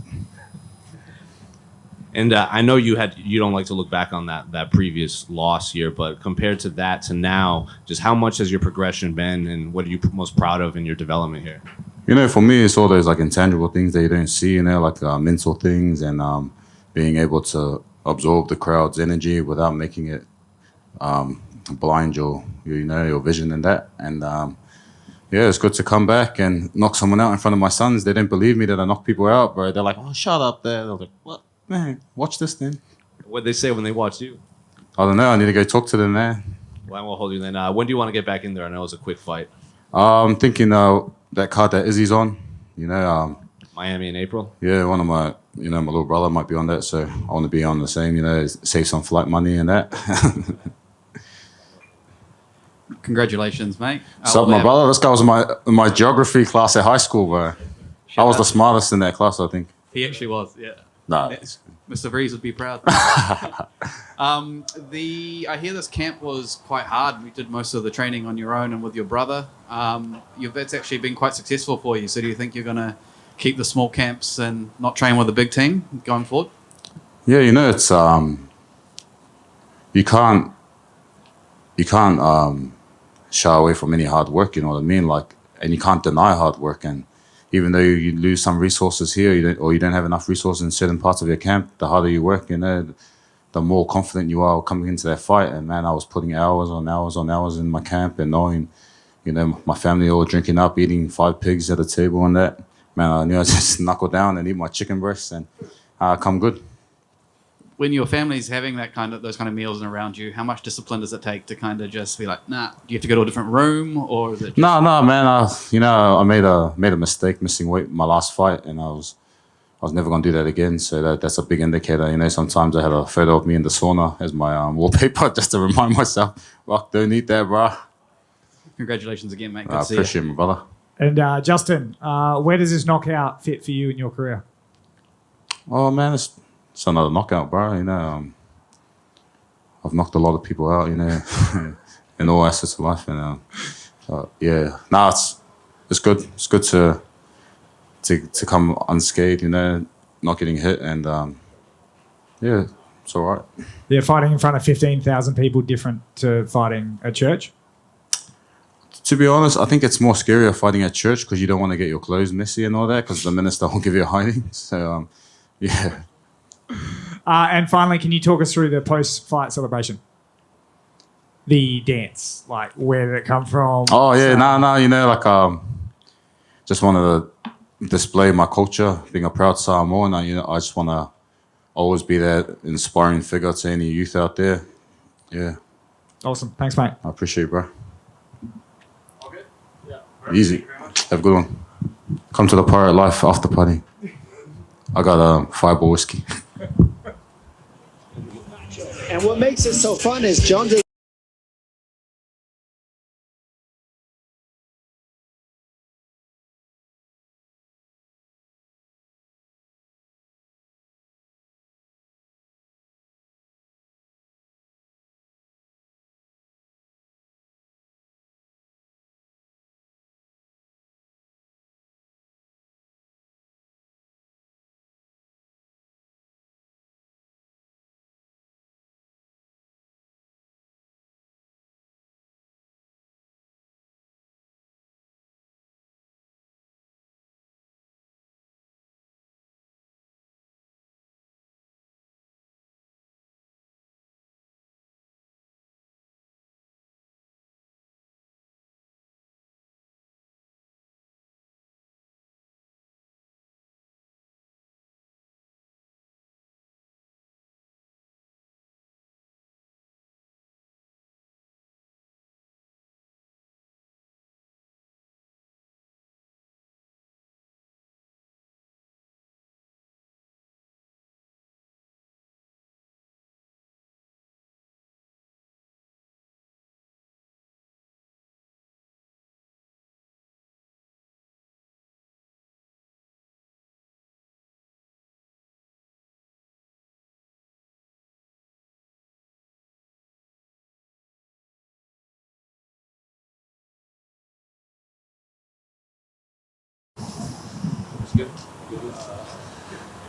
And I know you don't like to look back on that previous loss here, but compared to that to now, just how much has your progression been, and what are you most proud of in your development here? You know, for me, it's all those like intangible things that you don't see, you know, like mental things and being able to absorb the crowd's energy without making it blind your vision and that. And yeah, it's good to come back and knock someone out in front of my sons. They didn't believe me that I knocked people out, bro. They're like, "Oh, shut up there." They're like, "What? Man, watch this then." What'd they say when they watched you? I don't know. I need to go talk to them, man. Well, I won't hold you then. When do you want to get back in there? I know it was a quick fight. I'm thinking that card that Izzy's on, you know. Miami in April? Yeah, one of my little brother might be on that, so I want to be on the same, you know, save some flight money and that. Congratulations, mate. What's up, my brother? This guy was in my geography class at high school, bro. I was the smartest in that class, I think. He actually was, yeah. Nah. Mr. Vrees would be proud. I hear this camp was quite hard. You did most of the training on your own and with your brother. That's actually been quite successful for you. So do you think you're going to keep the small camps and not train with a big team going forward? Yeah, you know, it's you can't shy away from any hard work. You know what I mean? Like, and you can't deny hard work. And even though you lose some resources here, you don't have enough resources in certain parts of your camp, the harder you work, you know, the more confident you are coming into that fight. And man, I was putting hours on hours on hours in my camp, and knowing, you know, my family all drinking up, eating 5 pigs at a table and that. Man, I knew I just knuckle down and eat my chicken breasts and come good. When your family's having those kind of meals and around you, how much discipline does it take to kind of just be like, nah? Do you have to go to a different room, or is it? Just... No, man. I made a mistake missing weight my last fight, and I was never gonna do that again. So that's a big indicator. You know, sometimes I had a photo of me in the sauna as my wallpaper just to remind myself, "Rock, don't eat that, bro." Congratulations again, mate. Good I to see you. appreciate it, my brother. And Justin, where does this knockout fit for you in your career? Oh man, it's another knockout, bro. You know, I've knocked a lot of people out, you know, in all aspects of life, and yeah, it's good. It's good to come unscathed, you know, not getting hit, and yeah, it's all right. Yeah, fighting in front of 15,000 people different to fighting at church? To be honest, I think it's more scarier fighting at church because you don't want to get your clothes messy and all that because the minister won't give you a hiding. So, yeah. And finally, can you talk us through the post-fight celebration? The dance, like where did it come from? Oh yeah, no, you know, like just wanted to display my culture, being a proud Samoan. You know, I just want to always be that inspiring figure to any youth out there. Yeah. Awesome. Thanks, mate. I appreciate it, bro. Okay. Yeah. Easy. Have a good one. Come to the Pirate Life after party. I got 5 whiskey. And what makes it so fun is Jones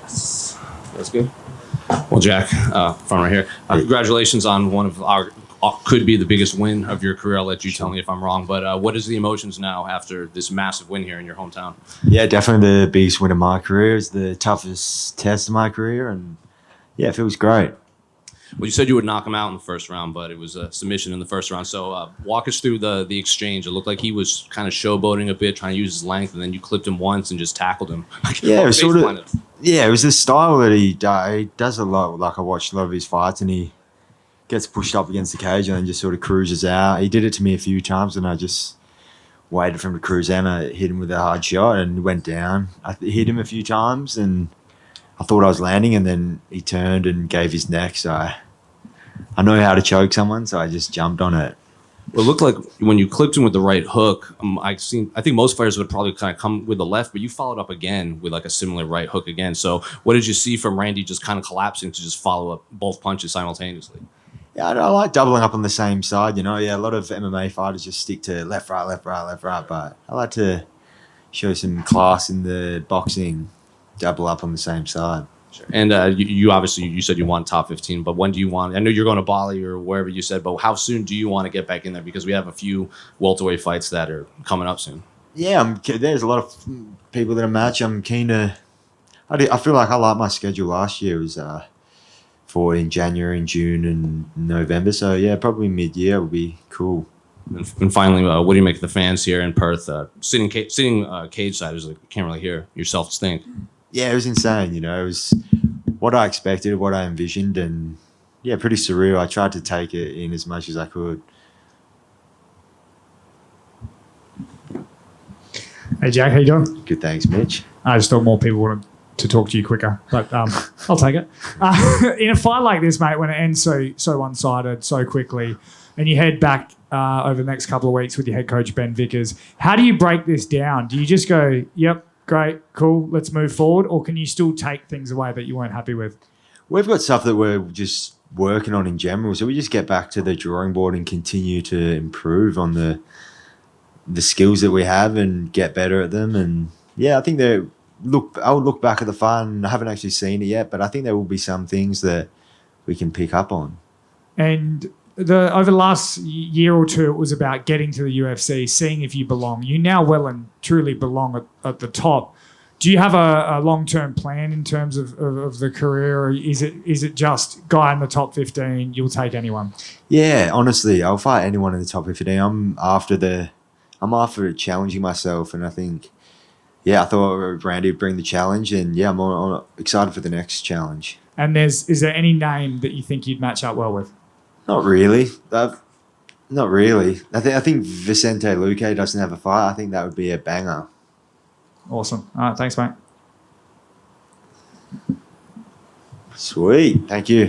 That's good. Well, Jack, from right here, congratulations on one of our could be the biggest win of your career. I'll let you tell me if I'm wrong, but what is the emotions now after this massive win here in your hometown? Yeah, definitely the biggest win of my career. It's the toughest test of my career, and yeah, it feels great. Well, you said you would knock him out in the first round, but it was a submission in the first round. So walk us through the exchange. It looked like he was kind of showboating a bit, trying to use his length, and then you clipped him once and just tackled him. Yeah, it was sort of. Yeah, it was the style that he does a lot. Like I watched a lot of his fights, and he gets pushed up against the cage and then just sort of cruises out. He did it to me a few times, and I just waited for him to cruise out. And I hit him with a hard shot and went down. I hit him a few times, and I thought I was landing, and then he turned and gave his neck. So I know how to choke someone, so I just jumped on it. Well, it looked like when you clipped him with the right hook, I think most fighters would probably kind of come with the left, but you followed up again with like a similar right hook again. So what did you see from Randy just kind of collapsing to just follow up both punches simultaneously? Yeah, I like doubling up on the same side, you know. Yeah, a lot of MMA fighters just stick to left, right, left, right, left, right. But I like to show some class in the boxing, double up on the same side. Sure. And you obviously, you said you want top 15, but when do you want, I know you're going to Bali or wherever you said, but how soon do you want to get back in there? Because we have a few welterweight fights that are coming up soon. Yeah, there's a lot of people that are match. I'm keen to, I feel like I like my schedule last year. It was for in January and June and November. So yeah, probably mid-year would be cool. And finally, what do you make of the fans here in Perth? Sitting cage side is like, you can't really hear yourself think. Yeah, it was insane. You know, it was what I expected, what I envisioned, and yeah, pretty surreal. I tried to take it in as much as I could. Hey Jack, how you doing? Good, thanks, Mitch. I just thought more people wanted to talk to you quicker, but I'll take it. In a fight like this, mate, when it ends so one-sided so quickly, and you head back over the next couple of weeks with your head coach Ben Vickers, how do you break this down? Do you just go, "Yep, great, cool, let's move forward," or can you still take things away that you weren't happy with? We've got stuff that we're just working on in general, so we just get back to the drawing board and continue to improve on the skills that we have and get better at them. And yeah, I think I'll look back at the fight, and I haven't actually seen it yet, but I think there will be some things that we can pick up on. And over the last year or two, it was about getting to the UFC, seeing if you belong. You now well and truly belong at the top. Do you have a long-term plan in terms of the career, or is it just guy in the top 15, you'll take anyone? Yeah, honestly, I'll fight anyone in the top 15. I'm after challenging myself, and I think, yeah, I thought Randy would bring the challenge, and yeah, I'm excited for the next challenge. And is there any name that you think you'd match up well with? Not really. Not really. I think Vicente Luque doesn't have a fight. I think that would be a banger. Awesome. All right, thanks, mate. Sweet. Thank you.